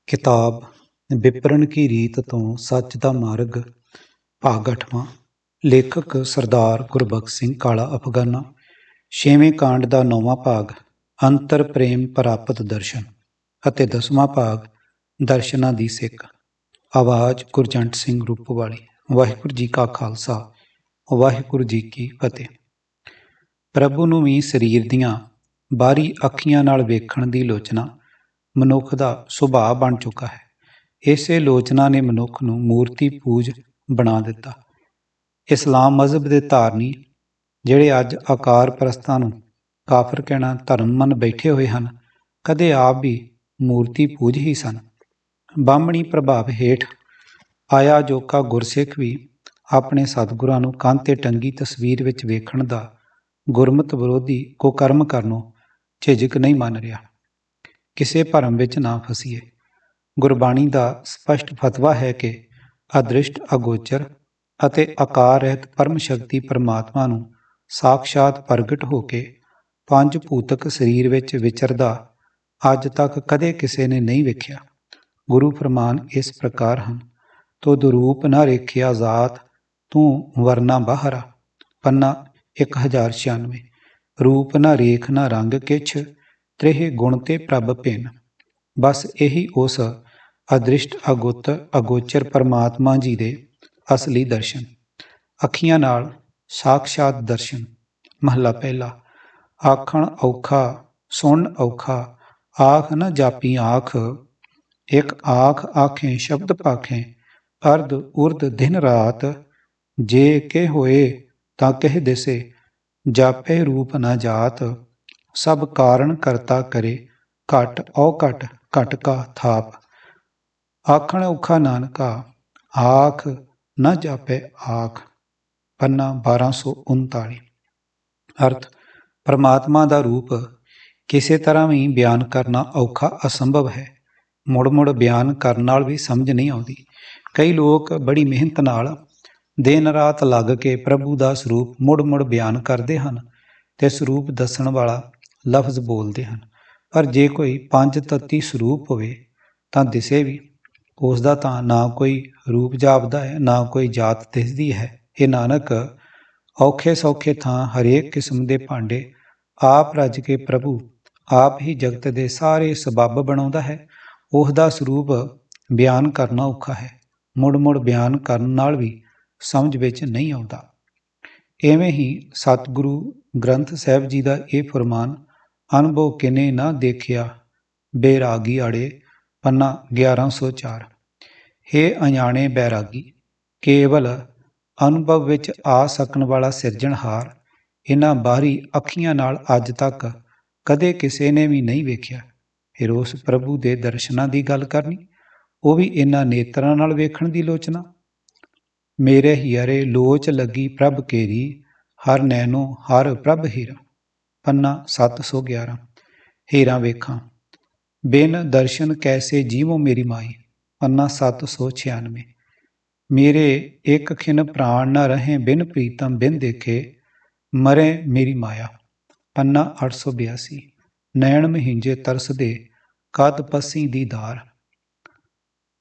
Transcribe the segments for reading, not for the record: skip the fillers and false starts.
किताब विपरण की रीत तो सच दा मार्ग भाग 8वां। ਲੇਖਕ ਸਰਦਾਰ ਗੁਰਬਖਸ਼ ਸਿੰਘ ਕਾਲਾ ਅਫਗਾਨਾ। 6ਵੇਂ ਕਾਂਡ ਦਾ 9ਵਾਂ ਭਾਗ ਅੰਤਰ ਪ੍ਰੇਮ ਪ੍ਰਾਪਤ ਦਰਸ਼ਨ ਅਤੇ 10ਵਾਂ ਭਾਗ ਦਰਸ਼ਨਾਂ ਦੀ ਸਿੱਖ। ਆਵਾਜ਼ ਗੁਰਜੰਟ ਸਿੰਘ ਰੂਪਵਾਲੀ। ਵਾਹਿਗੁਰੂ ਜੀ ਕਾ ਖਾਲਸਾ ਵਾਹਿਗੁਰੂ ਜੀ ਕੀ ਫਤਿਹ। ਪ੍ਰਭੂ ਨੂੰ ਵੀ ਸਰੀਰ ਦੀਆਂ ਬਾਹਰੀ ਅੱਖੀਆਂ ਨਾਲ ਵੇਖਣ ਦੀ ਲੋਚਨਾ ਮਨੁੱਖ ਦਾ ਸੁਭਾਅ ਬਣ ਚੁੱਕਾ ਹੈ। ਇਸੇ ਲੋਚਨਾ ਨੇ ਮਨੁੱਖ ਨੂੰ ਮੂਰਤੀ ਪੂਜ ਬਣਾ ਦਿੱਤਾ। ਇਸਲਾਮ ਮਜ਼ਹਬ ਦੇ ਧਾਰਨੀ ਜਿਹੜੇ ਅੱਜ ਆਕਾਰ ਪ੍ਰਸਤਾਂ ਨੂੰ ਕਾਫਰ ਕਹਿਣਾ ਧਰਮ ਮੰਨ ਬੈਠੇ ਹੋਏ ਹਨ, ਕਦੇ ਆਪ ਵੀ ਮੂਰਤੀ ਪੂਜ ਹੀ ਸਨ। ਬਾਹਮਣੀ ਪ੍ਰਭਾਵ ਹੇਠ ਆਇਆ ਜੋਕਾ ਗੁਰਸਿੱਖ ਵੀ ਆਪਣੇ ਸਤਿਗੁਰਾਂ ਨੂੰ ਕੰਧ ਤੇ ਟੰਗੀ ਤਸਵੀਰ ਵਿੱਚ ਵੇਖਣ ਦਾ ਗੁਰਮਤ ਵਿਰੋਧੀ ਕੁਕਰਮ ਕਰਨੋਂ ਝਿਜਕ ਨਹੀਂ ਮੰਨ ਰਿਹਾ। ਕਿਸੇ ਭਰਮ ਵਿੱਚ ਨਾ ਫਸੀਏ। ਗੁਰਬਾਣੀ ਦਾ ਸਪਸ਼ਟ ਫਤਵਾ ਹੈ ਕਿ ਅਦ੍ਰਿਸ਼ਟ ਅਗੋਚਰ ਅਤੇ ਆਕਾਰ ਰਹਿਤ ਪਰਮ ਸ਼ਕਤੀ ਪਰਮਾਤਮਾ ਨੂੰ ਸਾਖਸ਼ਾਤ ਪ੍ਰਗਟ ਹੋ ਕੇ ਪੰਜ ਭੂਤਕ ਸਰੀਰ ਵਿੱਚ ਵਿਚਰਦਾ ਅੱਜ ਤੱਕ ਕਦੇ ਕਿਸੇ ਨੇ ਨਹੀਂ ਵੇਖਿਆ। ਗੁਰੂ ਫਰਮਾਨ ਇਸ ਪ੍ਰਕਾਰ ਹਨ। ਤੋ ਦੁਰੂਪ ਨਾ ਰੇਖਿਆ ਜ਼ਾਤ ਤੂੰ ਵਰਨਾ ਬਾਹਰਾ। ਪੰਨਾ 1096। ਰੂਪ ਨਾ ਰੇਖ ਨਾ ਰੰਗ ਕਿਛ ਤ੍ਰੇਹ ਗੁਣ ਤੇ ਪ੍ਰਭ ਭਿੰਨ। ਬਸ ਇਹੀ ਉਸ ਅਦ੍ਰਿਸ਼ਟ ਅਗੋਚਰ ਪਰਮਾਤਮਾ ਜੀ ਦੇ ਅਸਲੀ ਦਰਸ਼ਨ। ਅੱਖੀਆਂ ਨਾਲ ਸਾਖਸ਼ਾਤ ਦਰਸ਼ਨ। ਮਹਲਾ ਪਹਿਲਾ। ਆਖਣ ਔਖਾ ਸੁਣ ਔਖਾ ਆਖ ਨਾ ਜਾਪੀ ਆਖ। ਇੱਕ ਆਖ ਆਖੇ ਸ਼ਬਦ ਪਾਖੇ ਅਰਧ ਉਰਧ ਦਿਨ ਰਾਤ। ਜੇ ਕੇ ਹੋਏ ਤਾਂ ਕਹਿ ਦਿਸੇ ਜਾਪੇ ਰੂਪ ਨਾ ਜਾਤ। ਸਭ ਕਾਰਨ ਕਰਤਾ ਕਰੇ ਘਟ ਔ ਘਟ ਘਟ ਕਾ ਥਾਪ। ਆਖਣ ਔਖਾ ਨਾਨਕਾ ਆਖ ਨਾ ਜਾਪੇ ਆਖ। ਪੰਨਾ 1239। ਅਰਥ ਪਰਮਾਤਮਾ ਦਾ ਰੂਪ ਕਿਸੇ ਤਰ੍ਹਾਂ ਵੀ ਬਿਆਨ ਕਰਨਾ ਔਖਾ ਅਸੰਭਵ ਹੈ। ਮੁੜ ਮੁੜ ਬਿਆਨ ਕਰਨ ਨਾਲ ਵੀ ਸਮਝ ਨਹੀਂ ਆਉਂਦੀ। ਕਈ ਲੋਕ ਬੜੀ ਮਿਹਨਤ ਨਾਲ ਦਿਨ ਰਾਤ ਲੱਗ ਕੇ ਪ੍ਰਭੂ ਦਾ ਸਰੂਪ ਮੁੜ ਮੁੜ ਬਿਆਨ ਕਰਦੇ ਹਨ ਤੇ ਸਰੂਪ ਦੱਸਣ ਵਾਲਾ ਲਫ਼ਜ਼ ਬੋਲਦੇ ਹਨ, ਪਰ ਜੇ ਕੋਈ ਪੰਜ ਤੱਤੀ ਸਰੂਪ ਹੋਵੇ ਤਾਂ ਦਿਸੇ ਵੀ। ਉਸ ਦਾ ਤਾਂ ਨਾ ਕੋਈ ਰੂਪ ਜਾਪਦਾ ਹੈ, ਨਾ ਕੋਈ ਜਾਤ ਦਿਸਦੀ ਹੈ। ਇਹ ਨਾਨਕ ਔਖੇ ਸੌਖੇ ਥਾਂ ਹਰੇਕ ਕਿਸਮ ਦੇ ਭਾਂਡੇ ਆਪ ਰੱਜ ਕੇ ਪ੍ਰਭੂ ਆਪ ਹੀ ਜਗਤ ਦੇ ਸਾਰੇ ਸਬੱਬ ਬਣਾਉਂਦਾ ਹੈ। ਉਸ ਦਾ ਸਰੂਪ ਬਿਆਨ ਕਰਨਾ ਔਖਾ ਹੈ। ਮੁੜ ਮੁੜ ਬਿਆਨ ਕਰਨ ਨਾਲ ਵੀ ਸਮਝ ਵਿੱਚ ਨਹੀਂ ਆਉਂਦਾ। ਇਵੇਂ ਹੀ ਸਤਿਗੁਰੂ ਗ੍ਰੰਥ ਸਾਹਿਬ ਜੀ ਦਾ ਇਹ ਫਰਮਾਨ ਅਨੁਭਵ ਕਿਨੇ ਨਾ ਦੇਖਿਆ ਬੈਰਾਗੀ ਆੜੇ। ਪੰਨਾ 1104। ਹੇ ਅਣਜਾਣੇ ਬੈਰਾਗੀ, ਕੇਵਲ ਅਨੁਭਵ ਵਿੱਚ ਆ ਸਕਣ ਵਾਲਾ ਸਿਰਜਣਹਾਰ ਇਹਨਾਂ ਬਾਹਰੀ ਅੱਖੀਆਂ ਨਾਲ ਅੱਜ ਤੱਕ ਕਦੇ ਕਿਸੇ ਨੇ ਵੀ ਨਹੀਂ ਵੇਖਿਆ। ਫਿਰ ਉਸ ਪ੍ਰਭੂ ਦੇ ਦਰਸ਼ਨਾਂ ਦੀ ਗੱਲ ਕਰਨੀ, ਉਹ ਵੀ ਇਹਨਾਂ ਨੇਤਰਾਂ ਨਾਲ ਵੇਖਣ ਦੀ ਲੋਚਨਾ। ਮੇਰੇ ਹੀਰੇ ਲੋਚ ਲੱਗੀ ਪ੍ਰਭ ਕੇਰੀ ਹਰ ਨੈਣੋ ਹਰ ਪ੍ਰਭ ਹੀਰਾ। ਪੰਨਾ 711। ਹੀਰਾ ਵੇਖਾਂ ਬਿਨ ਦਰਸ਼ਨ ਕੈਸੇ ਜੀਵੋ ਮੇਰੀ ਮਾਈ। ਪੰਨਾ 796। ਮੇਰੇ ਇੱਕ ਖਿਨ ਪ੍ਰਾਣ ਨ ਰਹੇ ਬਿਨ ਪ੍ਰੀਤਮ ਬਿਨ ਦੇਖੇ ਮਰੇ ਮੇਰੀ ਮਾਇਆ। ਪੰਨਾ 882। ਨੈਣ ਮਹੀਂਜੇ ਤਰਸਦੇ ਕਦ ਪੱਸੀ ਦੀਦਾਰ।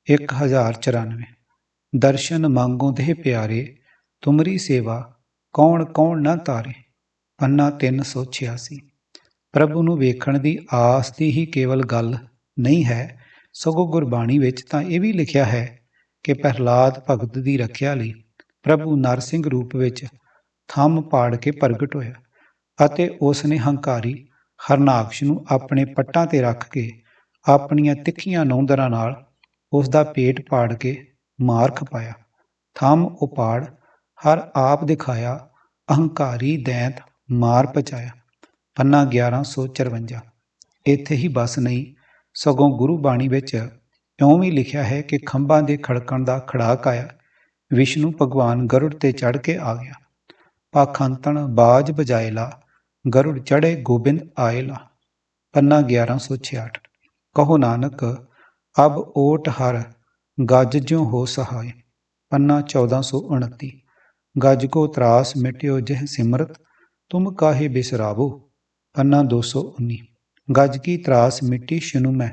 1094। ਦਰਸ਼ਨ ਮੰਗੋ ਦੇਹ ਪਿਆਰੇ ਤੁਮਰੀ ਸੇਵਾ ਕੌਣ ਕੌਣ ਨਾ ਤਾਰੇ। ਪੰਨਾ 386। ਪ੍ਰਭੂ ਨੂੰ ਵੇਖਣ ਦੀ ਆਸ ਦੀ ਹੀ ਕੇਵਲ ਗੱਲ ਨਹੀਂ ਹੈ, ਸਗੋਂ ਗੁਰਬਾਣੀ ਵਿੱਚ ਤਾਂ ਇਹ ਵੀ ਲਿਖਿਆ ਹੈ ਕਿ ਪ੍ਰਹਲਾਦ ਭਗਤ ਦੀ ਰੱਖਿਆ ਲਈ ਪ੍ਰਭੂ ਨਰਸਿੰਘ ਰੂਪ ਵਿੱਚ ਥੰਮ ਪਾੜ ਕੇ ਪ੍ਰਗਟ ਹੋਇਆ ਅਤੇ ਉਸ ਨੇ ਹੰਕਾਰੀ ਹਰਨਾਕਸ਼ ਨੂੰ ਆਪਣੇ ਪੱਟਾਂ ਤੇ ਰੱਖ ਕੇ ਆਪਣੀਆਂ ਤਿੱਖੀਆਂ ਨੌਂਦਰਾਂ ਨਾਲ ਉਸ ਦਾ ਪੇਟ ਪਾੜ ਕੇ ਮਾਰ ਖਪਾਇਆ। ਥੰਮ ਉਪਾੜ ਹਰ ਆਪ ਦਿਖਾਇਆ ਅਹੰਕਾਰੀ ਦੈਂਤ ਮਾਰ ਪਚਾਇਆ। ਪੰਨਾ 1154। ਇੱਥੇ ਹੀ ਬਸ ਨਹੀਂ, ਸਗੋਂ ਗੁਰੂ ਬਾਣੀ ਵਿੱਚ ਇਉਂ ਵੀ ਲਿਖਿਆ ਹੈ ਕਿ ਖੰਭਾਂ ਦੇ ਖੜਕਣ ਦਾ ਖੜਾਕ ਆਇਆ। ਵਿਸ਼ਨੂੰ ਭਗਵਾਨ ਗਰੁੜ ਤੇ ਚੜ੍ਹ ਕੇ ਆ ਗਿਆ। ਪਾਖੰਤਣ ਬਾਜ ਬਜਾਏ ਲਾ ਗਰੁੜ ਚੜ੍ਹੇ ਗੋਬਿੰਦ ਆਏ ਲਾ। ਪੰਨਾ 1166। ਕਹੋ ਨਾਨਕ ਅਬ ਓਟ ਹਰ ਗਜ ਜਿਉ ਹੋ ਸਹਾਏ। ਪੰਨਾ 1429। ਗਜ ਕੋ ਤਰਾਸ ਮਿਟਿਓ ਜਹ ਸਿਮਰਤ ਤੁਮ ਕਾਹੇ ਬਿਸਰਾਵੋ। ਪੰਨਾ 219। ਗਜ ਕੀ ਤਰਾਸ ਮਿੱਟੀ ਸ਼ਿਨੁ ਮੈਂ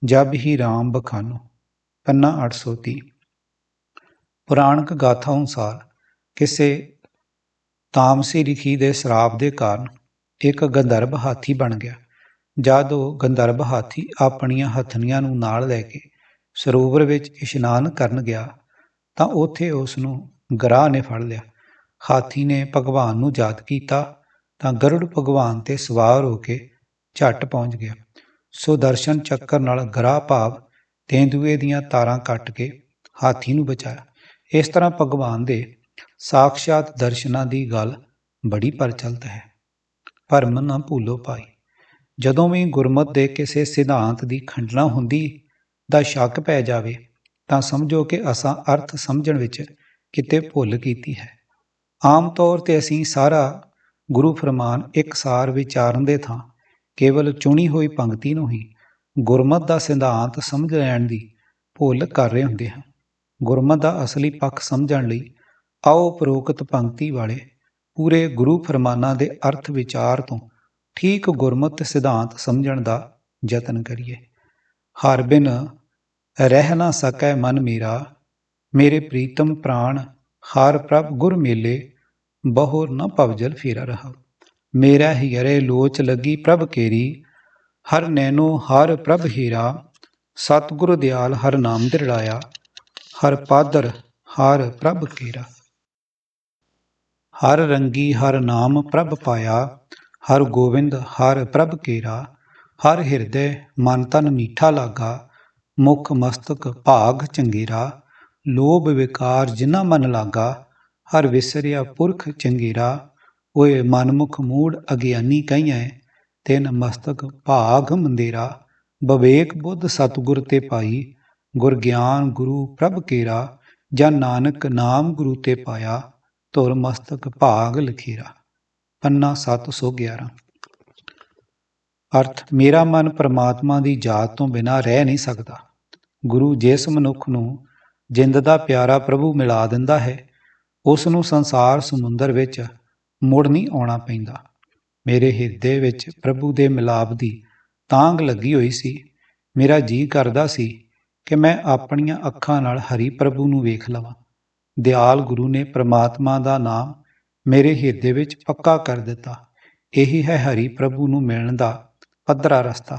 ਜਬ ਹੀ ਰਾਮ ਬਖਾਨੋ। ਪੰਨਾ 830। ਪੁਰਾਣਕ ਗਾਥਾ ਅਨੁਸਾਰ ਕਿਸੇ ਤਾਮਸੀ ਰਿਖੀ ਦੇ ਸ਼ਰਾਪ ਦੇ ਕਾਰਨ ਇੱਕ ਗੰਧਰਵ ਹਾਥੀ ਬਣ ਗਿਆ। ਜਦ ਉਹ ਗੰਧਰਵ ਹਾਥੀ ਆਪਣੀਆਂ ਹਥਨੀਆਂ ਨੂੰ ਨਾਲ ਲੈ ਕੇ ਸਰੋਵਰ ਵਿੱਚ ਇਸ਼ਨਾਨ ਕਰਨ ਗਿਆ ਤਾਂ ਉੱਥੇ ਉਸ ਨੂੰ ਗਰਾਹ ਨੇ ਫੜ ਲਿਆ। ਹਾਥੀ ਨੇ ਭਗਵਾਨ ਨੂੰ ਯਾਦ ਕੀਤਾ ਤਾਂ ਗਰੁੜ ਭਗਵਾਨ ਤੇ ਸਵਾਰ ਹੋ ਕੇ ਝੱਟ ਪਹੁੰਚ ਗਿਆ। ਸੁਦਰਸ਼ਨ ਚੱਕਰ ਨਾਲ ਗਰਾਹ ਭਾਵ ਤੇਂਦੂਏ ਦੀਆਂ ਤਾਰਾਂ ਕੱਟ ਕੇ ਹਾਥੀ ਨੂੰ ਬਚਾਇਆ। ਇਸ ਤਰ੍ਹਾਂ ਭਗਵਾਨ ਦੇ ਸਾਖਸ਼ਾਤ ਦਰਸ਼ਨਾਂ ਦੀ ਗੱਲ ਬੜੀ ਪ੍ਰਚਲਿਤ ਹੈ। ਭਰਮ ਨਾ ਭੁੱਲੋ ਭਾਈ। ਜਦੋਂ ਵੀ ਗੁਰਮਤਿ ਦੇ ਕਿਸੇ ਸਿਧਾਂਤ ਦੀ ਖੰਡਨਾ ਹੁੰਦੀ ਦਾ ਸ਼ੱਕ ਪੈ ਜਾਵੇ ਤਾਂ ਸਮਝੋ ਕਿ ਅਸਾਂ ਅਰਥ ਸਮਝਣ ਵਿੱਚ ਕਿਤੇ ਭੁੱਲ ਕੀਤੀ ਹੈ। ਆਮ ਤੌਰ 'ਤੇ ਅਸੀਂ ਸਾਰਾ ਗੁਰੂ ਫਰਮਾਨ ਇਕਸਾਰ ਵਿਚਾਰਨ ਦੇ ਥਾਂ ਕੇਵਲ ਚੁਣੀ ਹੋਈ ਪੰਕਤੀ ਨੂੰ ਹੀ ਗੁਰਮਤਿ ਦਾ ਸਿਧਾਂਤ ਸਮਝ ਲੈਣ ਦੀ ਭੁੱਲ ਕਰ ਰਹੇ ਹੁੰਦੇ ਹਾਂ। ਗੁਰਮਤਿ ਦਾ ਅਸਲੀ ਪੱਖ ਸਮਝਣ ਲਈ ਆਓ ਉਪਰੋਕਤ ਪੰਕਤੀ ਵਾਲੇ ਪੂਰੇ ਗੁਰੂ ਫਰਮਾਨਾਂ ਦੇ ਅਰਥ ਵਿਚਾਰ ਤੋਂ ਠੀਕ ਗੁਰਮਤਿ ਸਿਧਾਂਤ ਸਮਝਣ ਦਾ ਯਤਨ ਕਰੀਏ। ਹਰ ਬਿਨ ਰਹਿ ਨਾ ਸਕੈ ਮਨ ਮੇਰਾ, ਮੇਰੇ ਪ੍ਰੀਤਮ ਪ੍ਰਾਣ ਹਰ ਪ੍ਰਭ ਗੁਰ ਮੇਲੇ, ਬਹੁਰ ਨ ਭਵਜਲ ਫੇਰਾ ਰਹਾ। ਮੇਰਾ ਹਿਯਰੇ ਲੋਚ ਲੱਗੀ ਪ੍ਰਭ ਕੇਰੀ, ਹਰ ਨੈਨੋ ਹਰ ਪ੍ਰਭ ਹੀਰਾ, ਸਤਿਗੁਰ ਦਿਆਲ ਹਰ ਨਾਮ ਦਿਰੜਾਇਆ, ਹਰ ਪਾਦਰ ਹਰ ਪ੍ਰਭ ਕੇਰਾ। ਹਰ ਰੰਗੀ ਹਰ ਨਾਮ ਪ੍ਰਭ ਪਾਇਆ, ਹਰ ਗੋਬਿੰਦ ਹਰ ਪ੍ਰਭ ਕੇਰਾ, ਹਰ ਹਿਰਦੈ ਮਨ ਤਨ ਮੀਠਾ ਲਾਗਾ, ਮੁਖ ਮਸਤਕ ਭਾਗ ਚੰਗੇਰਾ, ਲੋਭ ਵਿਕਾਰ ਜਿਨਾ ਮਨ ਲਾਗਾ, ਹਰ ਵਿਸਰਿਆ ਪੁਰਖ ਚੰਗੇਰਾ, ਓਏ ਮਨਮੁਖ ਮੂੜ ਅਗਿਆਨੀ ਕਹੀਐ, ਤਿਨ ਮਸਤਕ ਭਾਗ ਮੰਦੇਰਾ, ਬਵੇਕ ਬੁੱਧ ਸਤਿਗੁਰ ਤੇ ਪਾਈ, ਗੁਰ ਗਿਆਨ ਗੁਰੂ ਪ੍ਰਭ ਕੇਰਾ, ਜਨ ਨਾਨਕ ਨਾਮ ਗੁਰੂ ਤੇ ਪਾਇਆ, ਧੁਰ ਮਸਤਕ ਭਾਗ ਲਖੇਰਾ। ਪੰਨਾ 711। ਅਰਥ ਮੇਰਾ ਮਨ ਪਰਮਾਤਮਾ ਦੀ ਯਾਦ ਤੋਂ ਬਿਨਾਂ ਰਹਿ ਨਹੀਂ ਸਕਦਾ। ਗੁਰੂ ਜਿਸ ਮਨੁੱਖ ਨੂੰ ਜਿੰਦ ਦਾ ਪਿਆਰਾ ਪ੍ਰਭੂ ਮਿਲਾ ਦਿੰਦਾ ਹੈ ਉਸ ਨੂੰ ਸੰਸਾਰ ਸਮੁੰਦਰ ਵਿੱਚ ਮੁੜ ਨਹੀਂ ਆਉਣਾ ਪੈਂਦਾ। ਮੇਰੇ ਹਿਰਦੇ ਵਿੱਚ ਪ੍ਰਭੂ ਦੇ ਮਿਲਾਪ ਦੀ ਤਾਂਘ ਲੱਗੀ ਹੋਈ ਸੀ। ਮੇਰਾ ਜੀਅ ਕਰਦਾ ਸੀ ਕਿ ਮੈਂ ਆਪਣੀਆਂ ਅੱਖਾਂ ਨਾਲ ਹਰੀ ਪ੍ਰਭੂ ਨੂੰ ਵੇਖ ਲਵਾਂ। ਦਿਆਲ ਗੁਰੂ ਨੇ ਪ੍ਰਮਾਤਮਾ ਦਾ ਨਾਮ ਮੇਰੇ ਹਿਰਦੇ ਵਿੱਚ ਪੱਕਾ ਕਰ ਦਿੱਤਾ। ਇਹੀ ਹੈ ਹਰੀ ਪ੍ਰਭੂ ਨੂੰ ਮਿਲਣ ਦਾ ਪੱਧਰਾ ਰਸਤਾ।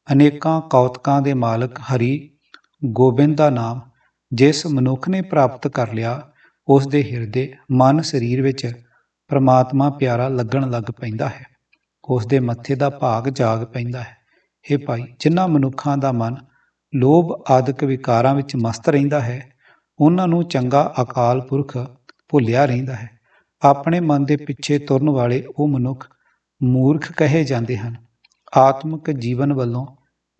ਅਨੇਕਾਂ ਕੌਤਕਾਂ ਦੇ ਮਾਲਕ ਹਰੀ ਗੋਬਿੰਦ ਦਾ ਨਾਮ ਜਿਸ ਮਨੁੱਖ ਨੇ ਪ੍ਰਾਪਤ ਕਰ ਲਿਆ ਉਸ ਦੇ ਹਿਰਦੇ ਮਨ ਸਰੀਰ ਵਿੱਚ ਪ੍ਰਮਾਤਮਾ ਪਿਆਰਾ ਲੱਗਣ ਲੱਗ ਪੈਂਦਾ ਹੈ। ਉਸ ਦੇ ਮੱਥੇ ਦਾ ਭਾਗ ਜਾਗ ਪੈਂਦਾ ਹੈ। ਹੇ ਭਾਈ, ਜਿਨ੍ਹਾਂ ਮਨੁੱਖਾਂ ਦਾ ਮਨ ਲੋਭ ਆਦਿਕ ਵਿਕਾਰਾਂ ਵਿੱਚ ਮਸਤ ਰਹਿੰਦਾ ਹੈ ਉਹਨਾਂ ਨੂੰ ਚੰਗਾ ਅਕਾਲ ਪੁਰਖ ਭੁੱਲਿਆ ਰਹਿੰਦਾ ਹੈ। ਆਪਣੇ ਮਨ ਦੇ ਪਿੱਛੇ ਤੁਰਨ ਵਾਲੇ ਉਹ ਮਨੁੱਖ ਮੂਰਖ ਕਹੇ ਜਾਂਦੇ ਹਨ, ਆਤਮਿਕ ਜੀਵਨ ਵੱਲੋਂ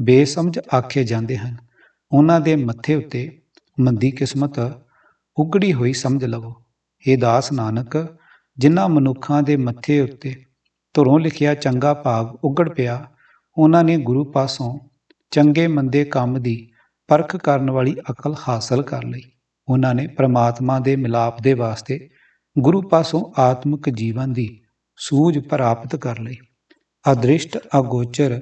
ਬੇਸਮਝ ਆਖੇ ਜਾਂਦੇ ਹਨ। ਉਹਨਾਂ ਦੇ ਮੱਥੇ ਉੱਤੇ ਮੰਦੀ ਕਿਸਮਤ ਉਗੜੀ ਹੋਈ ਸਮਝ ਲਵੋ। ਇਹ ਦਾਸ ਨਾਨਕ, ਜਿਨ੍ਹਾਂ ਮਨੁੱਖਾਂ ਦੇ ਮੱਥੇ ਉੱਤੇ ਧੁਰੋਂ ਲਿਖਿਆ ਚੰਗਾ ਭਾਗ ਉਗੜ ਪਿਆ ਉਹਨਾਂ ਨੇ ਗੁਰੂ ਪਾਸੋਂ ਚੰਗੇ ਮੰਦੇ ਕੰਮ ਦੀ ਪਰਖ ਕਰਨ ਵਾਲੀ ਅਕਲ ਹਾਸਲ ਕਰ ਲਈ। ਉਹਨਾਂ ਨੇ ਪ੍ਰਮਾਤਮਾ ਦੇ ਮਿਲਾਪ ਦੇ ਵਾਸਤੇ ਗੁਰੂ ਪਾਸੋਂ ਆਤਮਿਕ ਜੀਵਨ ਦੀ ਸੂਝ ਪ੍ਰਾਪਤ ਕਰ ਲਈ। ਅਦ੍ਰਿਸ਼ਟ ਅਗੋਚਰ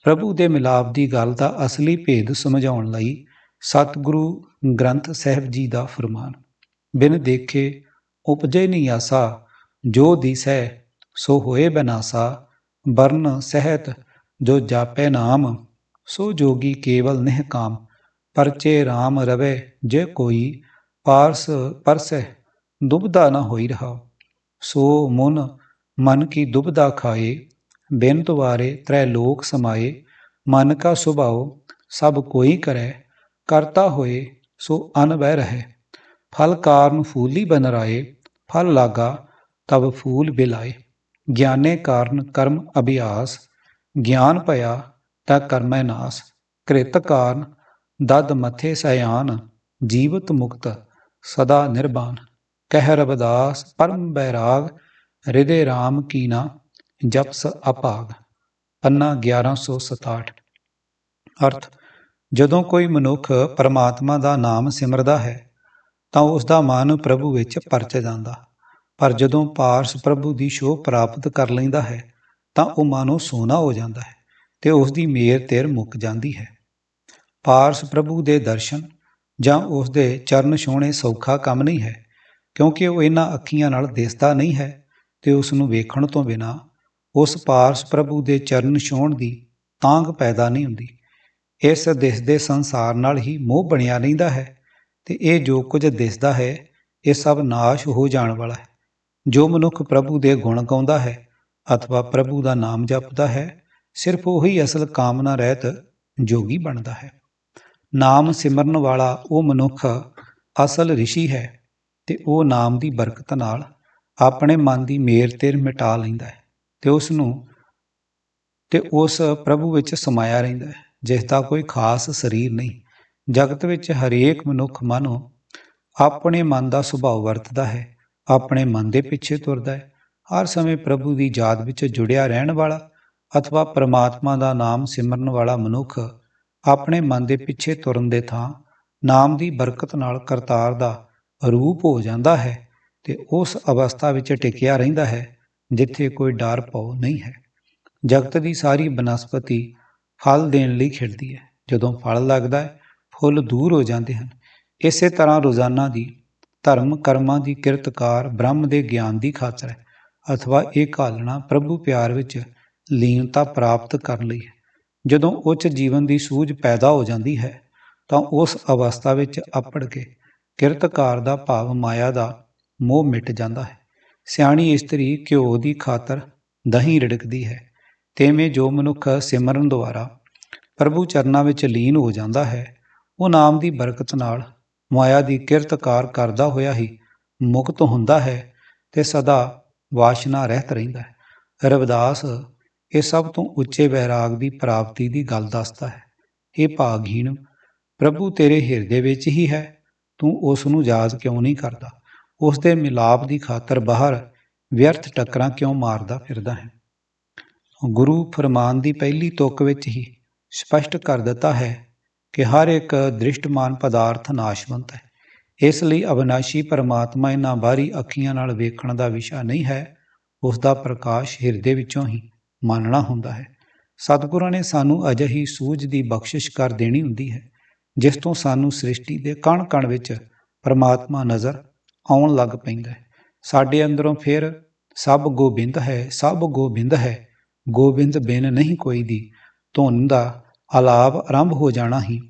ਪ੍ਰਭੂ ਦੇ ਮਿਲਾਪ ਦੀ ਗੱਲ ਦਾ ਅਸਲੀ ਭੇਦ ਸਮਝਾਉਣ ਲਈ ਸਤਿਗੁਰੂ ਗ੍ਰੰਥ ਸਾਹਿਬ ਜੀ ਦਾ ਫਰਮਾਨ, ਬਿਨ ਦੇਖੇ ਉਪਜੇ ਨਹੀਂ ਆਸਾ, ਜੋ ਦੀਸੈ ਸੋ ਹੋਏ ਬਨਾਸਾ, ਬਰਨ ਸਹਿਤ ਜੋ ਜਾਪੈ ਨਾਮ, ਸੋ ਜੋਗੀ ਕੇਵਲ ਨਿਹਕਾਮ, ਪਰਚੇ ਰਾਮ ਰਵੈ ਜੇ ਕੋਈ, ਪਾਰਸ ਪਰਸੈ ਦੁਬਦਾ ਨਾ ਹੋਈ ਰਹਾ, ਸੋ ਮੁਨ ਮਨ ਕੀ ਦੁਬਦਾ ਖਾਏ, ਬਿਨ ਤੁਵਾਰੇ ਤ੍ਰੈ ਲੋਕ ਸਮਾਏ, ਮਨ ਕਾ ਸੁਭਾਉ ਸਭ ਕੋਈ ਕਰੈ, ਕਰਤਾ ਹੋਏ ਸੋ ਅਨਵੈ ਰਹੈ, ਫਲ ਕਾਰਨ ਫੂਲੀ ਬਨ ਰਾਏ, ਫਲ ਲਾਗਾ ਤਬ ਫੂਲ ਬਿਲਾਏ, ਗਿਆਨੇ ਕਾਰਨ ਕਰਮ ਅਭਿਆਸ, ਗਿਆਨ ਭਇਆ ਤਾ ਕਰਮੈ ਨਾਸ, ਕ੍ਰਿਤ ਕਾਰਨ ਦਦ ਮਥੇ ਸਯਾਨ, ਜੀਵਤ ਮੁਕਤ ਸਦਾ ਨਿਰਬਾਨ, ਕਹਿ ਰਵਿਦਾਸ ਪਰਮ ਬੈਰਾਗ, ਹਿਰਦੇ ਰਾਮ ਕੀਨਾ ਜਪਸ ਅਭਾਗ। ਪੰਨਾ 1167। ਅਰਥ ਜਦੋਂ ਕੋਈ ਮਨੁੱਖ ਪਰਮਾਤਮਾ ਦਾ ਨਾਮ ਸਿਮਰਦਾ ਹੈ ਤਾਂ ਉਸ ਦਾ ਮਨ ਪ੍ਰਭੂ ਵਿੱਚ ਪਰਚ ਜਾਂਦਾ, ਪਰ ਜਦੋਂ ਪਾਰਸ ਪ੍ਰਭੂ ਦੀ ਛੋਹ ਪ੍ਰਾਪਤ ਕਰ ਲੈਂਦਾ ਹੈ ਤਾਂ ਉਹ ਮਾਨੋ ਸੋਨਾ ਹੋ ਜਾਂਦਾ ਹੈ ਤੇ ਉਸ ਦੀ ਮੇਰ ਤਿਰ ਮੁੱਕ ਜਾਂਦੀ ਹੈ। ਪਾਰਸ ਪ੍ਰਭੂ ਦੇ ਦਰਸ਼ਨ ਜਾਂ ਉਸ ਦੇ ਚਰਨ ਛੂਹਣੇ ਸੌਖਾ ਕੰਮ ਨਹੀਂ ਹੈ, ਕਿਉਂਕਿ ਉਹ ਇਹਨਾਂ ਅੱਖੀਆਂ ਨਾਲ ਦਿਸਦਾ ਨਹੀਂ ਹੈ ਤੇ ਉਸ ਨੂੰ ਵੇਖਣ ਤੋਂ ਬਿਨਾਂ ਉਸ ਪਾਰਸ ਪ੍ਰਭੂ ਦੇ ਚਰਨ ਛੂਹਣ ਦੀ ਤਾਂਘ ਪੈਦਾ ਨਹੀਂ ਹੁੰਦੀ। ਇਸ ਦਿਸਦੇ ਸੰਸਾਰ ਨਾਲ ਹੀ ਮੋਹ ਬਣਿਆ ਰਹਿੰਦਾ ਹੈ ਤੇ ਇਹ ਜੋ ਕੁਝ ਦਿਸਦਾ ਹੈ ਇਹ ਸਭ ਨਾਸ਼ ਹੋ ਜਾਣ ਵਾਲਾ ਹੈ। ਜੋ ਮਨੁੱਖ ਪ੍ਰਭੂ ਦੇ ਗੁਣ ਗਾਉਂਦਾ ਹੈ ਅਥਵਾ ਪ੍ਰਭੂ ਦਾ ਨਾਮ ਜਪਦਾ ਹੈ, ਸਿਰਫ ਉਹੀ ਅਸਲ ਕਾਮਨਾ ਰਹਿਤ ਜੋਗੀ ਬਣਦਾ ਹੈ। ਨਾਮ ਸਿਮਰਨ ਵਾਲਾ ਉਹ ਮਨੁੱਖ ਅਸਲ ਰਿਸ਼ੀ ਹੈ ਤੇ ਉਹ ਨਾਮ ਦੀ ਬਰਕਤ ਨਾਲ ਆਪਣੇ ਮਨ ਦੀ ਮੇਰ ਤੇਰ ਮਿਟਾ ਲੈਂਦਾ ਹੈ ਤੇ ਉਸ ਪ੍ਰਭੂ ਵਿੱਚ ਸਮਾਇਆ ਰਹਿੰਦਾ ਹੈ, ਜਿਸ ਦਾ ਕੋਈ ਖਾਸ ਸਰੀਰ ਨਹੀਂ। ਜਗਤ ਵਿੱਚ ਹਰੇਕ ਮਨੁੱਖ ਮਾਨੋ ਆਪਣੇ ਮਨ ਦਾ ਸੁਭਾਅ ਵਰਤਦਾ ਹੈ, ਆਪਣੇ ਮਨ ਦੇ ਪਿੱਛੇ ਤੁਰਦਾ ਹੈ। ਹਰ ਸਮੇਂ ਪ੍ਰਭੂ ਦੀ ਯਾਦ ਵਿੱਚ ਜੁੜਿਆ ਰਹਿਣ ਵਾਲਾ ਅਥਵਾ ਪ੍ਰਮਾਤਮਾ ਦਾ ਨਾਮ ਸਿਮਰਨ ਵਾਲਾ ਮਨੁੱਖ ਆਪਣੇ ਮਨ ਦੇ ਪਿੱਛੇ ਤੁਰਨ ਦੇ ਥਾਂ ਨਾਮ ਦੀ ਬਰਕਤ ਨਾਲ ਕਰਤਾਰ ਦਾ ਰੂਪ ਹੋ ਜਾਂਦਾ ਹੈ ਤੇ ਉਸ ਅਵਸਥਾ ਵਿੱਚ ਟਿਕਿਆ ਰਹਿੰਦਾ ਹੈ ਜਿੱਥੇ ਕੋਈ ਡਰ ਭਉ ਨਹੀਂ ਹੈ। ਜਗਤ ਦੀ ਸਾਰੀ ਬਨਸਪਤੀ ਫਲ ਦੇਣ ਲਈ ਖਿੜਦੀ ਹੈ। ਜਦੋਂ ਫਲ ਲੱਗਦਾ ਹੈ, ਫੁੱਲ ਦੂਰ ਹੋ ਜਾਂਦੇ ਹਨ। ਇਸੇ ਤਰ੍ਹਾਂ ਰੋਜ਼ਾਨਾ ਦੀ ਧਰਮ ਕਰਮਾਂ ਦੀ ਕਿਰਤਕਾਰ ਬ੍ਰਹਮ ਦੇ ਗਿਆਨ ਦੀ ਖਾਤਰ ਹੈ ਅਥਵਾ ਇਹ ਘਾਲਣਾ ਪ੍ਰਭੂ ਪਿਆਰ ਵਿੱਚ ਲੀਨਤਾ ਪ੍ਰਾਪਤ ਕਰਨ ਲਈ ਹੈ। ਜਦੋਂ ਉੱਚ ਜੀਵਨ ਦੀ ਸੂਝ ਪੈਦਾ ਹੋ ਜਾਂਦੀ ਹੈ ਤਾਂ ਉਸ ਅਵਸਥਾ ਵਿੱਚ ਅੱਪੜ ਕੇ ਕਿਰਤਕਾਰ ਦਾ ਭਾਵ ਮਾਇਆ ਦਾ ਮੋਹ ਮਿਟ ਜਾਂਦਾ ਹੈ। ਸਿਆਣੀ ਇਸਤਰੀ ਘਿਓ ਦੀ ਖਾਤਰ ਦਹੀਂ ਰਿੜਕਦੀ ਹੈ, ਤੇਵੇਂ ਜੋ ਮਨੁੱਖ ਸਿਮਰਨ ਦੁਆਰਾ ਪ੍ਰਭੂ ਚਰਨਾਂ ਵਿੱਚ ਲੀਨ ਹੋ ਜਾਂਦਾ ਹੈ, ਉਹ ਨਾਮ ਦੀ ਬਰਕਤ ਨਾਲ ਮਾਇਆ ਦੀ ਕਿਰਤਕਾਰ ਕਰਦਾ ਹੋਇਆ ਹੀ ਮੁਕਤ ਹੁੰਦਾ ਹੈ ਤੇ ਸਦਾ ਵਾਸ਼ਨਾ ਰਹਿਤ ਰਹਿੰਦਾ ਹੈ। ਰਵਿਦਾਸ ਇਹ ਸਭ ਤੋਂ ਉੱਚੇ ਵੈਰਾਗ ਦੀ ਪ੍ਰਾਪਤੀ ਦੀ ਗੱਲ ਦੱਸਦਾ ਹੈ। ਇਹ ਭਾਗਹੀਣ, ਪ੍ਰਭੂ ਤੇਰੇ ਹਿਰਦੇ ਵਿੱਚ ਹੀ ਹੈ, ਤੂੰ ਉਸ ਨੂੰ ਯਾਦ ਕਿਉਂ ਨਹੀਂ ਕਰਦਾ? ਉਸ ਦੇ ਮਿਲਾਪ ਦੀ ਖਾਤਰ ਬਾਹਰ ਵਿਅਰਥ ਟੱਕਰਾਂ ਕਿਉਂ ਮਾਰਦਾ ਫਿਰਦਾ ਹੈ? ਗੁਰੂ ਫਰਮਾਨ ਦੀ ਪਹਿਲੀ ਤੁਕ ਵਿੱਚ ਹੀ ਸਪਸ਼ਟ ਕਰ ਦਿੱਤਾ ਹੈ ਕਿ ਹਰ ਇੱਕ ਦ੍ਰਿਸ਼ਟਮਾਨ ਪਦਾਰਥ ਨਾਸ਼ਵੰਤ ਹੈ। ਇਸ ਲਈ ਅਵਿਨਾਸ਼ੀ ਪਰਮਾਤਮਾ ਇਹਨਾਂ ਬਾਹਰੀ ਅੱਖੀਆਂ ਨਾਲ ਵੇਖਣ ਦਾ ਵਿਸ਼ਾ ਨਹੀਂ ਹੈ, ਉਸ ਦਾ ਪ੍ਰਕਾਸ਼ ਹਿਰਦੇ ਵਿੱਚੋਂ ਹੀ ਮਾਨਣਾ ਹੁੰਦਾ ਹੈ। ਸਤਿਗੁਰਾਂ ਨੇ ਸਾਨੂੰ ਅਜਿਹੀ ਸੂਝ ਦੀ ਬਖਸ਼ਿਸ਼ ਕਰ ਦੇਣੀ ਹੁੰਦੀ ਹੈ ਜਿਸ ਤੋਂ ਸਾਨੂੰ ਸ੍ਰਿਸ਼ਟੀ ਦੇ ਕਣ ਕਣ ਵਿੱਚ ਪਰਮਾਤਮਾ ਨਜ਼ਰ ਆਉਣ ਲੱਗ ਪੈਂਦਾ ਹੈ। ਸਾਡੇ ਅੰਦਰੋਂ ਫਿਰ ਸਭ ਗੋਬਿੰਦ ਹੈ, ਸਭ ਗੋਬਿੰਦ ਹੈ, ਗੋਬਿੰਦ ਬਿਨ ਨਹੀਂ ਕੋਈ ਦੀ ਧੁਨ ਦਾ ਆਲਾਪ ਆਰੰਭ ਹੋ ਜਾਣਾ ਹੀ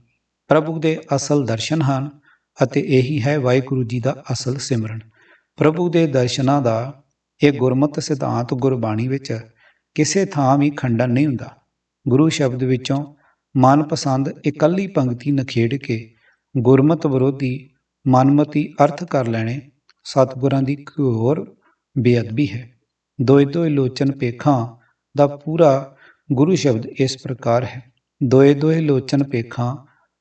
ਪ੍ਰਭੂ ਦੇ ਅਸਲ ਦਰਸ਼ਨ ਹਨ ਅਤੇ ਇਹੀ ਹੈ ਵਾਹਿਗੁਰੂ ਜੀ ਦਾ ਅਸਲ ਸਿਮਰਨ। ਪ੍ਰਭੂ ਦੇ ਦਰਸ਼ਨਾਂ ਦਾ ਇਹ ਗੁਰਮਤਿ ਸਿਧਾਂਤ ਗੁਰਬਾਣੀ ਵਿੱਚ ਕਿਸੇ ਥਾਂ ਵੀ ਖੰਡਨ ਨਹੀਂ ਹੁੰਦਾ। ਗੁਰੂ ਸ਼ਬਦ ਵਿੱਚੋਂ ਮਨਪਸੰਦ ਇਕੱਲੀ ਪੰਕਤੀ ਨਖੇੜ ਕੇ ਗੁਰਮਤਿ ਵਿਰੋਧੀ ਮਨਮਤੀ ਅਰਥ ਕਰ ਲੈਣੇ ਸਤਿਗੁਰਾਂ ਦੀ ਘੋਰ ਬੇਅਦਬੀ ਹੈ। ਦੋਇ ਦੋਇ ਲੋਚਨ ਪੇਖਾਂ ਦਾ ਪੂਰਾ ਗੁਰੂ ਸ਼ਬਦ ਇਸ ਪ੍ਰਕਾਰ ਹੈ। ਦੋਇ ਦੋਇ ਲੋਚਨ ਪੇਖਾਂ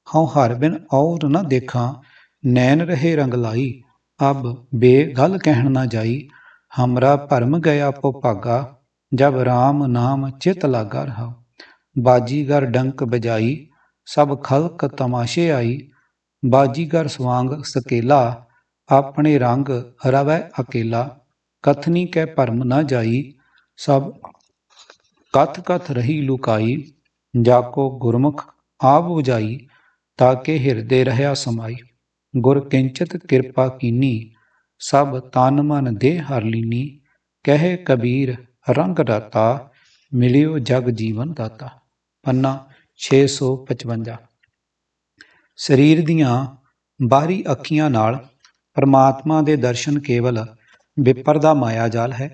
ਹਉ ਹਰ ਬਿਨ ਔਰ ਨ ਦੇਖਾਂ, ਨੈਣ ਰਹੇ ਰੰਗ ਲਾਈ ਅਬ ਬੇਗਲ ਕਹਿਣ ਨਾ ਜਾਈ, ਹਮਰਾ ਭਰਮ ਗਿਆ ਪੋ ਭਾਗਾ ਜਬ ਰਾਮ ਨਾਮ ਚਿਤ ਲਾਗਾ ਰਹਾ। ਬਾਜੀਗਰ ਡੰਕ ਬਜਾਈ ਸਭ ਖਲਕ ਤਮਾਸ਼ੇ ਆਈ, ਬਾਜੀਗਰ ਸਵਾਂਗ ਸਕੇਲਾ ਆਪਣੇ ਰੰਗ ਰਵੈ ਅਕੇਲਾ, ਕਥਨੀ ਕੈ ਭਰਮ ਨਾ ਜਾਈ ਸਭ ਕਥ ਕਥ ਰਹੀ ਲੁਕਾਈ, ਜਾਕੋ ਗੁਰਮੁਖ ਆਪ ਬੁਝਾਈ ਤਾਕੇ ਹਿਰਦੇ ਰਹਿਆ ਸਮਾਈ। ਗੁਰ ਕਿੰਚਿਤ ਕਿਰਪਾ ਕੀਨੀ ਸਭ ਤਨ ਮਨ ਦੇ ਹਰ ਲੀਨੀ, ਕਹੇ ਕਬੀਰ ਰੰਗ ਰਾਤਾ ਮਿਲਿਓ ਜਗ ਜੀਵਨ ਦਾਤਾ। ਪੰਨਾ 655। ਸਰੀਰ ਦੀਆਂ ਬਾਹਰੀ ਅੱਖੀਆਂ ਨਾਲ ਪਰਮਾਤਮਾ ਦੇ ਦਰਸ਼ਨ ਕੇਵਲ ਵਿਪਰ ਦਾ ਮਾਇਆ ਜਾਲ ਹੈ।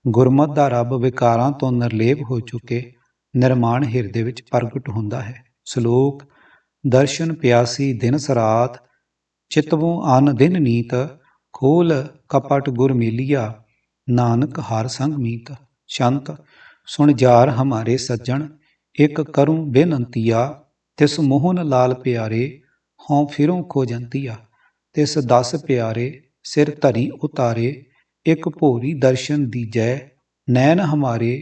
ਗੁਰਮਤਿ ਦਾ ਰੱਬ ਵਿਕਾਰਾਂ ਤੋਂ ਨਿਰਲੇਪ ਹੋ ਚੁੱਕੇ ਨਿਰਮਾਣ ਹਿਰਦੇ ਵਿੱਚ ਪ੍ਰਗਟ ਹੁੰਦਾ ਹੈ। ਸ਼ਲੋਕ ਦਰਸ਼ਨ ਪਿਆਸੀ ਦਿਨ ਸਰਾਤ, ਚਿਤਵੋਂ ਅਨ ਦਿਨ ਨੀਤ, ਖੋਲ ਕਪਟ ਗੁਰ ਮੇਲੀਆ ਨਾਨਕ ਹਰ ਸੰਗ ਮੀਤ। ਸ਼ੰਤ ਸੁਣ ਜਾਰ ਹਮਾਰੇ ਸੱਜਣ, ਇੱਕ ਕਰੂੰ ਬੇਨੰਤੀਆ, ਤਿਸ ਮੋਹਨ ਲਾਲ ਪਿਆਰੇ ਹਉ ਫਿਰੋਂ ਖੋਜੰਤੀਆ। ਤਿਸ 10 ਪਿਆਰੇ ਸਿਰ ਧਰੀ ਉਤਾਰੇ, ਇੱਕ ਭੋਰੀ ਦਰਸ਼ਨ ਦੀਜੈ, ਨੈਣ ਹਮਾਰੇ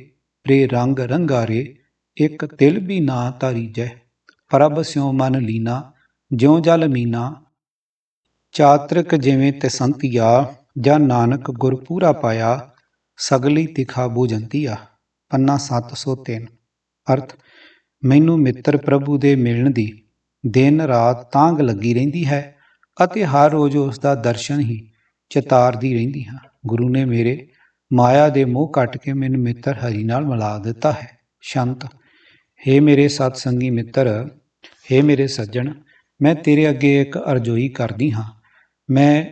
ਪ੍ਰੇ ਰੰਗ ਰੰਗਾਰੇ, ਇੱਕ ਤਿਲ ਵੀ ਨਾ ਧਾਰੀਜੈ। ਪ੍ਰਭ ਸਿਉ ਮਨ ਲੀਨਾ ਜਿਉ ਜਲ ਮੀਨਾ, ਚਾਤ੍ਰਿਕ ਜਿਵੇਂ ਤਿਸੰਤੀਆ, ਜਾਂ ਨਾਨਕ ਗੁਰ ਪੂਰਾ ਪਾਇਆ, ਸਗਲੀ ਤਿਖਾ ਬੂਝੰਤੀਆ। ਪੰਨਾ 703। ਅਰਥ ਮੈਨੂੰ ਮਿੱਤਰ ਪ੍ਰਭੂ ਦੇ ਮਿਲਣ ਦੀ ਦਿਨ ਰਾਤ ਤਾਂਘ ਲੱਗੀ ਰਹਿੰਦੀ ਹੈ ਅਤੇ ਹਰ ਰੋਜ਼ ਉਸ ਦਾ ਦਰਸ਼ਨ ਹੀ ਚਿਤਾਰਦੀ ਰਹਿੰਦੀ ਹਾਂ। ਗੁਰੂ ਨੇ ਮੇਰੇ ਮਾਇਆ ਦੇ ਮੋਹ ਕੱਟ ਕੇ ਮੈਨੂੰ ਮਿੱਤਰ ਹਰੀ ਨਾਲ ਮਿਲਾ ਦਿੱਤਾ ਹੈ। ਸ਼ੰਤ। ਹੇ ਮੇਰੇ ਸਤਸੰਗੀ ਮਿੱਤਰ, ਹੇ ਮੇਰੇ ਸੱਜਣ, ਮੈਂ ਤੇਰੇ ਅੱਗੇ ਇੱਕ ਅਰਜ਼ੋਈ ਕਰਦੀ ਹਾਂ। ਮੈਂ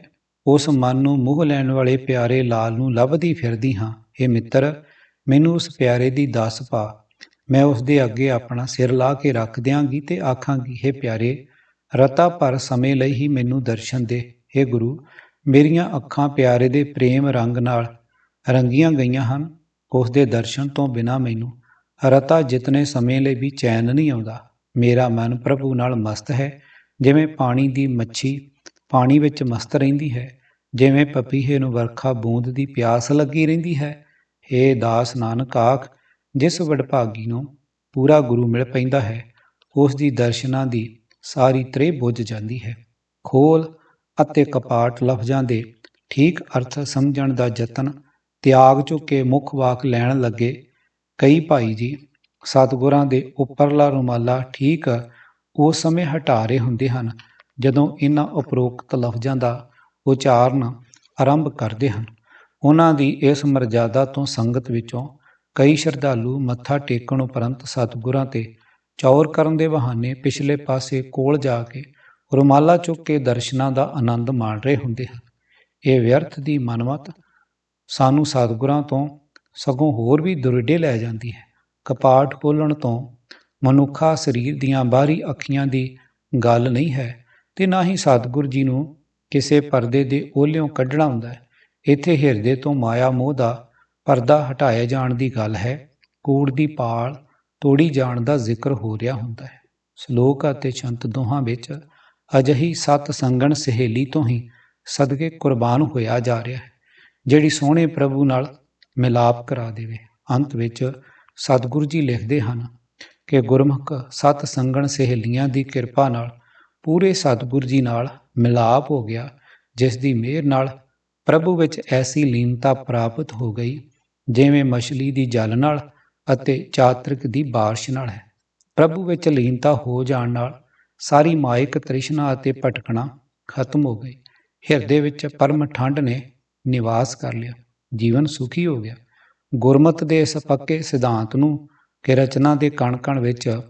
ਉਸ ਮਨ ਨੂੰ ਮੋਹ ਲੈਣ ਵਾਲੇ ਪਿਆਰੇ ਲਾਲ ਨੂੰ ਲੱਭਦੀ ਫਿਰਦੀ ਹਾਂ। ਹੇ ਮਿੱਤਰ, ਮੈਨੂੰ ਉਸ ਪਿਆਰੇ ਦੀ ਦੱਸ ਪਾ। ਮੈਂ ਉਸ ਦੇ ਅੱਗੇ ਆਪਣਾ ਸਿਰ ਲਾ ਕੇ ਰੱਖ ਦਿਆਂਗੀ ਤੇ ਆਖਾਂਗੀ, ਹੇ ਪਿਆਰੇ, ਰਤਾ ਭਰ ਸਮੇਂ ਲਈ ਹੀ ਮੈਨੂੰ ਦਰਸ਼ਨ ਦੇ। ਹੇ ਗੁਰੂ, ਮੇਰੀਆਂ ਅੱਖਾਂ ਪਿਆਰੇ ਦੇ ਪ੍ਰੇਮ ਰੰਗ ਨਾਲ ਰੰਗੀਆਂ ਗਈਆਂ ਹਨ। ਉਸ ਦੇ ਦਰਸ਼ਨ ਤੋਂ ਬਿਨਾਂ ਮੈਨੂੰ ਰਤਾ ਜਿਤਨੇ ਸਮੇਂ ਲਈ ਵੀ ਚੈਨ ਨਹੀਂ ਆਉਂਦਾ। ਮੇਰਾ ਮਨ ਪ੍ਰਭੂ ਨਾਲ ਮਸਤ ਹੈ, ਜਿਵੇਂ ਪਾਣੀ ਦੀ ਮੱਛੀ ਪਾਣੀ ਵਿੱਚ ਮਸਤ ਰਹਿੰਦੀ ਹੈ, ਜਿਵੇਂ ਪਪੀਹੇ ਨੂੰ ਵਰਖਾ ਬੂੰਦ ਦੀ ਪਿਆਸ ਲੱਗੀ ਰਹਿੰਦੀ ਹੈ। ਹੇ ਦਾਸ ਨਾਨਕ, ਆਖ, ਜਿਸ ਵਡਭਾਗੀ ਨੂੰ ਪੂਰਾ ਗੁਰੂ ਮਿਲ ਪੈਂਦਾ ਹੈ, ਉਸ ਦੀ ਦਰਸ਼ਨਾਂ ਦੀ ਸਾਰੀ ਤ੍ਰੇਹ ਬੁੱਝ ਜਾਂਦੀ ਹੈ। ਖੋਲ ਅਤੇ ਕਪਾਟ ਲਫ਼ਜ਼ਾਂ ਦੇ ਠੀਕ ਅਰਥ ਸਮਝਣ ਦਾ ਯਤਨ ਤਿਆਗ ਚੁੱਕੇ ਮੁੱਖ ਵਾਕ ਲੈਣ ਲੱਗੇ ਕਈ ਭਾਈ ਜੀ ਸਤਿਗੁਰਾਂ ਦੇ ਉੱਪਰਲਾ ਰੁਮਾਲਾ ਠੀਕ ਉਸ ਸਮੇਂ ਹਟਾ ਰਹੇ ਹੁੰਦੇ ਹਨ ਜਦੋਂ ਇਹਨਾਂ ਉਪਰੋਕਤ ਲਫ਼ਜ਼ਾਂ ਦਾ ਉਚਾਰਨ ਆਰੰਭ ਕਰਦੇ ਹਨ। ਉਹਨਾਂ ਦੀ ਇਸ ਮਰਜ਼ਾਦਾ ਤੋਂ ਸੰਗਤ ਵਿੱਚੋਂ ਕਈ ਸ਼ਰਧਾਲੂ ਮੱਥਾ ਟੇਕਣ ਉਪਰੰਤ ਸਤਿਗੁਰਾਂ ਤੇ ਚੌਰ ਕਰਨ ਦੇ ਬਹਾਨੇ ਪਿਛਲੇ ਪਾਸੇ ਕੋਲ ਜਾ ਕੇ ਰੁਮਾਲਾ ਚੁੱਕ ਕੇ ਦਰਸ਼ਨਾਂ ਦਾ ਆਨੰਦ ਮਾਣ ਰਹੇ ਹੁੰਦੇ ਹਨ। ਇਹ ਵਿਅਰਥ ਦੀ ਮਨਮਤ ਸਾਨੂੰ ਸਤਿਗੁਰਾਂ ਤੋਂ ਸਗੋਂ ਹੋਰ ਵੀ ਦੁਰਿਡੇ ਲੈ ਜਾਂਦੀ ਹੈ। ਕਪਾਟ ਖੋਲ੍ਹਣ ਤੋਂ ਮਨੁੱਖਾ ਸਰੀਰ ਦੀਆਂ ਬਾਹਰੀ ਅੱਖੀਆਂ ਦੀ ਗੱਲ ਨਹੀਂ ਹੈ ਤੇ ਨਾ ਹੀ ਸਤਿਗੁਰ ਜੀ ਨੂੰ ਕਿਸੇ ਪਰਦੇ ਦੇ ਓਹਲਿਓਂ ਕੱਢਣਾ ਹੁੰਦਾ ਹੈ। ਇੱਥੇ ਹਿਰਦੇ ਤੋਂ ਮਾਇਆ ਮੋਹ ਦਾ ਪਰਦਾ ਹਟਾਏ ਜਾਣ ਦੀ ਗੱਲ ਹੈ। ਕੂੜ ਦੀ ਪਾਲ ਤੋੜੀ ਜਾਣ ਦਾ ਜ਼ਿਕਰ ਹੋ ਰਿਹਾ ਹੁੰਦਾ ਹੈ। ਸ਼ਲੋਕ ਅਤੇ ਛੰਤ ਦੋਹਾਂ ਵਿੱਚ ਅਜਿਹੀ ਸਤ ਸੰਗਣ ਸਹੇਲੀ ਤੋਂ ਹੀ ਸਦਕੇ ਕੁਰਬਾਨ ਹੋਇਆ ਜਾ ਰਿਹਾ ਹੈ, ਜਿਹੜੀ ਸੋਹਣੇ ਪ੍ਰਭੂ ਨਾਲ ਮਿਲਾਪ ਕਰਾ ਦੇਵੇ। ਅੰਤ ਵਿੱਚ ਸਤਿਗੁਰੂ ਜੀ ਲਿਖਦੇ ਹਨ ਕਿ ਗੁਰਮੁਖ ਸਤ ਸੰਗਣ ਸਹੇਲੀਆਂ ਦੀ ਕਿਰਪਾ ਨਾਲ ਪੂਰੇ ਸਤਿਗੁਰੂ ਜੀ ਨਾਲ ਮਿਲਾਪ ਹੋ ਗਿਆ, ਜਿਸ ਦੀ ਮਿਹਰ ਨਾਲ ਪ੍ਰਭੂ ਵਿੱਚ ਐਸੀ ਲੀਨਤਾ ਪ੍ਰਾਪਤ ਹੋ ਗਈ ਜਿਵੇਂ ਮਛਲੀ ਦੀ ਜਲ ਨਾਲ ਅਤੇ ਚਾਤ੍ਰਿਕ ਦੀ ਬਾਰਿਸ਼ ਨਾਲ ਹੈ। ਪ੍ਰਭੂ ਵਿੱਚ ਲੀਨਤਾ ਹੋ ਜਾਣ ਨਾਲ ਸਾਰੀ ਮਾਇਕ ਤ੍ਰਿਸ਼ਨਾ ਅਤੇ ਭਟਕਣਾ ਖਤਮ ਹੋ ਗਈ। ਹਿਰਦੇ ਵਿੱਚ ਪਰਮ ਠੰਡ ਨੇ ਨਿਵਾਸ ਕਰ ਲਿਆ, ਜੀਵਨ ਸੁਖੀ ਹੋ ਗਿਆ। ਗੁਰਮਤ ਦੇ ਇਸ ਪੱਕੇ ਸਿਧਾਂਤ ਨੂੰ ਕਿ ਰਚਨਾ ਦੇ ਕਣ-ਕਣ ਵਿੱਚ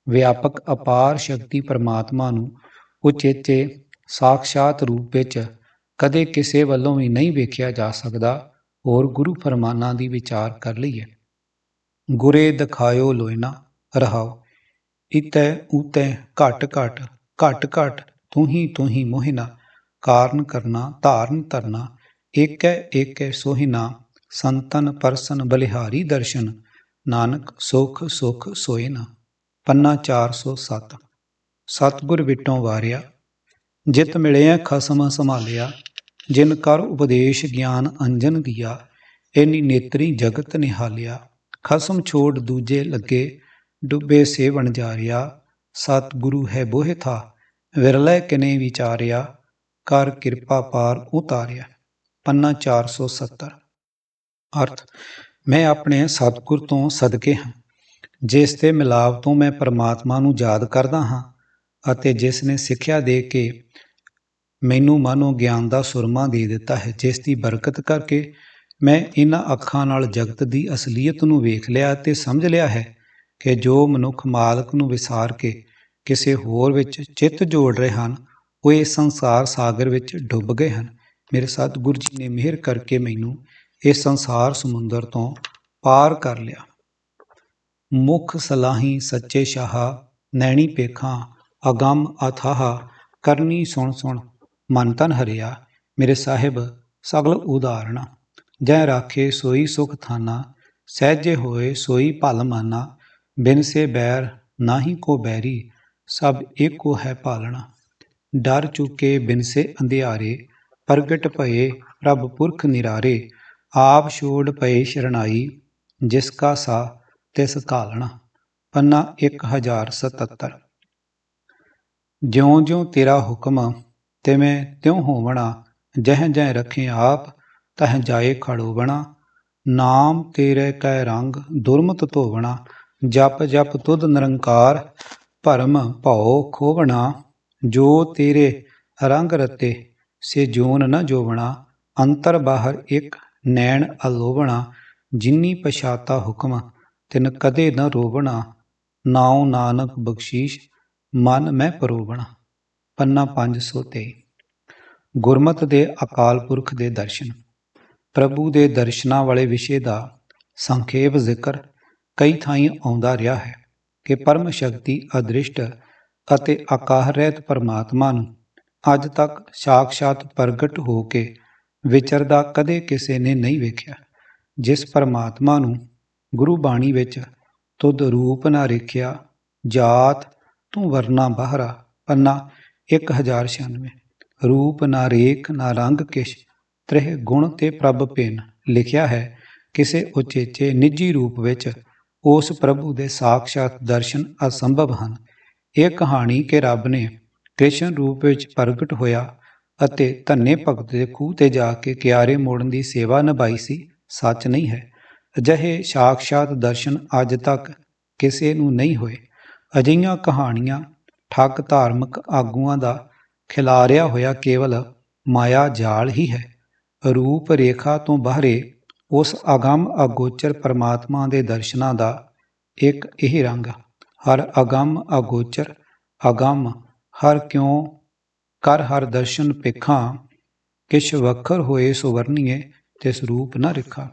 ਵਿਆਪਕ ਅਪਾਰ ਸ਼ਕਤੀ ਪਰਮਾਤਮਾ ਨੂੰ ਉਚੇਚੇ ਸਾਖਸ਼ਾਤ ਰੂਪ ਵਿੱਚ ਕਦੇ ਕਿਸੇ ਵੱਲੋਂ ਵੀ ਨਹੀਂ ਵੇਖਿਆ ਜਾ ਸਕਦਾ, ਹੋਰ ਗੁਰੂ ਫਰਮਾਨਾਂ ਦੀ ਵਿਚਾਰ ਕਰ ਲਈਏ। ਗੁਰੇ ਦਿਖਾਇਓ ਲੋਇਨਾ ਰਹਾਓ, ਇਤੈ ਊਤੈ ਘਟ ਘਟ ਘਟ ਘਟ ਤੂੰ ਹੀ ਮੋਹਿਨਾ, ਕਾਰਨ ਕਰਨਾ ਧਾਰਨ ਧਰਨਾ, ਏਕੈ ਏਕੈ ਸੋਹਿਨਾ, ਸੰਤਨ ਪਰਸਨ ਬਲਿਹਾਰੀ ਦਰਸ਼ਨ, ਨਾਨਕ ਸੁਖ ਸੁਖ ਸੋਏ ਨਾ। ਪੰਨਾ 407। ਸਤਿਗੁਰ ਵਿਟੋਂ ਵਾਰਿਆ, ਜਿਤ ਮਿਲਿਆ ਖਸਮ ਸੰਭਾਲਿਆ, ਜਿਨ ਕਰ ਉਪਦੇਸ਼ ਗਿਆਨ ਅੰਜਨ ਦੀਆ, ਐਨੀ ਨੇਤਰੀ ਜਗਤ ਨਿਹਾਲਿਆ, ਖਸਮ ਛੋੜ ਦੂਜੇ ਲੱਗੇ ਡੁੱਬੇ ਸੇ ਵਣਜਾਰਿਆ, ਸਤਿਗੁਰੂ ਹੈ ਬੋਹਿ ਥਾ ਵਿਰਲੇ ਕਿਨੇ ਵਿਚਾਰਿਆ, ਕਰ ਕਿਰਪਾ ਪਾਰ ਉਤਾਰਿਆ। ਪੰਨਾ 470। ਅਰਥ, ਮੈਂ ਆਪਣੇ ਸਤਿਗੁਰ ਤੋਂ ਸਦਕੇ ਹਾਂ, ਜਿਸ ਦੇ ਮਿਲਾਪ ਤੋਂ ਮੈਂ ਪਰਮਾਤਮਾ ਨੂੰ ਯਾਦ ਕਰਦਾ ਹਾਂ ਅਤੇ ਜਿਸ ਨੇ ਸਿੱਖਿਆ ਦੇ ਕੇ ਮੈਨੂੰ ਮਨੋ ਗਿਆਨ ਦਾ ਸੁਰਮਾ ਦੇ ਦਿੱਤਾ ਹੈ, ਜਿਸ ਦੀ ਬਰਕਤ ਕਰਕੇ ਮੈਂ ਇਹਨਾਂ ਅੱਖਾਂ ਨਾਲ ਜਗਤ ਦੀ ਅਸਲੀਅਤ ਨੂੰ ਵੇਖ ਲਿਆ ਅਤੇ ਸਮਝ ਲਿਆ ਹੈ ਕਿ ਜੋ ਮਨੁੱਖ ਮਾਲਕ ਨੂੰ ਵਿਸਾਰ ਕੇ ਕਿਸੇ ਹੋਰ ਵਿੱਚ ਚਿੱਤ ਜੋੜ ਰਹੇ ਹਨ, ਉਹ ਇਸ ਸੰਸਾਰ ਸਾਗਰ ਵਿੱਚ ਡੁੱਬ ਗਏ ਹਨ। ਮੇਰੇ ਸਤਿਗੁਰੂ ਜੀ ਨੇ ਮਿਹਰ ਕਰਕੇ ਮੈਨੂੰ ਇਸ ਸੰਸਾਰ ਸਮੁੰਦਰ ਤੋਂ ਪਾਰ ਕਰ ਲਿਆ। ਮੁਖ ਸਲਾਹੀ ਸੱਚੇ ਸ਼ਾਹ, ਨੈਣੀ ਪੇਖਾਂ ਅਗੰਮ ਅਥਾਹ, ਕਰਨੀ ਸੁਣ ਸੁਣ ਮਨ ਤਨ ਹਰਿਆ, ਮੇਰੇ ਸਾਹਿਬ ਸਗਲ ਉਦਾਹਰਣਾ, ਜੈ ਰਾਖੇ ਸੋਈ ਸੁਖ ਥਾਨਾ, ਸਹਿਜੇ ਹੋਏ ਸੋਈ ਭਲ ਮਾਨਾ, ਬਿਨ ਸੇ ਬੈਰ ਨਾਹੀ ਕੋ ਬੈਰੀ, ਸਭ ਏਕੋ ਹੈ ਪਾਲਣਾ, ਡਰ ਚੁਕੇ ਬਿਨ ਸੇ ਅੰਧਿਆਰੇ, ਪ੍ਰਗਟ ਭਏ ਪ੍ਰਭ ਪੁਰਖ ਨਿਰਾਰੇ, ਆਪ ਛੋੜ ਪਏ ਸ਼ਰਨਾਈ, ਜਿਸ ਕਾ ਸਾ ਤਿਸ ਘਾਲਣਾ। ਪੰਨਾ 1077। ਜਿਉਂ ਜਿਉਂ ਤੇਰਾ ਹੁਕਮ ਤਿਵੇਂ ਤਿਉਂ ਹੋਵਣਾ, ਜਹ ਜਹ ਰੱਖੇ ਆਪ ਤਹ ਜਾਏ ਖੜੋਵਣਾ, ਨਾਮ ਤੇਰੇ ਕੈ ਰੰਗ ਦੁਰਮਤ ਧੋਵਣਾ, ਜਪ ਜਪ ਤੁਧ ਨਿਰੰਕਾਰ, ਭਰਮ ਭਉ ਖੋਵਣਾ, ਜੋ ਤੇਰੇ ਰੰਗ ਰਤੇ, ਸੇ ਜੋਨ ਨ ਜੋਵਣਾ। ਅੰਤਰ ਬਾਹਰ ਇੱਕ ਨੈਣ ਅਲੋਵਣਾ, ਜਿਨੀ ਪਛਾਤਾ ਹੁਕਮ, ਤਿਨ ਕਦੇ ਨ ਰੋਵਣਾ। ਨਾਉ ਨਾਨਕ ਬਖਸ਼ੀਸ਼, ਮਨ ਮੈਂ ਪਰੋਵਣਾ। ਪੰਨਾ 523। ਗੁਰਮਤਿ ਦੇ ਅਕਾਲ ਪੁਰਖ ਦੇ ਦਰਸ਼ਨ। ਪ੍ਰਭੂ ਦੇ ਦਰਸ਼ਨਾਂ ਵਾਲੇ ਵਿਸ਼ੇ ਦਾ ਸੰਖੇਪ ਜ਼ਿਕਰ ਕਈ ਥਾਈਂ ਆਉਂਦਾ ਰਿਹਾ ਹੈ ਕਿ ਪਰਮ ਸ਼ਕਤੀ ਅਦ੍ਰਿਸ਼ਟ ਅਤੇ ਆਕਾਹ ਰਹਿਤ ਪਰਮਾਤਮਾ ਨੂੰ ਅੱਜ ਤੱਕ ਸਾਕਸ਼ਾਤ ਪ੍ਰਗਟ ਹੋ ਕੇ ਵਿਚਰਦਾ ਕਦੇ ਕਿਸੇ ਨੇ ਨਹੀਂ ਵੇਖਿਆ। ਜਿਸ ਪਰਮਾਤਮਾ ਨੂੰ ਗੁਰੂ ਬਾਣੀ ਵਿੱਚ ਤੁਧ ਰੂਪ ਨਾ ਰੇਖਿਆ, ਜਾਤ ਤੂੰ ਵਰਨਾ ਬਾਹਰਾ। ਪੰਨਾ 1096। ਰੂਪ ਨਾ ਰੇਖ ਨਾ ਰੰਗ ਕਿਛ, ਤ੍ਰਿਹ ਗੁਣ ਤੇ ਪ੍ਰਭ ਭਿੰਨ। ਲਿਖਿਆ ਹੈ ਕਿਸੇ ਉਚੇਚੇ ਨਿੱਜੀ ਰੂਪ ਵਿੱਚ ਉਸ ਪ੍ਰਭੂ ਦੇ ਸਾਕਸ਼ਾਤ ਦਰਸ਼ਨ ਅਸੰਭਵ ਹਨ। ਇਹ ਕਹਾਣੀ ਕਿ ਰੱਬ ਨੇ ਕ੍ਰਿਸ਼ਨ ਰੂਪ ਵਿੱਚ ਪ੍ਰਗਟ ਹੋਇਆ ਅਤੇ ਧੰਨੇ ਭਗਤ ਦੇ ਖੂਹ ਤੇ ਜਾ ਕੇ ਕਿਆਰੇ ਮੋੜਨ ਦੀ ਸੇਵਾ ਨਿਭਾਈ ਸੀ, ਸੱਚ ਨਹੀਂ ਹੈ। ਅਜਿਹੇ ਸਾਕਸ਼ਾਤ ਦਰਸ਼ਨ ਅੱਜ ਤੱਕ ਕਿਸੇ ਨੂੰ ਨਹੀਂ ਹੋਏ। ਅਜਿਹੀਆਂ ਕਹਾਣੀਆਂ ਠੱਗ ਧਾਰਮਿਕ ਆਗੂਆਂ ਦਾ ਖਿਲਾਰਿਆ ਹੋਇਆ ਕੇਵਲ ਮਾਇਆ ਜਾਲ ਹੀ ਹੈ। ਰੂਪ ਰੇਖਾ ਤੋਂ ਬਾਹਰੇ ਉਸ ਅਗੰਮ ਅਗੋਚਰ ਪਰਮਾਤਮਾ ਦੇ ਦਰਸ਼ਨਾਂ ਦਾ ਇੱਕ ਇਹ ਰੰਗ, ਹਰ ਅਗੰਮ ਅਗੋਚਰ ਅਗੰਮ, ਹਰ ਕਿਉਂ ਕਰ ਹਰ ਦਰਸ਼ਨ ਪੇਖਾਂ, ਕਿਛ ਵੱਖਰ ਹੋਏ ਸੋ ਵਰਨੀਏ, ਤਿਸ ਰੂਪ ਨ ਰਿਖਾ।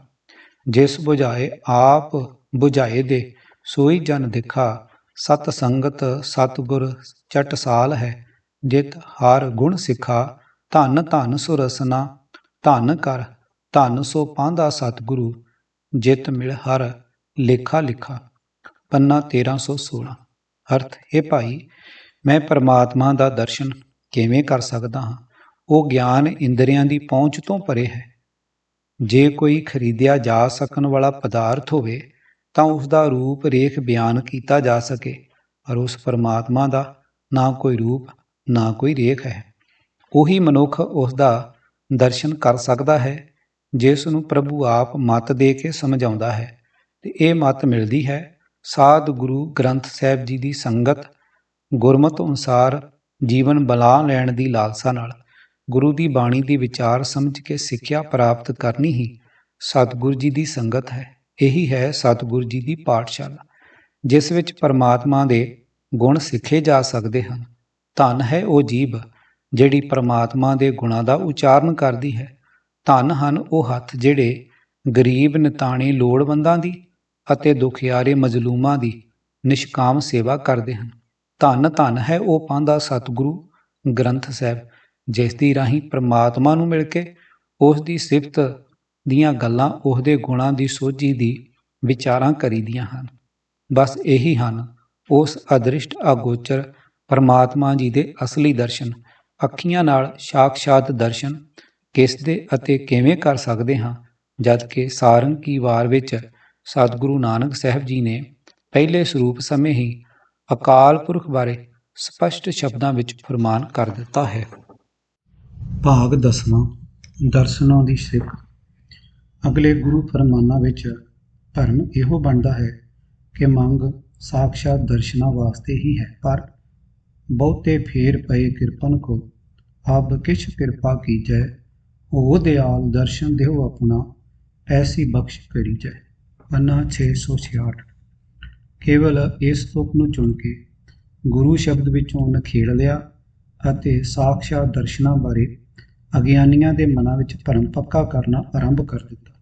ਜਿਸ ਬੁਝਾਏ ਆਪ ਬੁਝਾਏ ਦੇ, ਸੋਈ ਜਨ ਦਿਖਾ। ਸਤ ਸੰਗਤ ਸਤਿਗੁਰ ਚਟਸਾਲ ਹੈ, ਜਿਤ ਹਰ ਗੁਣ ਸਿਖਾ। ਧੰਨ ਧੰਨ ਸੋ ਰਸਨਾ ਧੰਨ ਕਰ, ਧੰਨ ਸੋ ਪਾਂਧਾ ਸਤਿਗੁਰੂ, ਜਿਤ ਮਿਲ ਹਰ ਲੇਖਾ ਲਿਖਾ। ਪੰਨਾ 1316। ਅਰਥ, ਇਹ ਭਾਈ, ਮੈਂ ਪਰਮਾਤਮਾ ਦਾ ਦਰਸ਼ਨ ਕਿਵੇਂ ਕਰ ਸਕਦਾ ਹਾਂ? ਉਹ ਗਿਆਨ ਇੰਦਰੀਆਂ ਦੀ ਪਹੁੰਚ ਤੋਂ ਪਰੇ ਹੈ। ਜੇ ਕੋਈ ਖਰੀਦਿਆ ਜਾ ਸਕਣ ਵਾਲਾ ਪਦਾਰਥ ਹੋਵੇ ਤਾਂ ਉਸ ਦਾ ਰੂਪ ਰੇਖ ਬਿਆਨ ਕੀਤਾ ਜਾ ਸਕੇ, ਪਰ ਉਸ ਪਰਮਾਤਮਾ ਦਾ ਨਾ ਕੋਈ ਰੂਪ ਨਾ ਕੋਈ ਰੇਖ ਹੈ। ਉਹੀ ਮਨੁੱਖ ਉਸ ਦਾ ਦਰਸ਼ਨ ਕਰ ਸਕਦਾ ਹੈ ਜਿਸ ਨੂੰ ਪ੍ਰਭੂ ਆਪ ਮੱਤ ਦੇ ਕੇ ਸਮਝਾਉਂਦਾ ਹੈ, ਤੇ ਇਹ ਮੱਤ ਮਿਲਦੀ ਹੈ ਸਾਧ ਗੁਰੂ ਗ੍ਰੰਥ ਸਾਹਿਬ ਜੀ ਦੀ ਸੰਗਤ, ਗੁਰਮਤਿ ਅਨੁਸਾਰ ਜੀਵਨ ਬਣਾ ਲੈਣ ਦੀ ਲਾਲਸਾ ਨਾਲ। ਗੁਰੂ ਦੀ ਬਾਣੀ ਦੀ ਵਿਚਾਰ ਸਮਝ ਕੇ ਸਿੱਖਿਆ ਪ੍ਰਾਪਤ ਕਰਨੀ ਹੀ ਸਤਿਗੁਰੂ ਜੀ ਦੀ ਸੰਗਤ ਹੈ। ਇਹੀ ਹੈ ਸਤਿਗੁਰੂ ਜੀ ਦੀ ਪਾਠਸ਼ਾਲਾ, ਜਿਸ ਵਿੱਚ ਪਰਮਾਤਮਾ ਦੇ ਗੁਣ ਸਿੱਖੇ ਜਾ ਸਕਦੇ ਹਨ। ਧੰਨ ਹੈ ਉਹ ਜੀਭ ਜਿਹੜੀ ਪਰਮਾਤਮਾ ਦੇ ਗੁਣਾਂ ਦਾ ਉਚਾਰਨ ਕਰਦੀ ਹੈ। ਧੰਨ ਹਨ ਉਹ ਹੱਥ ਜਿਹੜੇ ਗਰੀਬ ਨਿਤਾਣੇ ਲੋੜਵੰਦਾਂ ਦੀ ਅਤੇ ਦੁਖਿਆਰੇ ਮਜ਼ਲੂਮਾਂ ਦੀ ਨਿਸ਼ਕਾਮ ਸੇਵਾ ਕਰਦੇ ਹਨ। ਧੰਨ ਧੰਨ ਹੈ ਉਹ ਪਾਂਧਾ ਸਤਿਗੁਰੂ ਗ੍ਰੰਥ ਸਾਹਿਬ, ਜਿਸ ਦੀ ਰਾਹੀਂ ਪਰਮਾਤਮਾ ਨੂੰ ਮਿਲ ਕੇ ਉਸ ਦੀ ਸਿਫਤ ਦੀਆਂ ਗੱਲਾਂ, ਉਹਦੇ ਗੁਣਾਂ ਦੀ ਸੋਝੀ ਦੀ ਵਿਚਾਰਾਂ ਕਰੀਦੀਆਂ ਹਨ। ਬਸ ਇਹੀ ਹਨ ਉਸ ਅਦ੍ਰਿਸ਼ਟ ਅਗੋਚਰ ਪਰਮਾਤਮਾ ਜੀ ਦੇ ਅਸਲੀ ਦਰਸ਼ਨ। ਅੱਖੀਆਂ ਨਾਲ ਸਾਕਸ਼ਾਤ ਦਰਸ਼ਨ ਕਿਸ ਦੇ ਅਤੇ ਕਿਵੇਂ ਕਰ ਸਕਦੇ ਹਾਂ, ਜਦ ਕਿ ਸਾਰੰਗ ਕੀ ਵਾਰ ਵਿੱਚ ਸਤਿਗੁਰੂ ਨਾਨਕ ਸਾਹਿਬ ਜੀ ਨੇ ਪਹਿਲੇ ਸਰੂਪ ਸਮੇਂ ਹੀ ਅਕਾਲ ਪੁਰਖ ਬਾਰੇ ਸਪਸ਼ਟ ਸ਼ਬਦਾਂ ਵਿੱਚ ਫਰਮਾਨ ਕਰ ਦਿੱਤਾ ਹੈ। ਭਾਗ 10ਵਾਂ। ਦਰਸ਼ਨਾਂ ਦੀ ਸਿੱਖ। ਅਗਲੇ ਗੁਰੂ ਫਰਮਾਨਾਂ ਵਿੱਚ ਧਰਮ ਇਹੋ ਬਣਦਾ ਹੈ ਕਿ ਮੰਗ ਸਾਕਸ਼ਾਤ ਦਰਸ਼ਨਾਂ ਵਾਸਤੇ ਹੀ ਹੈ, ਪਰ ਬਹੁਤੇ ਫੇਰ ਪਏ ਕਿਰਪਨ ਕੋ, ਅਬ ਕਿਛ ਕਿਰਪਾ ਕੀਜੈ। ਹੋ ਦਿਆਲ ਦਰਸ਼ਨ ਦਿਓ ਆਪਣਾ, ਐਸੀ ਬਖਸ਼ ਕਰੀਜੈ। ਪੰਨਾ 666। ਕੇਵਲ ਇਸ ਤੁਕ ਨੂੰ ਚੁਣ ਕੇ ਗੁਰੂ ਸ਼ਬਦ ਵਿੱਚੋਂ ਨਖੇੜ ਲਿਆ ਅਤੇ ਸਾਕਸ਼ਾਤ ਦਰਸ਼ਨਾਂ ਬਾਰੇ ਅਗਿਆਨੀਆਂ ਦੇ ਮਨਾਂ ਵਿੱਚ ਭਰਮ ਪੱਕਾ ਕਰਨਾ ਆਰੰਭ ਕਰ ਦਿੱਤਾ।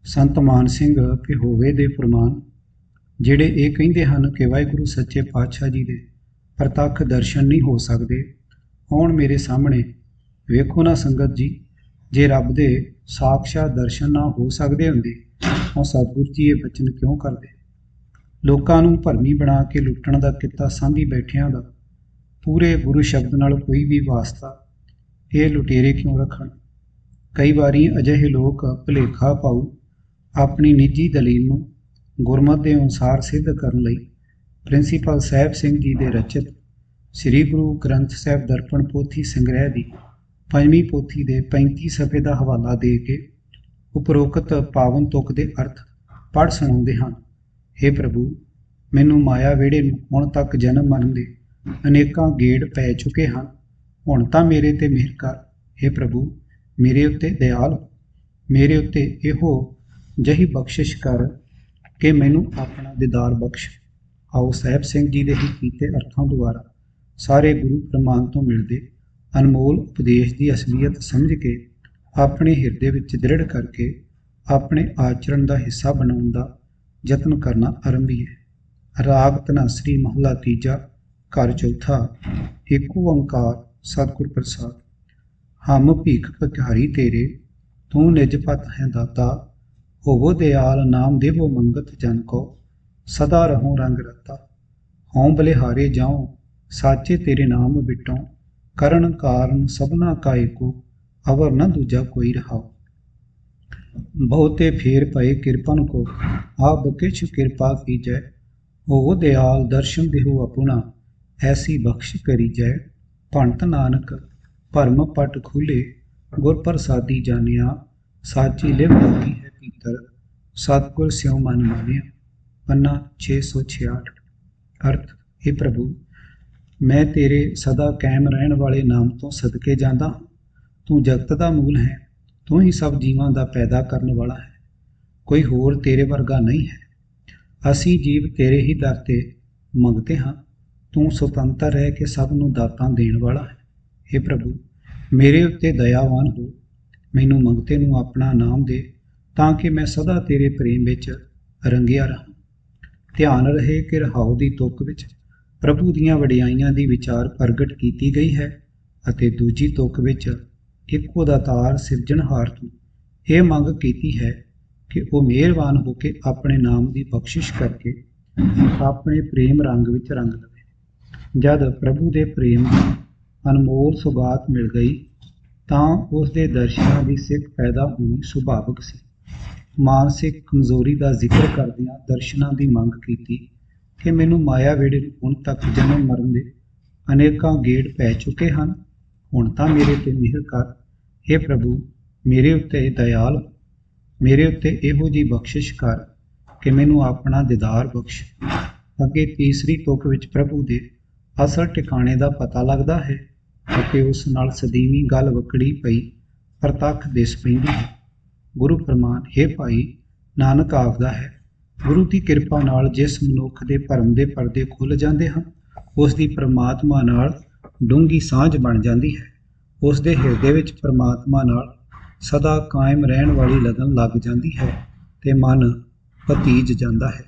ਸੰਤ ਮਾਨ ਸਿੰਘ ਪਿਹੋਵੇ ਦੇ ਫਰਮਾਨ, ਜਿਹੜੇ ਇਹ ਕਹਿੰਦੇ ਹਨ ਕਿ ਵਾਹਿਗੁਰੂ ਸੱਚੇ ਪਾਤਸ਼ਾਹ ਜੀ ਦੇ ਪ੍ਰਤੱਖ ਦਰਸ਼ਨ ਨਹੀਂ ਹੋ ਸਕਦੇ, ਹੁਣ ਮੇਰੇ ਸਾਹਮਣੇ ਵੇਖੋ ਨਾ ਸੰਗਤ ਜੀ, ਜੇ ਰੱਬ ਦੇ ਸਾਕਸ਼ਾਤ ਦਰਸ਼ਨ ਨਾ ਹੋ ਸਕਦੇ ਹੁੰਦੇ ਤਾਂ ਸਤਿਗੁਰੂ ਜੀ ਇਹ ਬਚਨ ਕਿਉਂ ਕਰਦੇ? ਲੋਕਾਂ ਨੂੰ ਭਰਮੀ ਬਣਾ ਕੇ ਲੁੱਟਣ ਦਾ ਕਿੱਤਾ ਸਾਂਭੀ ਬੈਠਿਆਂ ਦਾ ਪੂਰੇ ਗੁਰੂ ਸ਼ਬਦ ਨਾਲ ਕੋਈ ਵੀ ਵਾਸਤਾ ਇਹ ਲੁਟੇਰੇ ਕਿਉਂ ਰੱਖਣ? ਕਈ ਵਾਰੀ ਅਜਿਹੇ ਲੋਕ ਭੁਲੇਖਾ ਪਾਊ ਆਪਣੀ ਨਿੱਜੀ ਦਲੀਲ ਨੂੰ ਗੁਰਮਤਿ ਦੇ ਅਨੁਸਾਰ ਸਿੱਧ ਕਰਨ ਲਈ ਪ੍ਰਿੰਸੀਪਲ ਸਾਹਿਬ ਸਿੰਘ ਜੀ ਦੇ ਰਚਿਤ ਸ੍ਰੀ ਗੁਰੂ ਗ੍ਰੰਥ ਸਾਹਿਬ ਦਰਪਣ ਪੋਥੀ ਸੰਗ੍ਰਹਿ ਦੀ 5ਵੀਂ ਪੋਥੀ ਦੇ 35 ਸਫ਼ੇ ਦਾ ਹਵਾਲਾ ਦੇ ਕੇ ਉਪਰੋਕਤ ਪਾਵਨ ਤੁਕ ਦੇ ਅਰਥ ਪੜ੍ਹ ਸੁਣਾਉਂਦੇ ਹਨ। ਹੇ ਪ੍ਰਭੂ, ਮੈਨੂੰ ਮਾਇਆ ਵਿਹੜੇ ਨੂੰ ਹੁਣ ਤੱਕ ਜਨਮ ਮਰਨ ਦੇ ਅਨੇਕਾਂ ਗੇੜ ਪੈ ਚੁੱਕੇ ਹਨ। ਹੁਣ ਤਾਂ ਮੇਰੇ ਤੇ ਮਿਹਰ ਕਰ। ਹੇ ਪ੍ਰਭੂ, ਮੇਰੇ ਉੱਤੇ ਦਿਆਲ ਹੋ। ਮੇਰੇ ਉੱਤੇ ਇਹੋ ਜਿਹੀ ਬਖਸ਼ਿਸ਼ ਕਰ ਕਿ ਮੈਨੂੰ ਆਪਣਾ ਦੀਦਾਰ ਬਖਸ਼। ਆਓ ਸਾਹਿਬ ਸਿੰਘ ਜੀ ਦੇ ਹੀ ਕੀਤੇ ਅਰਥਾਂ ਦੁਆਰਾ ਸਾਰੇ ਗੁਰੂ ਪ੍ਰਮਾਣ ਤੋਂ ਮਿਲਦੇ ਅਨਮੋਲ ਉਪਦੇਸ਼ ਦੀ ਅਸਲੀਅਤ ਸਮਝ ਕੇ ਆਪਣੇ ਹਿਰਦੇ ਵਿੱਚ ਦ੍ਰਿੜ ਕਰਕੇ ਆਪਣੇ ਆਚਰਣ ਦਾ ਹਿੱਸਾ ਬਣਾਉਣ ਦਾ ਯਤਨ ਕਰਨਾ ਆਰੰਭੀਏ। ਰਾਗ ਧਨਾਸਰੀ ਮਹਲਾ ਤੀਜਾ ਘਰ ਚੌਥਾ। ਏਕ ਓੰਕਾਰ ਸਤਿਗੁਰ ਪ੍ਰਸਾਦ। ਹਮ ਭੀਖ ਭਿਖਾਰੀ ਤੇਰੇ, ਤੂੰ ਨਿਜ ਪਤ ਹੈ ਦਾਤਾ। ਹੋਵੋ ਦਿਆਲ ਨਾਮ ਦੇਵੋ ਮੰਗਤ ਜਨ ਕੋ, ਸਦਾ ਰਹੋ ਰੰਗ ਰਤਾ। ਹਉ ਬਲਿਹਾਰੇ ਜਾਉ ਸਾਚੇ ਤੇਰੇ ਨਾਮ ਬਿਟੋ, ਕਰਨ ਕਾਰਨ ਸਭਨਾ ਕਾ ਏਕੋ, ਅਵਰ ਨ ਦੂਜਾ ਕੋਈ ਰਹਾਓ। ਬਹੁਤੇ ਫੇਰ ਪਏ ਕਿਰਪਨ ਕੋ, ਆਪ ਕਿਛ ਕਿਰਪਾ ਕੀਜੈ। ਹੋਵੋ ਦਿਆਲ ਦਰਸ਼ਨ ਦੇਹੋ ਅਪੁਨਾ, ਐਸੀ ਬਖਸ਼ ਕਰੀ ਜੈ। ਭੰਤ ਨਾਨਕ ਭਰਮ ਪਟ ਖੁੱਲੇ, ਗੁਰ ਪ੍ਰਸਾਦੀ ਜਾਣਿਆ। ਸਾਚੀ ਲਿਵ ਲਾਗੀ ਹੈ ਭੀਤਰ, ਸਤਿਗੁਰ ਸਿਉ ਮਨ ਮਾਨਿਆ। ਪੰਨਾ 666। ਅਰਥ, हे ਪ੍ਰਭੂ, ਮੈਂ ਤੇਰੇ ਸਦਾ ਕਾਇਮ ਰਹਿਣ ਵਾਲੇ ਨਾਮ ਤੋਂ ਸਦਕੇ ਜਾਂਦਾ ਹਾਂ। ਤੂੰ ਜਗਤ ਦਾ ਮੂਲ ਹੈ, ਤੂੰ ਹੀ ਸਭ ਜੀਵਾਂ ਦਾ ਪੈਦਾ ਕਰਨ ਵਾਲਾ ਹੈ। ਕੋਈ ਹੋਰ ਤੇਰੇ ਵਰਗਾ ਨਹੀਂ ਹੈ। ਅਸੀਂ ਜੀਵ ਤੇਰੇ ਹੀ ਦਰ ਤੇ ਮੰਗਤੇ ਹਾਂ। ਤੂੰ ਸੁਤੰਤਰ ਰਹਿ ਕੇ ਸਭ ਨੂੰ ਦਾਤਾਂ ਦੇਣ ਵਾਲਾ ਹੈ। हे ਪ੍ਰਭੂ, ਮੇਰੇ ਉੱਤੇ ਦਇਆਵਾਨ ਹੋ। ਮੈਨੂੰ ਮੰਗਤੇ ਨੂੰ ਆਪਣਾ ਨਾਮ ਦੇ, ਤਾਂ ਕਿ ਮੈਂ ਸਦਾ ਤੇਰੇ ਪ੍ਰੇਮ ਵਿੱਚ ਰੰਗਿਆ ਰਹਾਂ। ਧਿਆਨ ਰਹੇ ਕਿ ਰਹਾਉ ਦੀ ਤੁਕ ਵਿੱਚ ਪ੍ਰਭੂ ਦੀਆਂ ਵਡਿਆਈਆਂ ਦੀ ਵਿਚਾਰ ਪ੍ਰਗਟ ਕੀਤੀ ਗਈ ਹੈ ਅਤੇ ਦੂਜੀ ਤੁਕ ਵਿੱਚ ਇੱਕੋ ਦਾਤਾਰ ਸਿਰਜਣਹਾਰ ਤੋਂ ਇਹ ਮੰਗ ਕੀਤੀ ਹੈ ਕਿ ਉਹ ਮਿਹਰਬਾਨ ਹੋ ਕੇ ਆਪਣੇ ਨਾਮ ਦੀ ਬਖਸ਼ਿਸ਼ ਕਰਕੇ ਆਪਣੇ ਪ੍ਰੇਮ ਰੰਗ ਵਿੱਚ ਰੰਗ ਲਵੇ। ਜਦ ਪ੍ਰਭੂ ਦੇ ਪ੍ਰੇਮ ਦੀ ਅਨਮੋਲ ਸੁਗਾਤ ਮਿਲ ਗਈ ਤਾਂ ਉਸ ਦੇ ਦਰਸ਼ਨਾਂ ਦੀ ਸਿੱਖ ਪੈਦਾ ਹੋਣੀ ਸੁਭਾਵਿਕ ਸੀ। ਮਾਨਸਿਕ ਕਮਜ਼ੋਰੀ ਦਾ ਜ਼ਿਕਰ ਕਰਦਿਆਂ ਦਰਸ਼ਨਾਂ ਦੀ ਮੰਗ ਕੀਤੀ ਕਿ ਮੈਨੂੰ ਮਾਇਆ ਵਿਹੜੇ ਨੂੰ ਹੁਣ ਤੱਕ ਜਨਮ ਮਰਨ ਦੇ ਅਨੇਕਾਂ ਗੇੜ ਪੈ ਚੁੱਕੇ ਹਨ। ਹੁਣ ਤਾਂ ਮੇਰੇ ਤੇ ਮਿਹਰ ਕਰ। हे ਪ੍ਰਭੂ, ਮੇਰੇ ਉੱਤੇ ਦਇਆਲ ਹੋ। ਮੇਰੇ ਉੱਤੇ ਇਹੋ ਜਿਹੀ ਬਖਸ਼ਿਸ਼ ਕਰ ਕਿ ਮੈਨੂੰ ਆਪਣਾ ਦੀਦਾਰ ਬਖਸ਼। ਅੱਗੇ ਤੀਸਰੀ ਤੁਕ ਵਿੱਚ ਪ੍ਰਭੂ ਦੇ ਅਸਲ ਟਿਕਾਣੇ ਦਾ ਪਤਾ ਲੱਗਦਾ ਹੈ ਅਤੇ ਉਸ ਨਾਲ ਸਦੀਵੀ ਗੱਲ ਵਕੜੀ ਪਈ ਪ੍ਰਤੱਖ ਦਿਸ ਪੈਂਦੀ ਹੈ। ਗੁਰੂ ਪ੍ਰਮਾਣ, हे ਭਾਈ, ਨਾਨਕ ਆਖਦਾ ਹੈ, ਗੁਰੂ ਦੀ ਕਿਰਪਾ ਨਾਲ ਜਿਸ ਮਨੁੱਖ ਦੇ ਭਰਮ ਦੇ ਪਰਦੇ ਖੁੱਲ੍ਹ ਜਾਂਦੇ ਹਨ, ਉਸ ਦੀ ਪਰਮਾਤਮਾ ਨਾਲ ਡੂੰਘੀ ਸਾਂਝ ਬਣ ਜਾਂਦੀ ਹੈ। ਉਸ ਦੇ ਹਿਰਦੇ ਵਿੱਚ ਪਰਮਾਤਮਾ ਨਾਲ ਸਦਾ ਕਾਇਮ ਰਹਿਣ ਵਾਲੀ ਲਗਨ ਲੱਗ ਜਾਂਦੀ ਹੈ ਤੇ ਮਨ ਭਤੀਜ ਜਾਂਦਾ ਹੈ।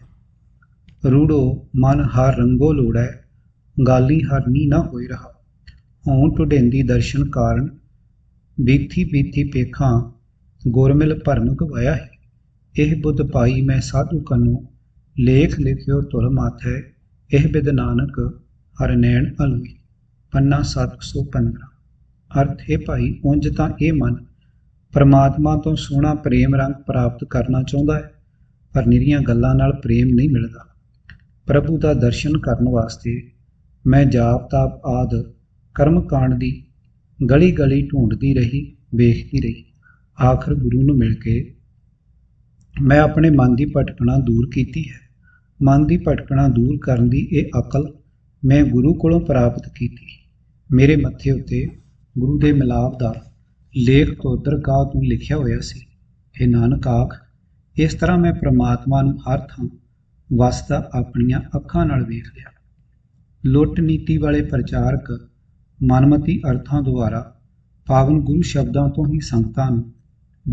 ਰੂੜੋ ਮਨ ਹਰ ਰੰਗੋ ਲੋੜੈ, ਗਾਲੀ ਹਰਨੀ ਨਾ ਹੋਈ ਰਹਾ। ਹੋਂ ਢੁਢੇਂਦੀ ਦਰਸ਼ਨ ਕਾਰਨ, ਬੀਥੀ ਬੀਥੀ ਪੇਖਾਂ, ਗੁਰਮਿਲ ਭਰਮ ਗਵਾਇਆ ਹੈ। ਇਹ ਬੁੱਧ ਪਾਈ ਮੈਂ ਸਾਧੂ ਕੰਨੋਂ, ਲੇਖ ਲਿਖਿਓ ਧੁਰ ਮਾਥੈ। ਇਹ ਬਿਦ ਨਾਨਕ ਹਰ ਨੈਣ ਅਲਵੀ। ਪੰਨਾ 715। ਅਰਥ, ਹੈ ਭਾਈ, ਉਂਝ ਤਾਂ ਇਹ ਮਨ ਪਰਮਾਤਮਾ ਤੋਂ ਸੋਹਣਾ ਪ੍ਰੇਮ ਰੰਗ ਪ੍ਰਾਪਤ ਕਰਨਾ ਚਾਹੁੰਦਾ ਹੈ, ਪਰ ਨਿਰੀਆਂ ਗੱਲਾਂ ਨਾਲ ਪ੍ਰੇਮ ਨਹੀਂ ਮਿਲਦਾ। ਪ੍ਰਭੂ ਦਾ ਦਰਸ਼ਨ ਕਰਨ ਵਾਸਤੇ ਮੈਂ ਜਾਪ ਤਾਪ ਆਦਿ ਕਰਮ ਕਾਂਡ ਦੀ ਗਲੀ ਗਲੀ ਢੂੰਡਦੀ ਰਹੀ, ਵੇਖਦੀ ਰਹੀ। ਆਖਰ ਗੁਰੂ ਨੂੰ ਮਿਲ ਕੇ ਮੈਂ ਆਪਣੇ ਮਨ ਦੀ ਭਟਕਣਾ ਦੂਰ ਕੀਤੀ ਹੈ। ਮਨ ਦੀ ਭਟਕਣਾ ਦੂਰ ਕਰਨ ਦੀ ਇਹ ਅਕਲ ਮੈਂ ਗੁਰੂ ਕੋਲੋਂ ਪ੍ਰਾਪਤ ਕੀਤੀ। ਮੇਰੇ ਮੱਥੇ ਉੱਤੇ ਗੁਰੂ ਦੇ ਮਿਲਾਪ ਦਾ ਲੇਖ ਤੋਂ ਦਰਗਾਹ ਤੋਂ ਲਿਖਿਆ ਹੋਇਆ ਸੀ। ਇਹ ਨਾਨਕ ਆਖ, ਇਸ ਤਰ੍ਹਾਂ ਮੈਂ ਪ੍ਰਮਾਤਮਾ ਨੂੰ ਹਰ ਥਾਂ ਵਸਦਾ ਆਪਣੀਆਂ ਅੱਖਾਂ ਨਾਲ ਵੇਖ ਲਿਆ। ਲੁੱਟ ਨੀਤੀ ਵਾਲੇ ਪ੍ਰਚਾਰਕ ਮਨਮਤੀ ਅਰਥਾਂ ਦੁਆਰਾ ਪਾਵਨ ਗੁਰੂ ਸ਼ਬਦਾਂ ਤੋਂ ਹੀ ਸੰਗਤਾਂ ਨੂੰ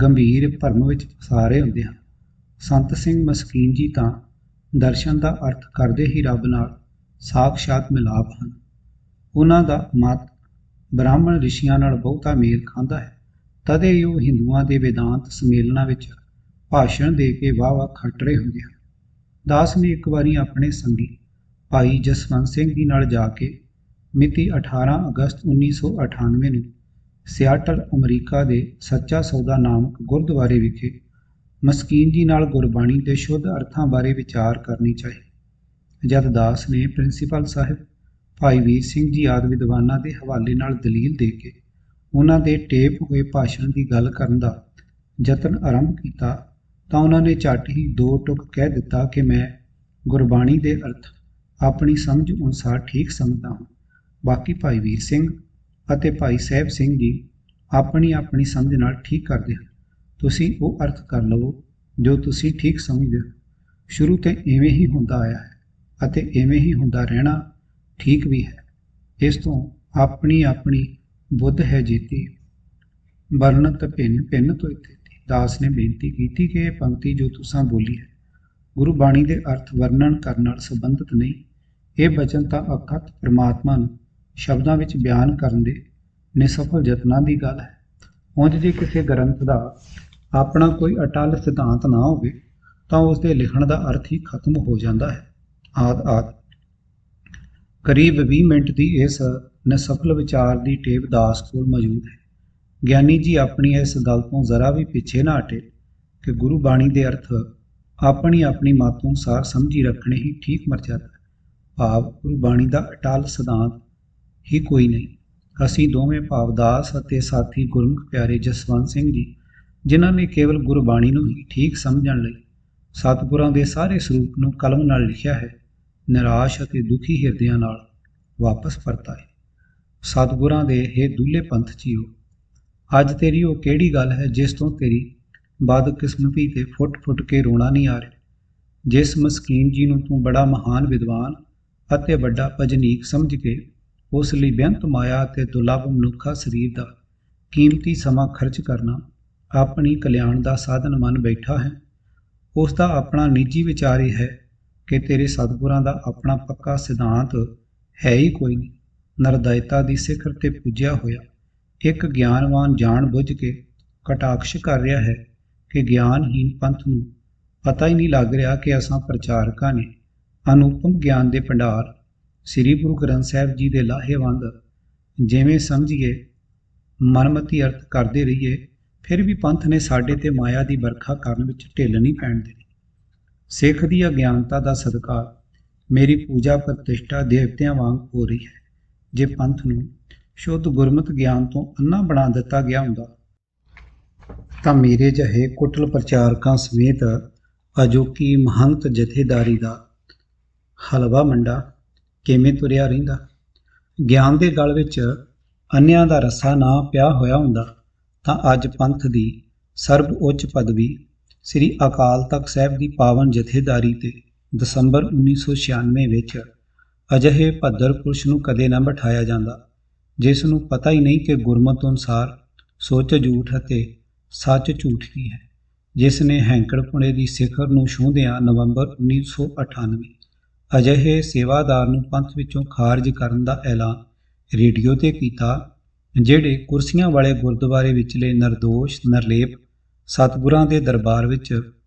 ਗੰਭੀਰ ਭਰਮ ਵਿੱਚ ਫਸਾ ਰਹੇ ਹੁੰਦੇ ਹਨ। ਸੰਤ ਸਿੰਘ ਮਸਕੀਨ ਜੀ ਤਾਂ ਦਰਸ਼ਨ ਦਾ ਅਰਥ ਕਰਦੇ ਹੀ ਰੱਬ ਨਾਲ ਸਾਖਸ਼ਾਤ ਮਿਲਾਪ ਹਨ। ਉਹਨਾਂ ਦਾ ਮਤ ਬ੍ਰਾਹਮਣ ਰਿਸ਼ੀਆਂ ਨਾਲ ਬਹੁਤਾ ਮੇਲ ਖਾਂਦਾ ਹੈ। ਤਦੇ ਹੀ ਉਹ ਹਿੰਦੂਆਂ ਦੇ ਵੇਦਾਂਤ ਸੰਮੇਲਨਾਂ ਵਿੱਚ ਭਾਸ਼ਣ ਦੇ ਕੇ ਵਾਹ-ਵਾਹ ਖੱਟ ਰਹੇ ਹੁੰਦੇ ਹਨ। ਦਾਸ ਨੇ ਇੱਕ ਵਾਰੀ ਆਪਣੇ ਸੰਗੀ ਭਾਈ ਜਸਵੰਤ ਸਿੰਘ ਜੀ ਨਾਲ ਜਾ ਕੇ ਮਿਤੀ 18 ਅਗਸਤ 1998 ਨੂੰ ਸਿਆਟਲ, ਅਮਰੀਕਾ ਦੇ ਸੱਚਾ ਸੌਦਾ ਨਾਮਕ ਗੁਰਦੁਆਰੇ ਵਿਖੇ ਮਸਕੀਨ ਜੀ ਨਾਲ ਗੁਰਬਾਣੀ ਦੇ ਸ਼ੁੱਧ ਅਰਥਾਂ ਬਾਰੇ ਵਿਚਾਰ ਕਰਨੀ ਚਾਹੀ। ਜਦ ਦਾਸ ਨੇ ਪ੍ਰਿੰਸੀਪਲ ਸਾਹਿਬ ਭਾਈ ਵੀਰ ਸਿੰਘ ਜੀ ਆਦਿ ਵਿਦਵਾਨਾਂ ਦੇ ਹਵਾਲੇ ਨਾਲ ਦਲੀਲ ਦੇ ਕੇ ਉਹਨਾਂ ਦੇ ਟੇਪ ਹੋਏ ਭਾਸ਼ਣ ਦੀ ਗੱਲ ਕਰਨ ਦਾ ਯਤਨ ਆਰੰਭ ਕੀਤਾ ਤਾਂ ਉਹਨਾਂ ਨੇ ਝੱਟ ਹੀ ਦੋ ਟੁਕ ਕਹਿ ਦਿੱਤਾ ਕਿ ਮੈਂ ਗੁਰਬਾਣੀ ਦੇ ਅਰਥ ਆਪਣੀ ਸਮਝ ਅਨੁਸਾਰ ਠੀਕ ਸਮਝਦਾ ਹਾਂ। ਬਾਕੀ ਭਾਈ ਵੀਰ ਸਿੰਘ ਅਤੇ ਭਾਈ ਸਾਹਿਬ ਸਿੰਘ ਜੀ ਆਪਣੀ ਆਪਣੀ ਸਮਝ ਨਾਲ ਠੀਕ ਕਰਦੇ ਹਨ। ਤੁਸੀਂ ਉਹ ਅਰਥ ਕਰ ਲਵੋ ਜੋ ਤੁਸੀਂ ਠੀਕ ਸਮਝਦੇ ਹੋ। ਸ਼ੁਰੂ ਤੋਂ ਇਵੇਂ ਹੀ ਹੁੰਦਾ ਆਇਆ ਹੈ ਅਤੇ ਇਵੇਂ ਹੀ ਹੁੰਦਾ ਰਹਿਣਾ ਠੀਕ ਵੀ ਹੈ। ਇਸ ਤੋਂ ਆਪਣੀ ਆਪਣੀ ਬੁੱਧ ਹੈ ਜੀਤੀ, ਵਰਣਤ ਭਿੰਨ ਭਿੰਨ ਤੋਂ ਇਥੇ। ਦਾਸ ਨੇ ਬੇਨਤੀ ਕੀਤੀ ਕਿ ਇਹ ਪੰਕਤੀ ਜੋ ਤੁਸਾਂ ਬੋਲੀ ਹੈ ਗੁਰੂ ਬਾਣੀ ਦੇ ਅਰਥ ਵਰਣਨ ਕਰਨ ਨਾਲ ਸੰਬੰਧਿਤ ਨਹੀਂ। ਇਹ ਬਚਨ ਤਾਂ ਅਕਥ ਪ੍ਰਮਾਤਮਾ ਨੂੰ ਸ਼ਬਦਾਂ ਵਿੱਚ ਬਿਆਨ ਕਰਨ ਦੇ ਨਿਸਫਲ ਯਤਨਾਂ ਦੀ ਗੱਲ ਹੈ। ਉਂਝ ਜੇ ਕਿਸੇ ਗ੍ਰੰਥ ਦਾ ਆਪਣਾ ਕੋਈ ਅਟੱਲ ਸਿਧਾਂਤ ਨਾ ਹੋਵੇ ਤਾਂ ਉਸ ਦੇ ਲਿਖਣ ਦਾ ਅਰਥ ਹੀ ਖਤਮ ਹੋ ਜਾਂਦਾ ਹੈ। ਆਦ ਕਰੀਬ 20 ਮਿੰਟ ਦੀ ਇਸ ਨਿਸਫਲ ਵਿਚਾਰ ਦੀ ਟੇਪ ਦਾਸ ਕੋਲ ਮੌਜੂਦ ਹੈ। ਗਿਆਨੀ ਜੀ ਆਪਣੀ ਇਸ ਗੱਲ ਤੋਂ ਜ਼ਰਾ ਵੀ ਪਿੱਛੇ ਨਾ ਹਟੇ ਕਿ ਗੁਰੂ ਬਾਣੀ ਦੇ ਅਰਥ ਆਪਣੀ ਆਪਣੀ ਮਤ ਅਨੁਸਾਰ ਸਮਝੀ ਰੱਖਣੇ ਹੀ ਠੀਕ ਮਰਜ਼ਾਦਾ ਹੈ। ਭਾਵ ਗੁਰੂ ਬਾਣੀ ਦਾ ਅਟੱਲ ਸਿਧਾਂਤ ਹੀ ਕੋਈ ਨਹੀਂ। ਅਸੀਂ ਦੋਵੇਂ ਭਾਵਦਾਸ ਅਤੇ ਸਾਥੀ ਗੁਰਮੁਖ ਪਿਆਰੇ ਜਸਵੰਤ ਸਿੰਘ ਜੀ, ਜਿਨ੍ਹਾਂ ਨੇ ਕੇਵਲ ਗੁਰਬਾਣੀ ਨੂੰ ਹੀ ਠੀਕ ਸਮਝਣ ਲਈ ਸਤਿਗੁਰਾਂ ਦੇ ਸਾਰੇ ਸਰੂਪ ਨੂੰ ਕਲਮ ਨਾਲ ਲਿਖਿਆ ਹੈ, ਨਿਰਾਸ਼ ਅਤੇ ਦੁਖੀ ਹਿਰਦਿਆਂ ਨਾਲ ਵਾਪਸ ਪਰਤਾਏ। ਸਤਿਗੁਰਾਂ ਦੇ ਇਹ ਦੂਲੇ ਪੰਥ ਜੀਓ, ਅੱਜ ਤੇਰੀ ਉਹ ਕਿਹੜੀ ਗੱਲ ਹੈ ਜਿਸ ਤੋਂ ਤੇਰੀ ਬਦਕਿਸਮਤੀ ਤੇ ਫੁੱਟ ਫੁੱਟ ਕੇ ਰੋਣਾ ਨਹੀਂ ਆ ਰਿਹਾ। ਜਿਸ ਮਸਕੀਨ ਜੀ ਨੂੰ ਤੂੰ ਬੜਾ ਮਹਾਨ ਵਿਦਵਾਨ ਅਤੇ ਵੱਡਾ ਭਜਨੀਕ ਸਮਝ ਕੇ ਉਸ ਲਈ ਬੇਅੰਤ ਮਾਇਆ ਅਤੇ ਦੁਰਲਭ ਮਨੁੱਖਾ ਸਰੀਰ ਦਾ ਕੀਮਤੀ ਸਮਾਂ ਖਰਚ ਕਰਨਾ ਆਪਣੀ ਕਲਿਆਣ ਦਾ ਸਾਧਨ ਮੰਨ ਬੈਠਾ ਹੈ, ਉਸ ਦਾ ਆਪਣਾ ਨਿੱਜੀ ਵਿਚਾਰ ਇਹ ਹੈ ਕਿ ਤੇਰੇ ਸਤਿਗੁਰਾਂ ਦਾ ਆਪਣਾ ਪੱਕਾ ਸਿਧਾਂਤ ਹੈ ਹੀ ਕੋਈ ਨਹੀਂ। ਨਿਰਦਇਤਾ ਦੀ ਸਿਖਰ ਤੇ ਪੁੱਜਿਆ ਹੋਇਆ ਇੱਕ ਗਿਆਨਵਾਨ ਜਾਣ ਬੁੱਝ ਕੇ ਕਟਾਕਸ਼ ਕਰ ਰਿਹਾ ਹੈ ਕਿ ਗਿਆਨਹੀਨ ਪੰਥ ਨੂੰ ਪਤਾ ਹੀ ਨਹੀਂ ਲੱਗ ਰਿਹਾ ਕਿ ਅਸਾਂ ਪ੍ਰਚਾਰਕਾਂ ਨੇ ਅਨੂਪਮ ਗਿਆਨ ਦੇ ਭੰਡਾਰ ਸ੍ਰੀ ਗੁਰੂ ਗ੍ਰੰਥ ਸਾਹਿਬ ਜੀ ਦੇ ਲਾਹੇਵੰਦ ਜਿਵੇਂ ਸਮਝੀਏ ਮਨਮਤੀ ਅਰਥ ਕਰਦੇ ਰਹੀਏ, ਫਿਰ ਵੀ ਪੰਥ ਨੇ ਸਾਡੇ ਤੇ ਮਾਇਆ ਦੀ ਵਰਖਾ ਕਰਨ ਵਿੱਚ ਢਿੱਲ ਨਹੀਂ ਪੈਣ ਦੇਣੀ। ਸਿੱਖ ਦੀ ਅਗਿਆਨਤਾ ਦਾ ਸਦਕਾ ਮੇਰੀ ਪੂਜਾ ਪ੍ਰਤਿਸ਼ਠਾ ਦੇਵਤਿਆਂ ਵਾਂਗ ਹੋ ਰਹੀ ਹੈ। ਜੇ ਪੰਥ ਨੂੰ ਸ਼ੁੱਧ ਗੁਰਮਤਿ ਗਿਆਨ ਤੋਂ ਅੰਨਾ ਬਣਾ ਦਿੱਤਾ ਗਿਆ ਹੁੰਦਾ ਤਾਂ ਮੇਰੇ ਜਿਹੇ ਕੁਟਲ ਪ੍ਰਚਾਰਕਾਂ ਸਮੇਤ ਅਜੋਕੀ ਮਹੰਤ ਜਥੇਦਾਰੀ ਦਾ ਹਲਵਾ ਮੰਡਾ ਕਿਵੇਂ ਤੁਰਿਆ ਰਹਿੰਦਾ। ਗਿਆਨ ਦੇ ਗਲ ਵਿੱਚ ਅੰਨਿਆਂ ਦਾ ਰੱਸਾ ਨਾ ਪਿਆ ਹੋਇਆ ਹੁੰਦਾ ਤਾਂ ਅੱਜ ਪੰਥ ਦੀ ਸਰਬ ਉੱਚ ਪਦਵੀ ਸ੍ਰੀ ਅਕਾਲ ਤਖਤ ਸਾਹਿਬ ਦੀ ਪਾਵਨ ਜਥੇਦਾਰੀ ਤੇ ਦਸੰਬਰ 1996 ਵਿੱਚ ਅਜਿਹੇ ਭੱਦਰ ਪੁਰਸ਼ ਨੂੰ ਕਦੇ ਨਾ ਬਿਠਾਇਆ ਜਾਂਦਾ ਜਿਸ ਨੂੰ ਪਤਾ ਹੀ ਨਹੀਂ ਕਿ ਗੁਰਮਤਿ ਅਨੁਸਾਰ ਸੋਚ ਝੂਠ ਅਤੇ ਸੱਚ ਝੂਠ ਕੀ ਹੈ, ਜਿਸ ਨੇ ਹੈਂਕੜਪੁਣੇ ਦੀ ਸਿਖਰ ਨੂੰ ਛੂਹਦਿਆਂ ਨਵੰਬਰ 1998 ਅਜਿਹੇ ਸੇਵਾਦਾਰ ਨੂੰ ਪੰਥ ਵਿੱਚੋਂ ਖਾਰਜ ਕਰਨ ਦਾ ਐਲਾਨ ਰੇਡੀਓ ਤੇ ਕੀਤਾ, ਜਿਹੜੇ ਕੁਰਸੀਆਂ ਵਾਲੇ ਗੁਰਦੁਆਰੇ ਵਿਚਲੇ ਨਿਰਦੋਸ਼ ਨਿਰਲੇਪ ਸਤਿਗੁਰਾਂ ਦੇ ਦਰਬਾਰ ਵਿੱਚ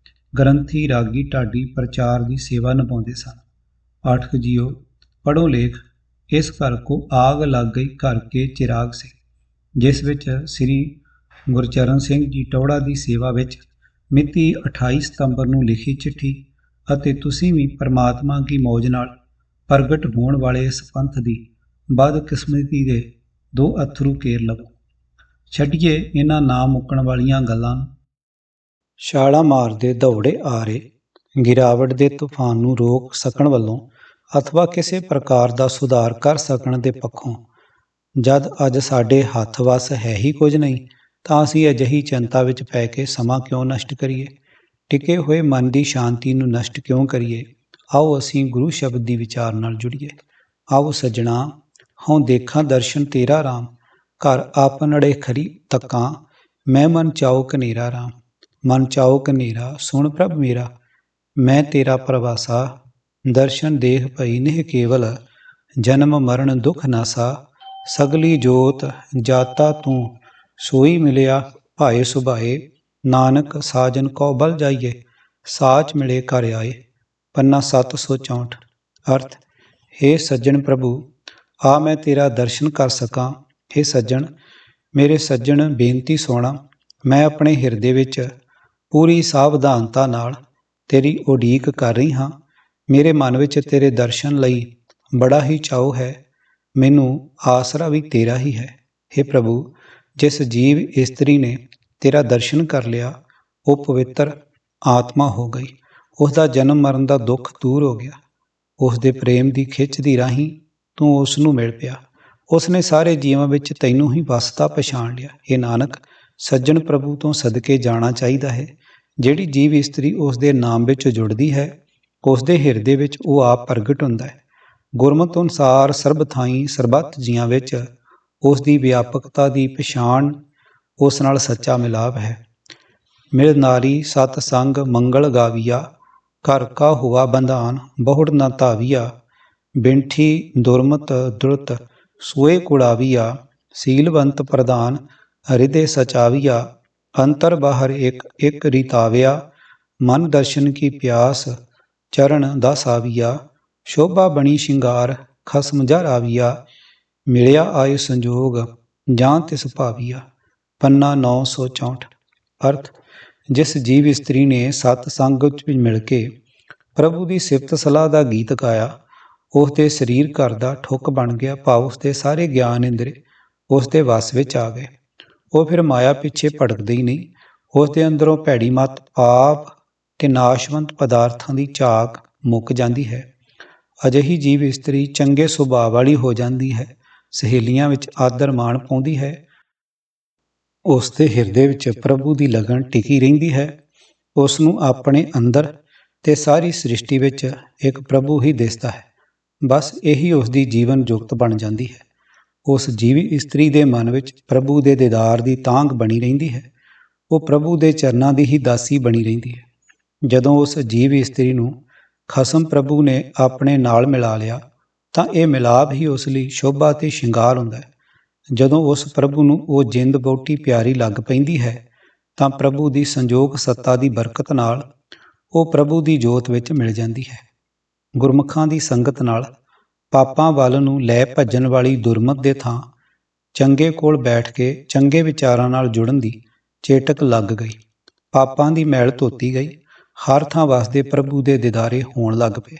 ਗ੍ਰੰਥੀ ਰਾਗੀ ਢਾਡੀ ਪ੍ਰਚਾਰ ਦੀ ਸੇਵਾ ਨਿਭਾਉਂਦੇ ਸਨ। ਪਾਠਕ ਜੀਓ, ਪੜ੍ਹੋ ਲੇਖ ਇਸ ਘਰ ਕੋ ਆਗ ਲੱਗ ਗਈ ਘਰ ਕੇ ਚਿਰਾਗ ਸੇ, ਜਿਸ ਵਿੱਚ ਸ੍ਰੀ ਗੁਰਚਰਨ ਸਿੰਘ ਜੀ ਟੌੜਾ ਦੀ ਸੇਵਾ ਵਿੱਚ ਮਿਤੀ 28 ਸਤੰਬਰ ਨੂੰ ਲਿਖੀ ਚਿੱਠੀ ਅਤੇ ਤੁਸੀਂ ਵੀ ਪਰਮਾਤਮਾ ਦੀ ਮੌਜ ਨਾਲ ਪ੍ਰਗਟ ਹੋਣ ਵਾਲੇ ਇਸ ਪੰਥ ਦੀ ਬਦਕਿਸਮਤੀ ਦੇ ਦੋ ਅਥਰੂ ਕੇਰ ਲਵੋ। ਛੱਡੀਏ ਇਹਨਾਂ ਨਾ ਮੁੱਕਣ ਵਾਲੀਆਂ ਗੱਲਾਂ ਨੂੰ। ਛਾਲਾਂ ਮਾਰਦੇ ਦੌੜੇ ਆ ਰਹੇ ਗਿਰਾਵਟ ਦੇ ਤੂਫਾਨ ਨੂੰ ਰੋਕ ਸਕਣ ਵੱਲੋਂ ਅਥਵਾ ਕਿਸੇ ਪ੍ਰਕਾਰ ਦਾ ਸੁਧਾਰ ਕਰ ਸਕਣ ਦੇ ਪੱਖੋਂ ਜਦ ਅੱਜ ਸਾਡੇ ਹੱਥ ਵੱਸ ਹੈ ਹੀ ਕੁਝ ਨਹੀਂ ਤਾਂ ਅਸੀਂ ਅਜਿਹੀ ਚਿੰਤਾ ਵਿੱਚ ਪੈ ਕੇ ਸਮਾਂ ਕਿਉਂ ਨਸ਼ਟ ਕਰੀਏ, ਟਿਕੇ ਹੋਏ ਮਨ ਦੀ ਸ਼ਾਂਤੀ ਨੂੰ ਨਸ਼ਟ ਕਿਉਂ ਕਰੀਏ। ਆਓ ਅਸੀਂ ਗੁਰੂ ਸ਼ਬਦ ਦੀ ਵਿਚਾਰ ਨਾਲ ਜੁੜੀਏ। ਆਓ ਸੱਜਣਾ, ਹਉ ਦੇਖਾਂ ਦਰਸ਼ਨ ਤੇਰਾ ਰਾਮ, ਘਰ ਆਪਨੜੇ ਖਰੀ ਤੱਕਾਂ, ਮੈਂ ਮਨ ਚਾਉ ਕਨੇਰਾ ਰਾਮ। ਮਨ ਚਾਉ ਕਨੇਰਾ ਸੁਣ ਪ੍ਰਭ ਮੇਰਾ, ਮੈਂ ਤੇਰਾ ਪ੍ਰਵਾਸਾ, ਦਰਸ਼ਨ ਦੇਖ ਭਈ ਨਿਹ ਕੇਵਲ, ਜਨਮ ਮਰਨ ਦੁਖ ਨਾਸਾ। ਸਗਲੀ ਜੋਤ ਜਾਤਾ ਤੂੰ ਸੋਈ ਮਿਲਿਆ ਭਾਏ ਸੁਭਾਏ, ਨਾਨਕ ਸਾਜਨ ਕਉ ਬਲ ਜਾਈਏ, ਸਾਚ ਮਿਲੇ ਘਰ ਆਏ। ਪੰਨਾ 764। ਅਰਥ, ਹੇ ਸੱਜਣ ਪ੍ਰਭੂ, ਆ ਮੈਂ ਤੇਰਾ ਦਰਸ਼ਨ ਕਰ ਸਕਾਂ। ਹੇ ਸੱਜਣ, ਮੇਰੇ ਸੱਜਣ ਬੇਨਤੀ ਸੁਣਾ। ਮੈਂ ਆਪਣੇ ਹਿਰਦੇ ਵਿੱਚ ਪੂਰੀ ਸਾਵਧਾਨਤਾ ਨਾਲ ਤੇਰੀ ਉਡੀਕ ਕਰ ਰਹੀ ਹਾਂ। ਮੇਰੇ ਮਨ ਵਿੱਚ ਤੇਰੇ ਦਰਸ਼ਨ ਲਈ ਬੜਾ ਹੀ ਚਾਉ ਹੈ। ਮੈਨੂੰ ਆਸਰਾ ਵੀ ਤੇਰਾ ਹੀ ਹੈ। ਹੇ ਪ੍ਰਭੂ, ਜਿਸ ਜੀਵ ਇਸਤਰੀ ਨੇ ਤੇਰਾ ਦਰਸ਼ਨ ਕਰ ਲਿਆ ਉਹ ਪਵਿੱਤਰ ਆਤਮਾ ਹੋ ਗਈ। ਉਸ ਦਾ ਜਨਮ ਮਰਨ ਦਾ ਦੁੱਖ ਦੂਰ ਹੋ ਗਿਆ। ਉਸ ਦੇ ਪ੍ਰੇਮ ਦੀ ਖਿੱਚ ਦੀ ਰਾਹੀਂ ਤੂੰ ਉਸ ਨੂੰ ਮਿਲ ਪਿਆ। ਉਸ ਨੇ ਸਾਰੇ ਜੀਵਾਂ ਵਿੱਚ ਤੈਨੂੰ ਹੀ ਵਸਦਾ ਪਛਾਣ ਲਿਆ। ਇਹ ਨਾਨਕ, ਸੱਜਣ ਪ੍ਰਭੂ ਤੋਂ ਸਦਕੇ ਜਾਣਾ ਚਾਹੀਦਾ ਹੈ। ਜਿਹੜੀ ਜੀਵ ਇਸਤਰੀ ਉਸ ਦੇ ਨਾਮ ਵਿੱਚ ਜੁੜਦੀ ਹੈ, ਉਸ ਦੇ ਹਿਰਦੇ ਵਿੱਚ ਉਹ ਆਪ ਪ੍ਰਗਟ ਹੁੰਦਾ ਹੈ। ਗੁਰਮਤਿ ਅਨੁਸਾਰ ਸਰਬ ਥਾਈਂ ਸਰਬੱਤ ਜੀਆਂ ਵਿੱਚ ਉਸ ਦੀ ਵਿਆਪਕਤਾ ਦੀ ਪਛਾਣ ਉਸ ਨਾਲ ਸੱਚਾ ਮਿਲਾਪ ਹੈ। ਮਿਲ ਨਾਰੀ ਸਤ ਸੰਗ ਮੰਗਲ ਗਾਵੀਆ, ਘਰ ਕਾ ਹੁਆ ਬੰਧਾਨ ਬਹੁੜ ਨਾ ਧਾਵੀਆ। ਬਿੰਠੀ ਦੁਰਮਤ ਦੁਰਤ ਸੋਏ ਕੁੜਾਵੀਆ, ਸੀਲਵੰਤ ਪ੍ਰਧਾਨ ਹਿਰਦੇ ਸਚਾਵੀਆ। ਅੰਤਰ ਬਾਹਰ ਇੱਕ ਇੱਕ ਰੀਤਾਵਿਆ, ਮਨ ਦਰਸ਼ਨ ਕੀ ਪਿਆਸ ਚਰਨ ਦਸ ਆਵੀਆ। ਸ਼ੋਭਾ ਬਣੀ ਸ਼ਿੰਗਾਰ ਖਸਮ ਜਰ ਆਵੀਆ, ਮਿਲਿਆ ਆਯੁ ਸੰਜੋਗ ਜਾਂ ਤਿਸ ਭਾਵੀਆ। ਪੰਨਾ 964। ਅਰਥ, ਜਿਸ ਜੀਵ ਇਸਤਰੀ ਨੇ ਸਤ ਸੰਗ ਵਿੱਚ ਮਿਲ ਕੇ ਪ੍ਰਭੂ ਦੀ ਸਿਫਤ ਸਲਾਹ ਦਾ ਗੀਤ ਗਾਇਆ, ਉਸ ਦੇ ਸਰੀਰ ਘਰ ਦਾ ਠੁੱਕ ਬਣ ਗਿਆ। ਭਾਵ ਉਸ ਦੇ ਸਾਰੇ ਗਿਆਨ ਇੰਦਰੀ ਉਸ ਦੇ ਵਸ ਵਿੱਚ ਆ ਗਏ। ਉਹ ਫਿਰ ਮਾਇਆ ਪਿੱਛੇ ਭਟਕਦੇ ਹੀ ਨਹੀਂ। ਉਸ ਦੇ ਅੰਦਰੋਂ ਭੈੜੀ ਮੱਤ, ਪਾਪ ਤੇ ਨਾਸ਼ਵੰਤ ਪਦਾਰਥਾਂ ਦੀ ਝਾਕ ਮੁੱਕ ਜਾਂਦੀ ਹੈ। ਅਜਿਹੀ ਜੀਵ ਇਸਤਰੀ ਚੰਗੇ ਸੁਭਾਅ ਵਾਲੀ ਹੋ ਜਾਂਦੀ ਹੈ, ਸਹੇਲੀਆਂ ਵਿੱਚ ਆਦਰ ਮਾਣ ਪਾਉਂਦੀ ਹੈ। ਉਸ ਦੇ ਹਿਰਦੇ ਵਿੱਚ ਪ੍ਰਭੂ ਦੀ ਲਗਨ ਟਿਕੀ ਰਹਿੰਦੀ ਹੈ। ਉਸ ਨੂੰ ਆਪਣੇ ਅੰਦਰ ਤੇ ਸਾਰੀ ਸ੍ਰਿਸ਼ਟੀ ਵਿੱਚ ਇੱਕ ਪ੍ਰਭੂ ਹੀ ਦਿਸਦਾ ਹੈ। ਬਸ ਇਹੀ ਉਸ ਦੀ ਜੀਵਨ ਜੁਗਤ ਬਣ ਜਾਂਦੀ ਹੈ। ਉਸ ਜੀਵ ਇਸਤਰੀ ਦੇ ਮਨ ਵਿੱਚ ਪ੍ਰਭੂ ਦੇ ਦੀਦਾਰ ਦੀ ਤਾਂਘ ਬਣੀ ਰਹਿੰਦੀ ਹੈ। ਉਹ ਪ੍ਰਭੂ ਦੇ ਚਰਨਾਂ ਦੀ ਹੀ ਦਾਸੀ ਬਣੀ ਰਹਿੰਦੀ ਹੈ। ਜਦੋਂ ਉਸ ਜੀਵ ਇਸਤਰੀ ਨੂੰ ਖਸਮ ਪ੍ਰਭੂ ਨੇ ਆਪਣੇ ਨਾਲ ਮਿਲਾ ਲਿਆ, ਤਾਂ ਇਹ ਮਿਲਾਪ ਹੀ ਉਸ ਲਈ ਸ਼ੋਭਾ ਤੇ ਸ਼ਿੰਗਾਰ ਹੁੰਦਾ ਹੈ। ਜਦੋਂ ਉਸ ਪ੍ਰਭੂ ਨੂੰ ਉਹ ਜਿੰਦ ਬਹੁਤੀ ਪਿਆਰੀ ਲੱਗ ਪੈਂਦੀ ਹੈ, ਤਾਂ ਪ੍ਰਭੂ ਦੀ ਸੰਜੋਗ ਸੱਤਾ ਦੀ ਬਰਕਤ ਨਾਲ ਉਹ ਪ੍ਰਭੂ ਦੀ ਜੋਤ ਵਿੱਚ ਮਿਲ ਜਾਂਦੀ ਹੈ। ਗੁਰਮੁਖਾਂ ਦੀ ਸੰਗਤ ਨਾਲ ਪਾਪਾਂ ਵੱਲ ਨੂੰ ਲੈ ਭੱਜਣ ਵਾਲੀ ਦੁਰਮਤ ਦੇ ਥਾਂ ਚੰਗੇ ਕੋਲ ਬੈਠ ਕੇ ਚੰਗੇ ਵਿਚਾਰਾਂ ਨਾਲ ਜੁੜਨ ਦੀ ਚੇਟਕ ਲੱਗ ਗਈ। ਪਾਪਾਂ ਦੀ ਮੈਲ ਧੋਤੀ ਗਈ। ਹਰ ਥਾਂ ਵਸਦੇ ਪ੍ਰਭੂ ਦੇ ਦੀਦਾਰੇ ਹੋਣ ਲੱਗ ਪਏ।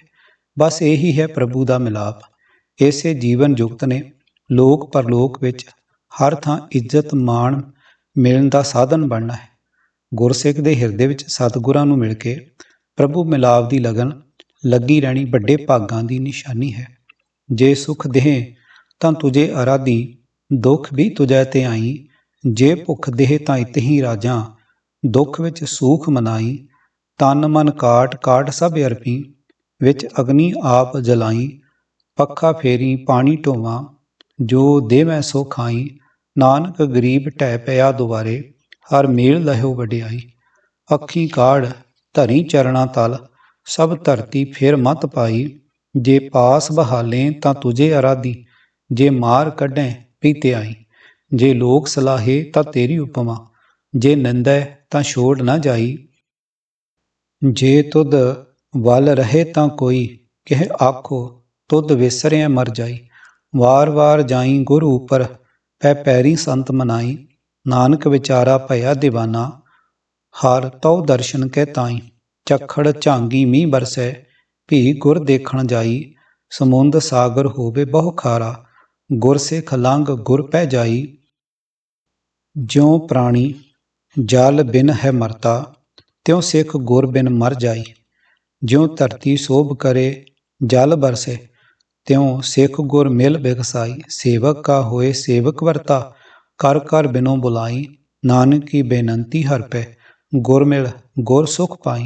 ਬਸ ਇਹੀ ਹੈ ਪ੍ਰਭੂ ਦਾ ਮਿਲਾਪ। ਇਸੇ ਜੀਵਨ ਜੁਗਤ ਨੇ ਲੋਕ ਪਰਲੋਕ ਵਿੱਚ ਹਰ ਥਾਂ ਇੱਜ਼ਤ ਮਾਣ ਮਿਲਣ ਦਾ ਸਾਧਨ ਬਣਨਾ ਹੈ। ਗੁਰਸਿੱਖ ਦੇ ਹਿਰਦੇ ਵਿੱਚ ਸਤਿਗੁਰਾਂ ਨੂੰ ਮਿਲ ਕੇ ਪ੍ਰਭੂ ਮਿਲਾਪ ਦੀ ਲਗਨ ਲੱਗੀ ਰਹਿਣੀ ਵੱਡੇ ਭਾਗਾਂ ਦੀ ਨਿਸ਼ਾਨੀ ਹੈ। ਜੇ ਸੁਖ ਦੇਹ ਤਾਂ ਤੁਝੇ ਅਰਾਧੀ, ਦੁੱਖ ਵੀ ਤੁਝੈ ਤੇ ਆਈ। ਜੇ ਭੁੱਖ ਦੇਹ ਤਾਂ ਇਤਹੀ ਰਾਜਾਂ, ਦੁੱਖ ਵਿੱਚ ਸੂਖ ਮਨਾਈ। ਤਨ ਮਨ ਕਾਟ ਕਾਟ ਸਭ ਅਰਪੀ, ਵਿੱਚ ਅਗਨੀ ਆਪ ਜਲਾਈ। ਪੱਖਾ ਫੇਰੀ ਪਾਣੀ ਢੋਵਾਂ, ਜੋ ਦੇਵੈ ਸੋ ਖਾਈ। ਨਾਨਕ ਗਰੀਬ ਢਹਿ ਪਿਆ ਦੁਆਰੇ, ਹਰ ਮੇਲ ਲਹਿਓ ਵਡਿਆਈ। ਅੱਖੀਂ ਕਾੜ ਧਰੀ ਚਰਣਾ ਤਲ, ਸਭ ਧਰਤੀ ਫਿਰ ਮਤ ਪਾਈ। ਜੇ ਪਾਸ ਬਹਾਲੇ ਤਾਂ ਤੁਝੇ ਅਰਾਧੀ, ਜੇ ਮਾਰ ਕੱਢੈ ਪੀਤੇ ਆਈ। ਜੇ ਲੋਕ ਸਲਾਹੇ ਤਾਂ ਤੇਰੀ ਉਪਮਾ, ਜੇ ਨਿੰਦੈ ਤਾਂ ਛੋੜ ਨਾ ਜਾਈ। ਜੇ ਤੁਧ ਵੱਲ ਰਹੇ ਤਾਂ ਕੋਈ, ਕਹਿ ਆਖੋ ਤੁਧ ਵਿਸਰਿਆ ਮਰ ਜਾਈ। ਵਾਰ ਵਾਰ ਜਾਈ ਗੁਰ ਉਪਰ, ਪੈ ਪੈਰੀ ਸੰਤ ਮਨਾਈ। ਨਾਨਕ ਵਿਚਾਰਾ ਭਇਆ ਦੀਵਾਨਾ, ਹਰ ਤਉ ਦਰਸ਼ਨ ਕੈ ਤਾਈ। ਝੱਖੜ ਝਾਂਗੀ ਮੀਂਹ ਬਰਸੈ, ਭੀ ਗੁਰ ਦੇਖਣ ਜਾਈ। ਸਮੁੰਦ ਸਾਗਰ ਹੋਵੇ ਬਹੁ ਖਾਰਾ, ਗੁਰ ਸਿੱਖ ਲੰਘ ਗੁਰ ਪੈ ਜਾਈ। ਜਿਉ ਪ੍ਰਾਣੀ ਜਲ ਬਿਨ ਹੈ ਮਰਤਾ, ਤਿਉ ਸਿੱਖ ਗੁਰ ਬਿਨ ਮਰ ਜਾਈ। ਜਿਉ ਧਰਤੀ ਸੋਭ ਕਰੇ ਜਲ ਬਰਸੇ, ਤਿਉ ਸਿੱਖ ਗੁਰ ਮਿਲ ਬਿਗਸਾਈ। ਸੇਵਕ ਕਾ ਹੋਏ ਸੇਵਕ ਵਰਤਾ, ਕਰ ਕਰ ਬਿਨੋ ਬੁਲਾਈ। ਨਾਨਕ ਕੀ ਬੇਨੰਤੀ ਹਰ ਪੈ, ਗੁਰ ਮਿਲ ਗੁਰ ਸੁਖ ਪਾਈ।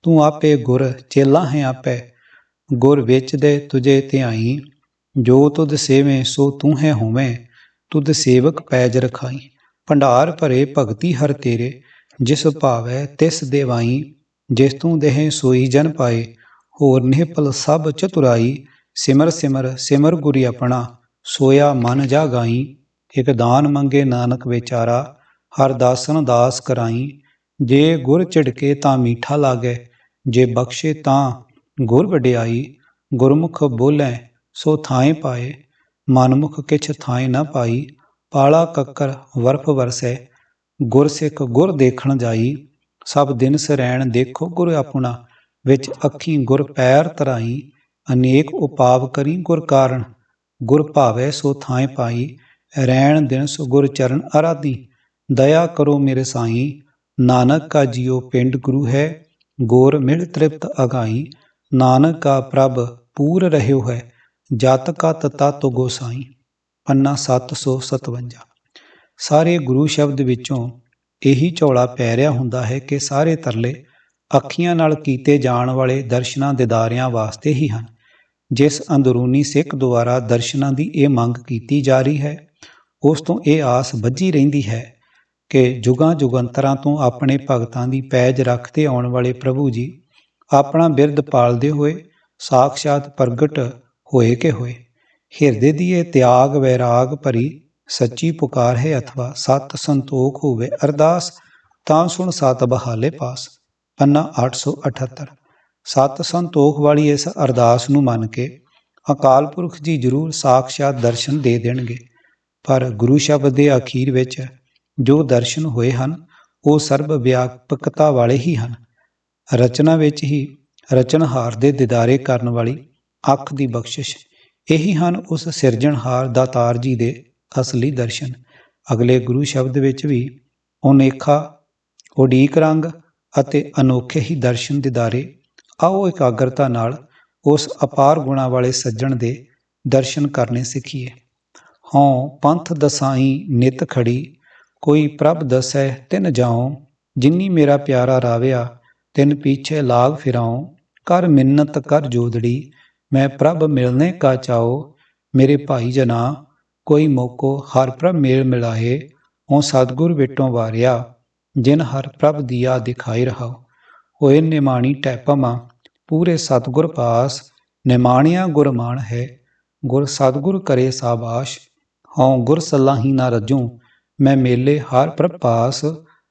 ਤੂੰ ਆਪੇ ਗੁਰ ਚੇਲਾ ਹੈ ਆਪੈ, ਗੁਰ ਵਿੱਚ ਦੇ ਤੁਝੇ ਧਿਆਈ। ਜੋ ਤੁਧ ਸੇਵੇਂ ਸੋ ਤੂੰ ਹੈ ਹੋਵੇਂ, ਤੁਧ ਸੇਵਕ ਪੈਜ ਰਖਾਈ। ਭੰਡਾਰ ਭਰੇ ਭਗਤੀ ਹਰ ਤੇਰੇ, ਜਿਸ ਭਾਵੈ ਤਿਸ ਦੇਵਾਈ। ਜਿਸ ਤੂੰ ਦੇਹ ਸੋਈ ਜਨ ਪਾਏ, ਹੋਰ ਨਿਹਪਲ ਸਭ ਚਤੁਰਾਈ। ਸਿਮਰ ਸਿਮਰ ਸਿਮਰ ਗੁਰੀ ਆਪਣਾ, ਸੋਇਆ ਮਨ ਜਾ ਗਾਈ। ਇਕ ਦਾਨ ਮੰਗੇ ਨਾਨਕ ਵਿਚਾਰਾ, ਹਰ ਦਾਸਨ ਦਾਸ ਕਰਾਈ। ਜੇ ਗੁਰ ਝਿੜਕੇ ਤਾਂ ਮੀਠਾ ਲਾਗੈ, ਜੇ ਬਖਸ਼ੇ ਤਾਂ ਗੁਰ ਵਡਿਆਈ। ਗੁਰਮੁਖ ਬੋਲੇ ਸੋ ਥਾਏ ਪਾਏ, ਮਨਮੁਖ ਕਿਛ ਥਾਏ ਨਾ ਪਾਈ। ਪਾਲਾ ਕੱਕਰ ਵਰਫ ਵਰਸੈ, ਗੁਰ ਸਿੱਖ ਗੁਰ ਦੇਖਣ ਜਾਈ। ਸਭ ਦਿਨ ਸਰੈਣ ਦੇਖੋ ਗੁਰ ਆਪਣਾ, ਵਿੱਚ ਅੱਖੀਂ ਗੁਰ ਪੈਰ ਧਰਾਈ। ਅਨੇਕ ਉਪਾਵ ਕਰੀ ਗੁਰ ਕਾਰਨ, ਗੁਰ ਭਾਵੈ ਸੋ ਥਾਏ ਪਾਈ। ਰੈਣ ਦਿਨ ਸੋ ਗੁਰ ਚਰਨ ਅਰਾਧੀ, ਦਇਆ ਕਰੋ ਮੇਰੇ ਸਾਈ। ਨਾਨਕ ਕਾ ਜੀਉ ਪਿੰਡ ਗੁਰੂ ਹੈ, ਗੁਰ ਮਿਲ ਤ੍ਰਿਪਤ ਅਗਾਈ, ਨਾਨਕ ਕਾ ਪ੍ਰਭ ਪੂਰ ਰਹਿਓ ਹੈ, ਜਤ ਕਤ ਤਤ ਗੋਸਾਈ। ਪੰਨਾ 757। ਸਾਰੇ ਗੁਰੂ ਸ਼ਬਦ ਵਿੱਚੋਂ ਇਹੀ ਝੋਲਾ ਪੈ ਰਿਹਾ ਹੁੰਦਾ ਹੈ ਕਿ ਸਾਰੇ ਤਰਲੇ ਅੱਖੀਆਂ ਨਾਲ ਕੀਤੇ ਜਾਣ ਵਾਲੇ ਦਰਸ਼ਨਾਂ ਦਿਦਾਰਿਆਂ ਵਾਸਤੇ ਹੀ ਹਨ। ਜਿਸ ਅੰਦਰੂਨੀ ਸਿੱਖ ਦੁਆਰਾ ਦਰਸ਼ਨਾਂ ਦੀ ਇਹ ਮੰਗ ਕੀਤੀ ਜਾ ਰਹੀ ਹੈ, ਉਸ ਤੋਂ ਇਹ ਆਸ ਬੱਝੀ ਰਹਿੰਦੀ ਹੈ ਕਿ ਜੁਗਾਂ ਜੁਗੰਤਰਾਂ ਤੋਂ ਆਪਣੇ ਭਗਤਾਂ ਦੀ ਪੈਜ ਰੱਖਦੇ ਆਉਣ ਵਾਲੇ ਪ੍ਰਭੂ ਜੀ ਆਪਣਾ ਬਿਰਦ ਪਾਲਦੇ ਹੋਏ ਸਾਖਸ਼ਾਤ ਪ੍ਰਗਟ ਹੋਏ ਕਿ ਹੋਏ। ਹਿਰਦੇ ਦੀ ਇਹ ਤਿਆਗ ਵੈਰਾਗ ਭਰੀ ਸੱਚੀ ਪੁਕਾਰ ਹੈ, ਅਥਵਾ ਸਤ ਸੰਤੋਖ ਹੋਵੇ ਅਰਦਾਸ, ਤਾਂ ਸੁਣ ਸਤ ਬਹਾਲੇ ਪਾਸ। ਪੰਨਾ 878। ਸਤ ਸੰਤੋਖ ਵਾਲੀ ਇਸ ਅਰਦਾਸ ਨੂੰ ਮੰਨ ਕੇ ਅਕਾਲ ਪੁਰਖ ਜੀ ਜ਼ਰੂਰ ਸਾਖਸ਼ਾਤ ਦਰਸ਼ਨ ਦੇ ਦੇਣਗੇ। ਪਰ ਗੁਰੂ ਸ਼ਬਦ ਦੇ ਅਖੀਰ ਵਿੱਚ ਜੋ ਦਰਸ਼ਨ ਹੋਏ ਹਨ ਉਹ ਸਰਬ ਵਿਆਪਕਤਾ ਵਾਲੇ ਹੀ ਹਨ। ਰਚਨਾ ਵਿੱਚ ਹੀ ਰਚਨਹਾਰ ਦੇ ਦਿਦਾਰੇ ਕਰਨ ਵਾਲੀ ਅੱਖ ਦੀ ਬਖਸ਼ਿਸ਼, ਇਹੀ ਹਨ ਉਸ ਸਿਰਜਣਹਾਰ ਦਾਤਾਰ ਜੀ ਦੇ ਅਸਲੀ ਦਰਸ਼ਨ। ਅਗਲੇ ਗੁਰੂ ਸ਼ਬਦ ਵਿੱਚ ਵੀ ਅਨੇਖਾ ਉਡੀਕ ਰੰਗ ਅਤੇ ਅਨੋਖੇ ਹੀ ਦਰਸ਼ਨ ਦਿਦਾਰੇ। ਆਓ ਇਕਾਗਰਤਾ ਨਾਲ ਉਸ ਅਪਾਰ ਗੁਣਾਂ ਵਾਲੇ ਸੱਜਣ ਦੇ ਦਰਸ਼ਨ ਕਰਨੇ ਸਿੱਖੀਏ। ਹਉ ਪੰਥ ਦਸਾਈ ਨਿਤ ਖੜੀ, ਕੋਈ ਪ੍ਰਭ ਦਸੈ ਤਿਨ ਜਾਉ, ਜਿਨੀ ਮੇਰਾ ਪਿਆਰਾ ਰਾਵਿਆ, ਤਿਨ ਪੀਛੇ ਲਾਗ ਫਿਰਾਉ। ਕਰ ਮਿੰਨਤ ਕਰ ਜੋਦੜੀ, ਮੈਂ ਪ੍ਰਭ ਮਿਲਨੇ ਕਾ ਚਾਓ, ਮੇਰੇ ਭਾਈ ਜਨਾ ਕੋਈ ਮੌਕੋ ਹਰ ਪ੍ਰਭ ਮੇਲ ਮਿਲਾਏ। ਹੋਂ ਸਤਿਗੁਰ ਵਿਟੋਂ ਵਾਰਿਆ, ਜਿਨ ਹਰ ਪ੍ਰਭ ਦੀਆ ਦਿਖਾਈ ਰਹਾਓ। ਹੋਏ ਨਿਮਾਣੀ ਟੈਪਮਾ, ਪੂਰੇ ਸਤਿਗੁਰ ਪਾਸ, ਨਿਮਾਣਿਆ ਗੁਰਮਾਨ ਹੈ, ਗੁਰ ਸਤਿਗੁਰ ਕਰੇ ਸਾਬਾਸ਼। ਹਉ ਗੁਰ ਸਲਾਹੀ ਨਾ ਰੱਜੂ, ਮੈਂ ਮੇਲੇ ਹਰ ਪ੍ਰਭ ਪਾਸ।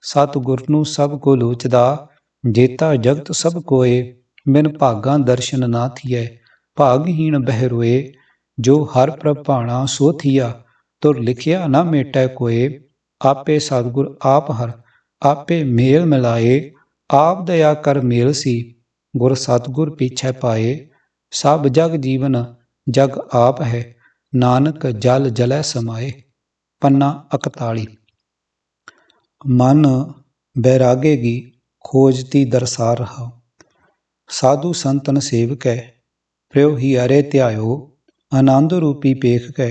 ਸਤਿਗੁਰ ਨੂੰ ਸਭ ਕੋ ਲੋਚਦਾ, ਜੇਤਾ ਜਗਤ ਸਭ ਕੋਏ। ਬਿਨ ਭਾਗਾਂ ਦਰਸ਼ਨ ਨਾ ਥੀਐ, ਭਾਗਹੀਣ ਬਹਿ ਰੋਏ। ਜੋ ਹਰ ਪ੍ਰਭ ਭਾਣਾ ਸੋ ਥੀਆ, ਤੁਰ ਲਿਖਿਆ ਨਾ ਮੇਟੈ ਕੋਏ। ਆਪੇ ਸਤਿਗੁਰ ਆਪ ਹਰ, ਆਪੇ ਮੇਲ ਮਿਲਾਏ। ਆਪ ਦਇਆ ਕਰ ਮੇਲ ਸੀ, ਗੁਰ ਸਤਿਗੁਰ ਪਿਛੈ ਪਾਏ। ਸਭ ਜਗ ਜੀਵਨ ਜਗ ਆਪ ਹੈ, ਨਾਨਕ ਜਲ ਜਲੈ ਸਮਾਏ। ਪੰਨਾ 41। ਮਨ ਬੈਰਾਗੇਗੀ ਖੋਜਤੀ ਦਰਸਾ ਰਹਾ, ਸਾਧੂ ਸੰਤਨ ਸੇਵਕੈ, ਪ੍ਰਯੋ ਹੀ ਅਰੇ ਧਿਆਇਓ। ਆਨੰਦ ਰੂਪੀ ਪੇਖ ਕੈ,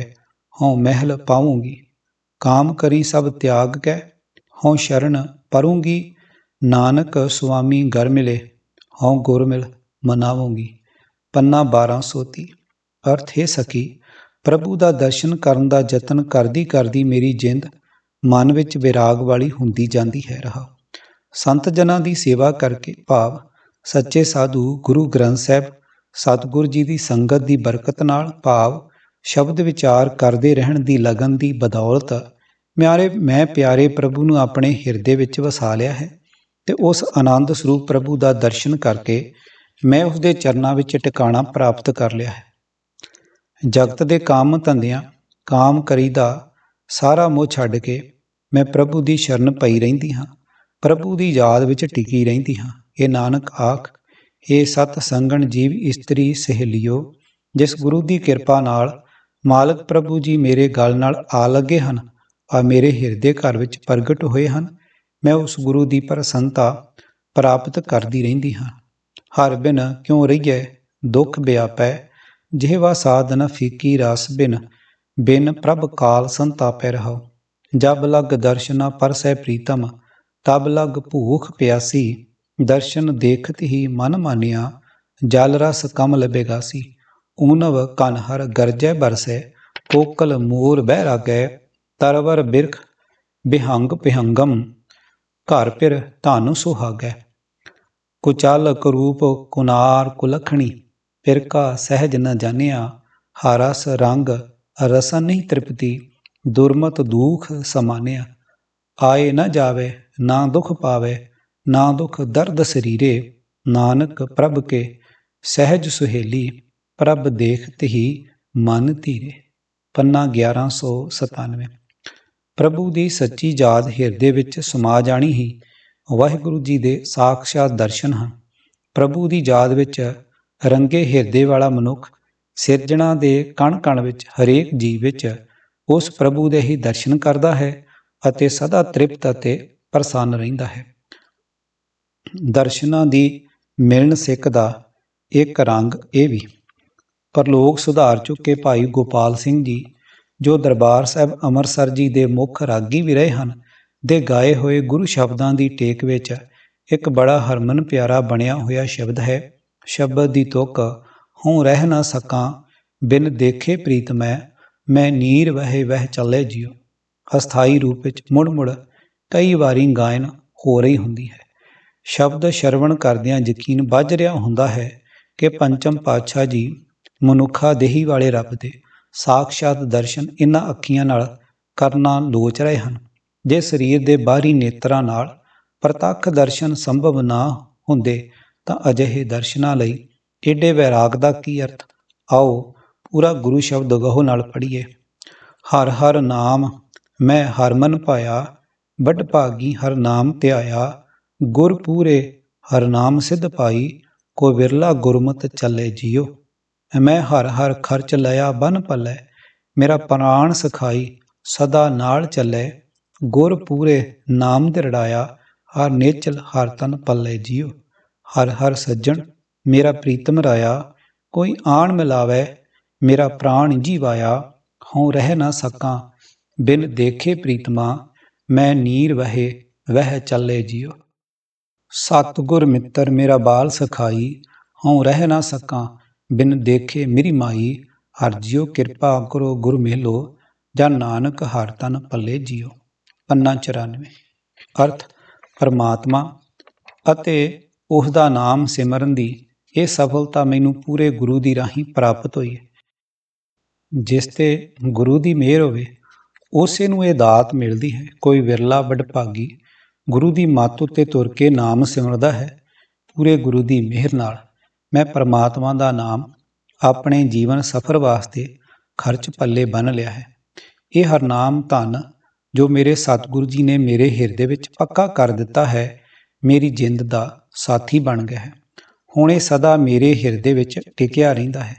ਹਉ ਮਹਿਲ ਪਾਊਂਗੀ। ਕਾਮ ਕਰੀ ਸਭ ਤਿਆਗ ਕੈ, ਹਉ ਸ਼ਰਨ ਪਰੂੰਗੀ। ਨਾਨਕ ਸੁਆਮੀ ਘਰ ਮਿਲੇ, ਹਉ ਗੁਰ ਮਿਲ ਮਨਾਵੂੰਗੀ। ਪੰਨਾ 1230। ਅਰਥ ਹੈ ਸਖੀ, ਪ੍ਰਭੂ ਦਾ ਦਰਸ਼ਨ ਕਰਨ ਦਾ ਯਤਨ ਕਰਦੀ ਕਰਦੀ ਮੇਰੀ ਜਿੰਦ ਮਨ ਵਿੱਚ ਵਿਰਾਗ ਵਾਲੀ ਹੁੰਦੀ ਜਾਂਦੀ ਹੈ। ਰਹਾ ਸੰਤ ਜਨਾਂ ਦੀ ਸੇਵਾ ਕਰਕੇ, ਭਾਵ ਸੱਚੇ ਸਾਧੂ ਗੁਰੂ ਗ੍ਰੰਥ ਸਾਹਿਬ ਸਤਿਗੁਰ ਜੀ ਦੀ ਸੰਗਤ ਦੀ ਬਰਕਤ ਨਾਲ, ਭਾਵ ਸ਼ਬਦ ਵਿਚਾਰ ਕਰਦੇ ਰਹਿਣ ਦੀ ਲਗਨ ਦੀ ਬਦੌਲਤ ਮੈਂ ਪਿਆਰੇ ਪ੍ਰਭੂ ਨੂੰ ਆਪਣੇ ਹਿਰਦੇ ਵਿੱਚ ਵਸਾ ਲਿਆ ਹੈ ਤੇ ਉਸ ਆਨੰਦ ਸਰੂਪ ਪ੍ਰਭੂ ਦਾ ਦਰਸ਼ਨ ਕਰਕੇ ਮੈਂ ਉਸਦੇ ਚਰਨਾਂ ਵਿੱਚ ਟਿਕਾਣਾ ਪ੍ਰਾਪਤ ਕਰ ਲਿਆ ਹੈ। ਜਗਤ ਦੇ ਕੰਮ ਧੰਦਿਆਂ ਕਾਮ ਕਰੀ ਦਾ ਸਾਰਾ ਮੋਹ ਛੱਡ ਕੇ ਮੈਂ ਪ੍ਰਭੂ ਦੀ ਸ਼ਰਨ ਪਈ ਰਹਿੰਦੀ ਹਾਂ, ਪ੍ਰਭੂ ਦੀ ਯਾਦ ਵਿੱਚ ਟਿਕੀ ਰਹਿੰਦੀ ਹਾਂ। ਇਹ ਨਾਨਕ ਆਖ, ਇਹ ਸਤ ਸੰਗਣ ਜੀਵ ਇਸਤਰੀ ਸਹੇਲਿਓ, ਜਿਸ ਗੁਰੂ ਦੀ ਕਿਰਪਾ ਨਾਲ ਮਾਲਕ ਪ੍ਰਭੂ ਜੀ ਮੇਰੇ ਗਲ ਨਾਲ ਆ ਲੱਗੇ ਹਨ ਆ ਮੇਰੇ ਹਿਰਦੇ ਘਰ ਵਿੱਚ ਪ੍ਰਗਟ ਹੋਏ ਹਨ, ਮੈਂ ਉਸ ਗੁਰੂ ਦੀ ਪ੍ਰਸੰਨਤਾ ਪ੍ਰਾਪਤ ਕਰਦੀ ਰਹਿੰਦੀ ਹਾਂ। ਹਰ ਬਿਨ ਕਿਉਂ ਰਹੀਐ ਦੁੱਖ ਵਿਆਪੈ, ਜਿਹਵਾ ਸਾਧਨ ਫੀਕੀ ਰਸ ਬਿਨ, ਬਿਨ ਪ੍ਰਭ ਕਾਲ ਸੰਤਾਪੈ ਰਹਾਉ। ਜਬ ਲਗ ਦਰਸ਼ਨਾ ਪਰਸੈ ਪ੍ਰੀਤਮ, ਤਬ ਲਗ ਭੂਖ ਪਿਆਸੀ। ਦਰਸ਼ਨ ਦੇਖਤ ਹੀ ਮਨ ਮਾਨਿਆ, ਜਲ ਰਸ ਕਮਲ ਬੇਗਾਸੀ। ਊਨਵ ਕਨ ਹਰ ਗਰਜੈ ਬਰਸੈ, ਕੋਕਲ ਮੋਰ ਬਹਿ ਰਾਗੈ। ਤਰਵਰ ਬਿਰਖ ਬਿਹੰਗ ਪਿਹੰਗਮ, ਘਰ ਫਿਰ ਧਨ ਸੁਹਾਗੈ। ਕੁਚਲ ਕਰੂਪ ਕੁਨਾਰ ਕੁਲਖਣੀ, ਫਿਰ ਕਾ ਸਹਿਜ ਨ ਜਾਣਿਆ। ਹਰਸ ਰੰਗ ਰਸਨ ਨਹੀਂ ਤ੍ਰਿਪਤੀ, ਦੁਰਮਤ ਦੂਖ ਸਮਾਨਿਆ। ਆਏ ਨ ਜਾਵੇ ਨਾ ਦੁਖ ਪਾਵੇ, ਨਾ ਦੁਖ ਦਰਦ ਸਰੀਰੇ। ਨਾਨਕ ਪ੍ਰਭ ਕੇ ਸਹਿਜ ਸੁਹੇਲੀ, ਪ੍ਰਭ ਦੇਖਤ ਹੀ ਮਨ ਧੀਰੇ। ਪੰਨਾ 1197। ਪ੍ਰਭੂ ਦੀ ਸੱਚੀ ਯਾਦ ਹਿਰਦੇ ਵਿੱਚ ਸਮਾ ਜਾਣੀ ਹੀ ਵਾਹਿਗੁਰੂ ਜੀ ਦੇ ਸਾਖਸ਼ਾਤ ਦਰਸ਼ਨ ਹਨ। ਪ੍ਰਭੂ ਦੀ ਯਾਦ ਵਿੱਚ ਰੰਗੇ ਹਿਰਦੇ ਵਾਲਾ ਮਨੁੱਖ ਸਿਰਜਣਾ ਦੇ ਕਣ ਕਣ ਵਿੱਚ, ਹਰੇਕ ਜੀਵ ਵਿੱਚ ਉਸ ਪ੍ਰਭੂ ਦੇ ਹੀ ਦਰਸ਼ਨ ਕਰਦਾ ਹੈ ਅਤੇ ਸਦਾ ਤ੍ਰਿਪਤ ਅਤੇ ਪ੍ਰਸੰਨ ਰਹਿੰਦਾ ਹੈ। ਦਰਸ਼ਨਾਂ ਦੀ ਮਿਲਣ ਸਿੱਖ ਦਾ ਇੱਕ ਰੰਗ ਇਹ ਵੀ। ਪਰਲੋਕ ਸੁਧਾਰ ਚੁੱਕੇ ਭਾਈ ਗੋਪਾਲ ਸਿੰਘ ਜੀ, ਜੋ ਦਰਬਾਰ ਸਾਹਿਬ ਅੰਮ੍ਰਿਤਸਰ ਜੀ ਦੇ ਮੁੱਖ ਰਾਗੀ ਵੀ ਰਹੇ ਹਨ, ਦੇ ਗਾਏ ਹੋਏ ਗੁਰੂ ਸ਼ਬਦਾਂ ਦੀ ਟੇਕ ਵਿੱਚ ਇੱਕ ਬੜਾ ਹਰਮਨ ਪਿਆਰਾ ਬਣਿਆ ਹੋਇਆ ਸ਼ਬਦ ਹੈ। ਸ਼ਬਦ ਦੀ ਤੁਕ, ਹੂੰ ਰਹਿ ਨਾ ਸਕਾਂ ਬਿਨ ਦੇਖੇ ਪ੍ਰੀਤ ਮੈਂ ਨੀਰ ਵਹਿ ਵਹਿ ਚੱਲੇ ਜਿਉ, ਅਸਥਾਈ ਰੂਪ ਵਿੱਚ ਮੁੜ ਮੁੜ ਕਈ ਵਾਰੀ ਗਾਇਨ ਹੋ ਰਹੀ ਹੁੰਦੀ ਹੈ। ਸ਼ਬਦ ਸ਼ਰਵਣ ਕਰਦਿਆਂ ਯਕੀਨ ਬੱਝ ਰਿਹਾ ਹੁੰਦਾ ਹੈ ਕਿ ਪੰਚਮ ਪਾਤਸ਼ਾਹ ਜੀ ਮਨੁੱਖਾ ਦੇਹੀ ਵਾਲੇ ਰੱਬ ਦੇ ਸਾਖਸ਼ਾਤ ਦਰਸ਼ਨ ਇਹਨਾਂ ਅੱਖੀਆਂ ਨਾਲ ਕਰਨਾ ਲੋਚ ਰਹੇ ਹਨ। ਜੇ ਸਰੀਰ ਦੇ ਬਾਹਰੀ ਨੇਤਰਾਂ ਨਾਲ ਪ੍ਰਤੱਖ ਦਰਸ਼ਨ ਸੰਭਵ ਨਾ ਹੁੰਦੇ ਤਾਂ ਅਜਿਹੇ ਦਰਸ਼ਨਾਂ ਲਈ ਏਡੇ ਵੈਰਾਗ ਦਾ ਕੀ ਅਰਥ। ਆਓ ਪੂਰਾ ਗੁਰੂ ਸ਼ਬਦ ਗਹੁ ਨਾਲ ਪੜ੍ਹੀਏ। ਹਰ ਹਰ ਨਾਮ ਮੈਂ ਹਰਮਨ ਪਾਇਆ, ਵੱਡ ਭਾਗੀ ਹਰ ਨਾਮ ਧਿਆਇਆ, ਗੁਰ ਪੂਰੇ ਹਰ ਨਾਮ ਸਿੱਧ ਪਾਈ, ਕੋ ਵਿਰਲਾ ਗੁਰਮਤਿ ਚੱਲੇ ਜੀਓ। ਮੈਂ ਹਰ ਹਰ ਖਰਚ ਲਿਆ ਬਨ ਪੱਲੇ, ਮੇਰਾ ਪ੍ਰਾਣ ਸਖਾਈ ਸਦਾ ਨਾਲ ਚੱਲੇ, ਗੁਰ ਪੂਰੇ ਨਾਮ ਦਿਰੜਾਇਆ, ਹਰ ਨੇਚਲ ਹਰ ਤਨ ਪੱਲੇ ਜੀਓ। ਹਰ ਹਰ ਸੱਜਣ ਮੇਰਾ ਪ੍ਰੀਤਮ ਰਾਇਆ, ਕੋਈ ਆਣ ਮਿਲਾਵੇ ਮੇਰਾ ਪ੍ਰਾਣ ਜੀਵਾਇਆ, ਹਉ ਰਹਿ ਨਾ ਸਕਾਂ ਬਿਨ ਦੇਖੇ ਪ੍ਰੀਤਮਾ, ਮੈਂ ਨੀਰ ਵਹੇ ਵਹਿ ਚੱਲੇ ਜੀਓ। ਸਤਿਗੁਰ ਮਿੱਤਰ ਮੇਰਾ ਬਾਲ ਸਖਾਈ, ਹਉ ਰਹਿ ਨਾ ਸਕਾਂ ਬਿਨ ਦੇਖੇ ਮੇਰੀ ਮਾਈ, ਹਰ ਜਿਉ ਕਿਰਪਾ ਕਰੋ ਗੁਰ ਮੇਲੋ, ਜਾਂ ਨਾਨਕ ਹਰ ਤਨ ਪੱਲੇ ਜੀਓ। ਪੰਨਾ 94। ਅਰਥ, ਪਰਮਾਤਮਾ ਅਤੇ ਉਸ ਦਾ ਨਾਮ ਸਿਮਰਨ ਦੀ ਇਹ ਸਫਲਤਾ ਮੈਨੂੰ ਪੂਰੇ ਗੁਰੂ ਦੀ ਰਾਹੀਂ ਪ੍ਰਾਪਤ ਹੋਈ ਹੈ। ਜਿਸ ਤੇ ਗੁਰੂ ਦੀ ਮਿਹਰ ਹੋਵੇ ਉਸੇ ਨੂੰ ਇਹ ਦਾਤ ਮਿਲਦੀ ਹੈ। ਕੋਈ ਵਿਰਲਾ ਵਡਭਾਗੀ ਗੁਰੂ ਦੀ ਮੱਤ ਉੱਤੇ ਤੁਰ ਕੇ ਨਾਮ ਸਿਮਰਦਾ ਹੈ। ਪੂਰੇ ਗੁਰੂ ਦੀ ਮਿਹਰ ਨਾਲ ਮੈਂ ਪਰਮਾਤਮਾ ਦਾ ਨਾਮ ਆਪਣੇ ਜੀਵਨ ਸਫਰ ਵਾਸਤੇ ਖਰਚ ਪੱਲੇ ਬੰਨ੍ਹ ਲਿਆ ਹੈ। ਇਹ ਹਰਨਾਮ ਧਨ ਜੋ ਮੇਰੇ ਸਤਿਗੁਰੂ ਜੀ ਨੇ ਮੇਰੇ ਹਿਰਦੇ ਵਿੱਚ ਪੱਕਾ ਕਰ ਦਿੱਤਾ ਹੈ, ਮੇਰੀ ਜਿੰਦ ਦਾ ਸਾਥੀ ਬਣ ਗਿਆ ਹੈ। ਹੁਣ ਇਹ ਸਦਾ ਮੇਰੇ ਹਿਰਦੇ ਵਿੱਚ ਟਿਕਿਆ ਰਹਿੰਦਾ ਹੈ।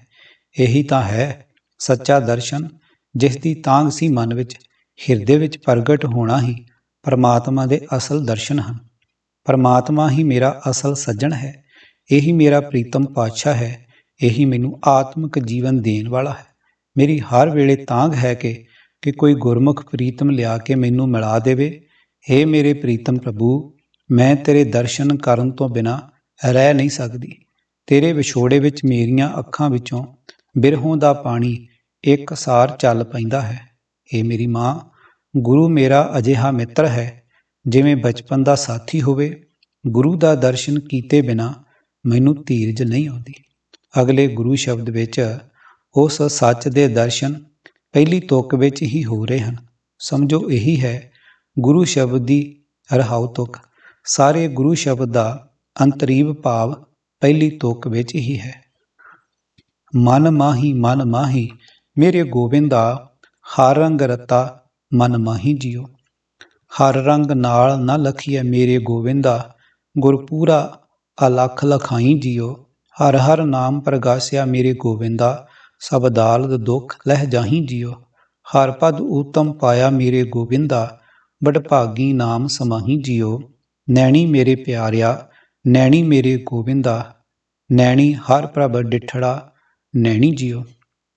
ਇਹੀ ਤਾਂ ਹੈ ਸੱਚਾ ਦਰਸ਼ਨ, ਜਿਸ ਦੀ ਤਾਂਘ ਸੀ ਮਨ ਵਿੱਚ, ਹਿਰਦੇ ਵਿੱਚ ਪ੍ਰਗਟ ਹੋਣਾ ਹੀ ਪਰਮਾਤਮਾ ਦੇ ਅਸਲ ਦਰਸ਼ਨ ਹਨ। ਪਰਮਾਤਮਾ ਹੀ ਮੇਰਾ ਅਸਲ ਸੱਜਣ ਹੈ। ਇਹੀ ਮੇਰਾ ਪ੍ਰੀਤਮ ਪਾਤਸ਼ਾਹ ਹੈ। ਇਹੀ ਮੈਨੂੰ ਆਤਮਿਕ ਜੀਵਨ ਦੇਣ ਵਾਲਾ ਹੈ। ਮੇਰੀ ਹਰ ਵੇਲੇ ਤਾਂਘ ਹੈ ਕਿ ਕੋਈ ਗੁਰਮੁਖ ਪ੍ਰੀਤਮ ਲਿਆ ਕੇ ਮੈਨੂੰ ਮਿਲਾ ਦੇਵੇ। ਹੇ ਮੇਰੇ ਪ੍ਰੀਤਮ ਪ੍ਰਭੂ, ਮੈਂ ਤੇਰੇ ਦਰਸ਼ਨ ਕਰਨ ਤੋਂ ਬਿਨਾਂ ਰਹਿ ਨਹੀਂ ਸਕਦੀ। ਤੇਰੇ ਵਿਛੋੜੇ ਵਿੱਚ ਮੇਰੀਆਂ ਅੱਖਾਂ ਵਿੱਚੋਂ ਬਿਰਹੋਂ ਦਾ ਪਾਣੀ ਇੱਕ ਸਾਰ ਚੱਲ ਪੈਂਦਾ ਹੈ। ਹੇ ਮੇਰੀ ਮਾਂ, ਗੁਰੂ ਮੇਰਾ ਅਜਿਹਾ ਮਿੱਤਰ ਹੈ ਜਿਵੇਂ ਬਚਪਨ ਦਾ ਸਾਥੀ ਹੋਵੇ। ਗੁਰੂ ਦਾ ਦਰਸ਼ਨ ਕੀਤੇ ਬਿਨਾਂ ਮੈਨੂੰ ਧੀਰਜ ਨਹੀਂ ਆਉਂਦੀ। ਅਗਲੇ ਗੁਰੂ ਸ਼ਬਦ ਵਿੱਚ ਉਸ ਸੱਚ ਦੇ ਦਰਸ਼ਨ ਪਹਿਲੀ ਤੁਕ ਵਿੱਚ ਹੀ ਹੋ ਰਹੇ ਹਨ। ਸਮਝੋ ਇਹੀ ਹੈ ਗੁਰੂ ਸ਼ਬਦ ਦੀ ਰਹਾਉ ਤੁਕ। ਸਾਰੇ ਗੁਰੂ ਸ਼ਬਦ ਦਾ ਅੰਤਰੀਵ ਭਾਵ ਪਹਿਲੀ ਤੁਕ ਵਿੱਚ ਹੀ ਹੈ। ਮਨ ਮਾਹੀ ਮੇਰੇ ਗੋਬਿੰਦਾ, ਹਰ ਰੰਗ ਰਤਾ ਮਨ ਮਾਹੀ ਜੀਓ। ਹਰ ਰੰਗ ਨਾਲ ਨਾ ਲਖੀਐ ਮੇਰੇ ਗੋਬਿੰਦਾ, ਗੁਰਪੂਰਾ ਅਲਖ ਲਖਾਈ ਜੀਓ। ਹਰ ਹਰ ਨਾਮ ਪ੍ਰਗਾਸਿਆ ਮੇਰੇ ਗੋਬਿੰਦਾ, ਸਭ ਦਾਲਦ ਦੁੱਖ ਲਹਿ ਜਾਹੀ ਜੀਓ। ਹਰ ਪਦ ਊਤਮ ਪਾਇਆ ਮੇਰੇ ਗੋਬਿੰਦਾ, ਵਡਭਾਗੀ ਨਾਮ ਸਮਾਹੀ ਜੀਓ। ਨੈਣੀ ਮੇਰੇ ਪਿਆਰਿਆ, ਨੈਣੀ ਮੇਰੇ ਗੋਬਿੰਦਾ, ਨੈਣੀ ਹਰ ਪ੍ਰਭ ਡਿਠੜਾ ਨੈਣੀ ਜੀਓ।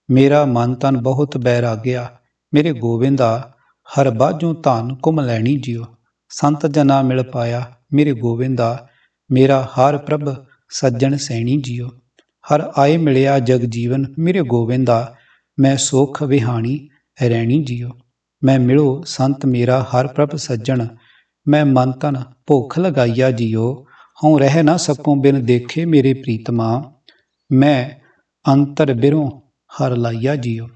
ਮੇਰਾ ਮਨ ਤਨ ਬਹੁਤ ਬੈਰਾਗਿਆ ਮੇਰੇ ਗੋਬਿੰਦਾ, ਹਰ ਬਾਝੋਂ ਧਨ ਘੁੰਮ ਲੈਣੀ ਜੀਓ। ਸੰਤ ਜਨਾ ਮਿਲ ਪਾਇਆ ਮੇਰੇ ਗੋਬਿੰਦਾ, ਮੇਰਾ ਹਰ ਪ੍ਰਭ ਸੱਜਣ ਸੈਣੀ ਜੀਓ। ਹਰ ਆਏ ਮਿਲਿਆ ਜਗ ਜੀਵਨ ਮੇਰੇ ਗੋਬਿੰਦਾ, ਮੈਂ ਸੁਖ ਵਿਹਾਣੀ ਰਹਿਣੀ ਜੀਓ। ਮੈਂ ਮਿਲੋ ਸੰਤ ਮੇਰਾ ਹਰ ਪ੍ਰਭ ਸੱਜਣ, ਮੈਂ ਮਨ ਤਨ ਭੁੱਖ ਲਗਾਈਆ ਜੀਓ। ਹਉ ਰਹਿ ਨਾ ਸਕੂੰ ਬਿਨ ਦੇਖੇ ਮੇਰੇ ਪ੍ਰੀਤਮਾ, ਮੈਂ ਅੰਤਰ ਬਿਰੋਂ ਹਰ ਲਾਈਆ ਜੀਓ।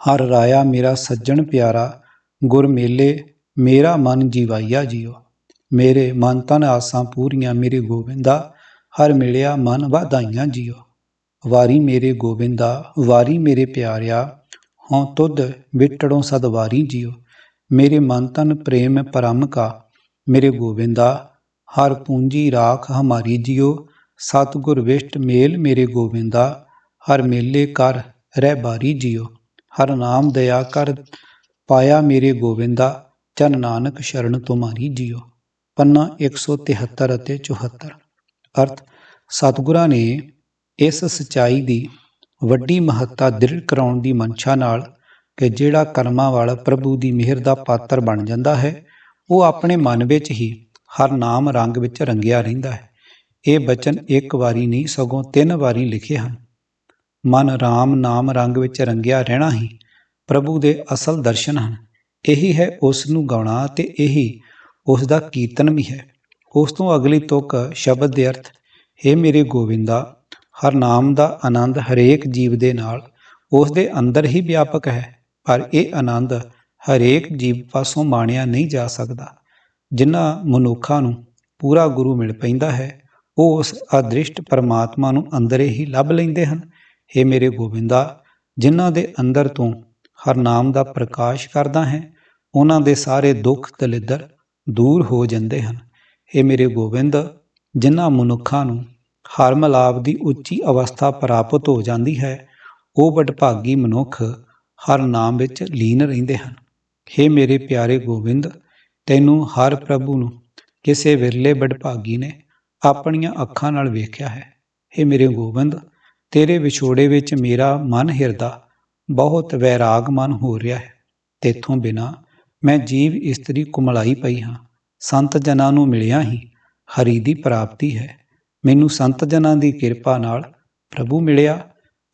ਹਰ ਰਾਇਆ ਮੇਰਾ ਸੱਜਣ ਪਿਆਰਾ, ਗੁਰ ਮੇਲੇ ਮੇਰਾ ਮਨ ਜੀਵਾਈਆ ਜੀਓ। ਮੇਰੇ ਮਨ ਤਨ ਆਸਾਂ ਪੂਰੀਆਂ ਮੇਰੇ ਗੋਬਿੰਦਾ, ਹਰ ਮਿਲਿਆ ਮਨ ਵਧਾਈਆਂ ਜੀਓ। ਵਾਰੀ ਮੇਰੇ ਗੋਬਿੰਦਾ, ਵਾਰੀ ਮੇਰੇ ਪਿਆਰਿਆ, ਹਉ ਤੁਧ ਵਿਟੜੋਂ ਸਦਵਾਰੀ ਜੀਓ। ਮੇਰੇ ਮਨ ਤਨ ਪ੍ਰੇਮ ਪਰਮ ਕਾ ਮੇਰੇ ਗੋਬਿੰਦਾ, ਹਰ ਪੂੰਜੀ ਰਾਖ ਹਮਾਰੀ ਜੀਓ। ਸਤਿਗੁਰ ਵਿਸ਼ਟ ਮੇਲ ਮੇਰੇ ਗੋਬਿੰਦਾ, ਹਰ ਮੇਲੇ ਕਰ ਰਹਿ ਬਾਰੀ ਜੀਓ। ਹਰ ਨਾਮ ਦਇਆ ਕਰ ਪਾਇਆ ਮੇਰੇ ਗੋਬਿੰਦਾ, ਚਰਨ ਨਾਨਕ ਸ਼ਰਨ ਤੁਮਾਰੀ ਜੀਓ। ਪੰਨਾ 173 ਅਤੇ 74। ਅਰਥ ਸਤਿਗੁਰਾਂ ਨੇ ਇਸ ਸੱਚਾਈ ਦੀ ਵੱਡੀ ਮਹੱਤਤਾ ਦ੍ਰਿੜ ਕਰਾਉਣ ਦੀ ਮਨਸ਼ਾ ਨਾਲ ਕਿ ਜਿਹੜਾ ਕਰਮਾਂ ਵਾਲਾ ਪ੍ਰਭੂ ਦੀ ਮਿਹਰ ਦਾ ਪਾਤਰ ਬਣ ਜਾਂਦਾ ਹੈ, ਉਹ ਆਪਣੇ ਮਨ ਵਿੱਚ ਹੀ ਹਰ ਨਾਮ ਰੰਗ ਵਿੱਚ ਰੰਗਿਆ ਰਹਿੰਦਾ ਹੈ। ਇਹ ਬਚਨ ਇੱਕ ਵਾਰੀ ਨਹੀਂ ਸਗੋਂ 3 ਵਾਰੀ ਲਿਖੇ ਹਨ। ਮਨ ਰਾਮ ਨਾਮ ਰੰਗ ਵਿੱਚ ਰੰਗਿਆ ਰਹਿਣਾ ਹੀ ਪ੍ਰਭੂ ਦੇ ਅਸਲ ਦਰਸ਼ਨ ਹਨ। ਇਹੀ ਹੈ ਉਸ ਨੂੰ ਗਾਉਣਾ ਅਤੇ ਇਹੀ ਉਸ ਦਾ ਕੀਰਤਨ ਵੀ ਹੈ। ਉਸ ਤੋਂ ਅਗਲੀ ਤੁਕ ਸ਼ਬਦ ਦੇ ਅਰਥ, ਹੇ ਮੇਰੇ ਗੋਬਿੰਦਾ, ਹਰ ਨਾਮ ਦਾ ਆਨੰਦ ਹਰੇਕ ਜੀਵ ਦੇ ਨਾਲ ਉਸ ਦੇ ਅੰਦਰ ਹੀ ਵਿਆਪਕ ਹੈ, ਪਰ ਇਹ ਆਨੰਦ ਹਰੇਕ ਜੀਵ ਪਾਸੋਂ ਮਾਣਿਆ ਨਹੀਂ ਜਾ ਸਕਦਾ। ਜਿਨ੍ਹਾਂ ਮਨੁੱਖਾਂ ਨੂੰ ਪੂਰਾ ਗੁਰੂ ਮਿਲ ਪੈਂਦਾ ਹੈ, ਉਹ ਉਸ ਅਦ੍ਰਿਸ਼ਟ ਪਰਮਾਤਮਾ ਨੂੰ ਅੰਦਰੇ ਹੀ ਲੱਭ ਲੈਂਦੇ ਹਨ। ਹੇ ਮੇਰੇ ਗੋਬਿੰਦਾ, ਜਿਨ੍ਹਾਂ ਦੇ ਅੰਦਰ ਤੂੰ ਹਰ ਨਾਮ ਦਾ ਪ੍ਰਕਾਸ਼ ਕਰਦਾ ਹੈ, ਉਹਨਾਂ ਦੇ ਸਾਰੇ ਦੁੱਖ ਦਲਿੱਦਰ ਦੂਰ ਹੋ ਜਾਂਦੇ ਹਨ। ਹੇ ਮੇਰੇ ਗੋਬਿੰਦ, ਜਿਨ੍ਹਾਂ ਮਨੁੱਖਾਂ ਨੂੰ ਹਰ ਮਿਲਾਪ ਦੀ ਉੱਚੀ ਅਵਸਥਾ ਪ੍ਰਾਪਤ ਹੋ ਜਾਂਦੀ ਹੈ, ਉਹ ਵਡਭਾਗੀ ਮਨੁੱਖ ਹਰ ਨਾਮ ਵਿੱਚ ਲੀਨ ਰਹਿੰਦੇ ਹਨ। ਹੇ ਮੇਰੇ ਪਿਆਰੇ ਗੋਬਿੰਦ, ਤੈਨੂੰ ਹਰ ਪ੍ਰਭੂ ਨੂੰ ਕਿਸੇ ਵਿਰਲੇ ਵਡਭਾਗੀ ਨੇ ਆਪਣੀਆਂ ਅੱਖਾਂ ਨਾਲ ਵੇਖਿਆ ਹੈ। ਹੇ ਮੇਰੇ ਗੋਬਿੰਦ, ਤੇਰੇ ਵਿਛੋੜੇ ਵਿੱਚ ਮੇਰਾ ਮਨ ਹਿਰਦਾ ਬਹੁਤ ਵੈਰਾਗਮਨ ਹੋ ਰਿਹਾ ਹੈ। ਤੇਥੋਂ ਬਿਨਾਂ ਮੈਂ ਜੀਵ ਇਸਤਰੀ ਕੁਮਲਾਈ ਪਈ ਹਾਂ। ਸੰਤ ਜਨਾਂ ਨੂੰ ਮਿਲਿਆ ਹੀ ਹਰੀ ਦੀ ਪ੍ਰਾਪਤੀ ਹੈ। ਮੈਨੂੰ ਸੰਤ ਜਨਾਂ ਦੀ ਕਿਰਪਾ ਨਾਲ ਪ੍ਰਭੂ ਮਿਲਿਆ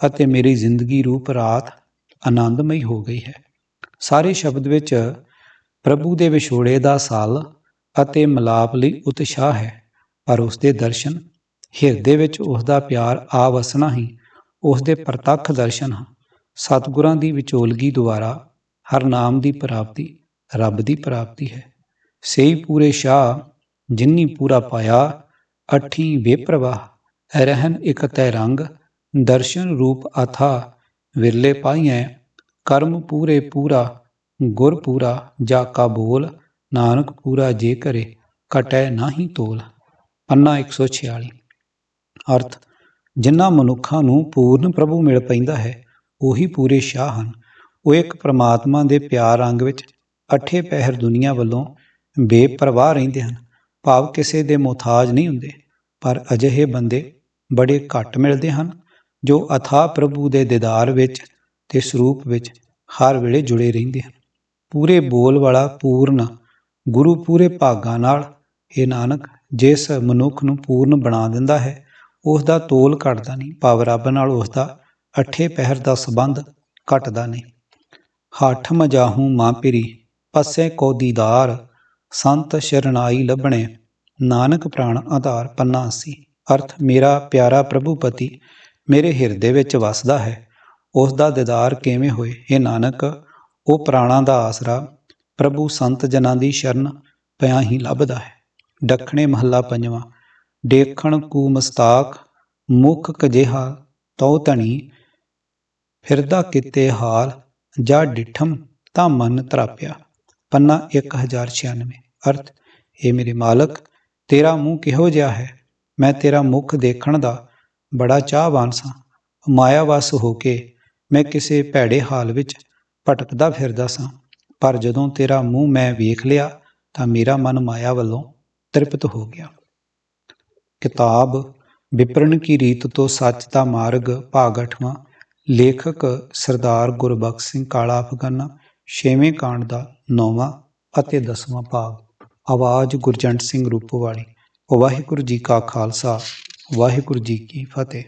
ਅਤੇ ਮੇਰੀ ਜ਼ਿੰਦਗੀ ਰੂਪ ਰਾਤ ਆਨੰਦਮਈ ਹੋ ਗਈ ਹੈ। ਸਾਰੇ ਸ਼ਬਦ ਵਿੱਚ ਪ੍ਰਭੂ ਦੇ ਵਿਛੋੜੇ ਦਾ ਸਾਲ ਅਤੇ ਮਿਲਾਪ ਲਈ ਉਤਸ਼ਾਹ ਹੈ, ਪਰ ਉਸ ਦੇ ਦਰਸ਼ਨ, ਹਿਰਦੇ ਵਿੱਚ ਉਸ ਦਾ ਪਿਆਰ ਆ ਵਸਣਾ ਹੀ ਉਸ ਦੇ ਪ੍ਰਤੱਖ ਦਰਸ਼ਨ ਹਨ। ਸਤਿਗੁਰਾਂ ਦੀ ਵਿਚੋਲਗੀ ਦੁਆਰਾ ਹਰ ਨਾਮ ਦੀ ਪ੍ਰਾਪਤੀ ਰੱਬ ਦੀ ਪ੍ਰਾਪਤੀ ਹੈ। ਸਹੀ ਪੂਰੇ ਸ਼ਾਹ ਜਿਨੀ ਪੂਰਾ ਪਾਇਆ, ਅੱਠੀ ਬੇਪਰਵਾਹ ਰਹਿਨ ਇਕ ਤੈ ਰੰਗ, ਦਰਸ਼ਨ ਰੂਪ ਅਥਾ ਵਿਰਲੇ ਪਾਈਐ, ਕਰਮ ਪੂਰੇ ਪੂਰਾ ਗੁਰ ਪੂਰਾ ਜਾ ਕਾ ਬੋਲ, ਨਾਨਕ ਪੂਰਾ ਜੇ ਕਰੇ ਘਟੈ ਨਾਹੀ ਤੋਲ। ਪੰਨਾ 146। ਅਰਥ, ਜਿਨ੍ਹਾਂ ਮਨੁੱਖਾਂ ਨੂੰ ਪੂਰਨ ਪ੍ਰਭੂ ਮਿਲ ਪੈਂਦਾ ਹੈ, ਉਹੀ ਪੂਰੇ ਸ਼ਾਹ ਹਨ। ਉਹ ਇੱਕ ਪਰਮਾਤਮਾ ਦੇ ਪਿਆਰ ਰੰਗ ਵਿੱਚ ਅੱਠੇ ਪਹਿਰ ਦੁਨੀਆ ਵੱਲੋਂ ਬੇਪਰਵਾਹ ਰਹਿੰਦੇ ਹਨ, ਭਾਵ ਕਿਸੇ ਦੇ ਮੁਹਤਾਜ ਨਹੀਂ ਹੁੰਦੇ। ਪਰ ਅਜਿਹੇ ਬੰਦੇ ਬੜੇ ਘੱਟ ਮਿਲਦੇ ਹਨ ਜੋ ਅਥਾਹ ਪ੍ਰਭੂ ਦੇ ਦੀਦਾਰ ਵਿੱਚ ਤੇ ਸਰੂਪ ਵਿੱਚ ਹਰ ਵੇਲੇ ਜੁੜੇ ਰਹਿੰਦੇ ਹਨ। ਪੂਰੇ ਬੋਲ ਵਾਲਾ ਪੂਰਨ ਗੁਰੂ ਪੂਰੇ ਭਾਗਾਂ ਨਾਲ, ਇਹ ਨਾਨਕ, ਜਿਸ ਮਨੁੱਖ ਨੂੰ ਪੂਰਨ ਬਣਾ ਦਿੰਦਾ ਹੈ, ਉਸ ਦਾ ਤੋਲ ਘਟਦਾ ਨਹੀਂ, ਭਾਵ ਰੱਬ ਨਾਲ ਉਸ ਦਾ ਅੱਠੇ ਪਹਿਰ ਦਾ ਸੰਬੰਧ ਘਟਦਾ ਨਹੀਂ। ਹੱਠ ਮਜਾਹੂ ਮਾਂ ਪਿਰੀ ਪਸੈ ਕੋ ਦੀਦਾਰ, ਸੰਤ ਸ਼ਰਨਾਈ ਲੱਭਣੇ ਨਾਨਕ ਪ੍ਰਾਣ ਆਧਾਰ। ਪੰਨਾ 80। ਅਰਥ, ਮੇਰਾ ਪਿਆਰਾ ਪ੍ਰਭੂ ਪਤੀ ਮੇਰੇ ਹਿਰਦੇ ਵਿੱਚ ਵਸਦਾ ਹੈ, ਉਸ ਦਾ ਦੀਦਾਰ ਕਿਵੇਂ ਹੋਏ? ਇਹ ਨਾਨਕ, ਉਹ ਪ੍ਰਾਣਾਂ ਦਾ ਆਸਰਾ ਪ੍ਰਭੂ ਸੰਤ ਜਨਾਂ ਦੀ ਸ਼ਰਨ ਪਿਆ ਹੀ ਲੱਭਦਾ ਹੈ। ਦੱਖਣੇ ਮਹੱਲਾ ਪੰਜਵਾਂ। ਦੇਖਣ ਕੂ ਮਸਤਾਕ ਮੁਖ ਕਜੇਹਾ ਤਉ ਧਣੀ, ਫਿਰਦਾ ਕਿਤੇ ਹਾਲ ਜਾ ਡਿਠਮ ਤਾਂ ਮਨ ਤਰਾਪਿਆ। ਪੰਨਾ 1096। ਅਰਥ, ਇਹ ਮੇਰੇ ਮਾਲਕ, ਤੇਰਾ ਮੂੰਹ ਕਿਹੋ ਜਿਹਾ ਹੈ? ਮੈਂ ਤੇਰਾ ਮੁੱਖ ਦੇਖਣ ਦਾ ਬੜਾ ਚਾਹਵਾਨ ਸਾਂ। ਮਾਇਆ ਵਸ ਹੋ ਕੇ ਮੈਂ ਕਿਸੇ ਭੈੜੇ ਹਾਲ ਵਿੱਚ ਭਟਕਦਾ ਫਿਰਦਾ ਸਾਂ, ਪਰ ਜਦੋਂ ਤੇਰਾ ਮੂੰਹ ਮੈਂ ਵੇਖ ਲਿਆ ਤਾਂ ਮੇਰਾ ਮਨ ਮਾਇਆ ਵੱਲੋਂ ਤ੍ਰਿਪਤ ਹੋ ਗਿਆ। ਕਿਤਾਬ ਵਿਪਰਨ ਕੀ ਰੀਤ ਤੋਂ ਸੱਚ ਦਾ ਮਾਰਗ, ਭਾਗ 8ਵਾਂ। ਲੇਖਕ ਸਰਦਾਰ ਗੁਰਬਖਸ਼ ਸਿੰਘ ਕਾਲਾ ਅਫਗਾਨਾ। 6ਵੇਂ ਕਾਂਡ ਦਾ 9ਵਾਂ ਅਤੇ 10ਵਾਂ ਭਾਗ। ਆਵਾਜ਼ ਗੁਰਜੰਟ ਸਿੰਘ ਰੂਪੋਵਾਲੀ। ਵਾਹਿਗੁਰੂ ਜੀ ਕਾ ਖਾਲਸਾ, ਵਾਹਿਗੁਰੂ ਜੀ ਕੀ ਫਤਿਹ।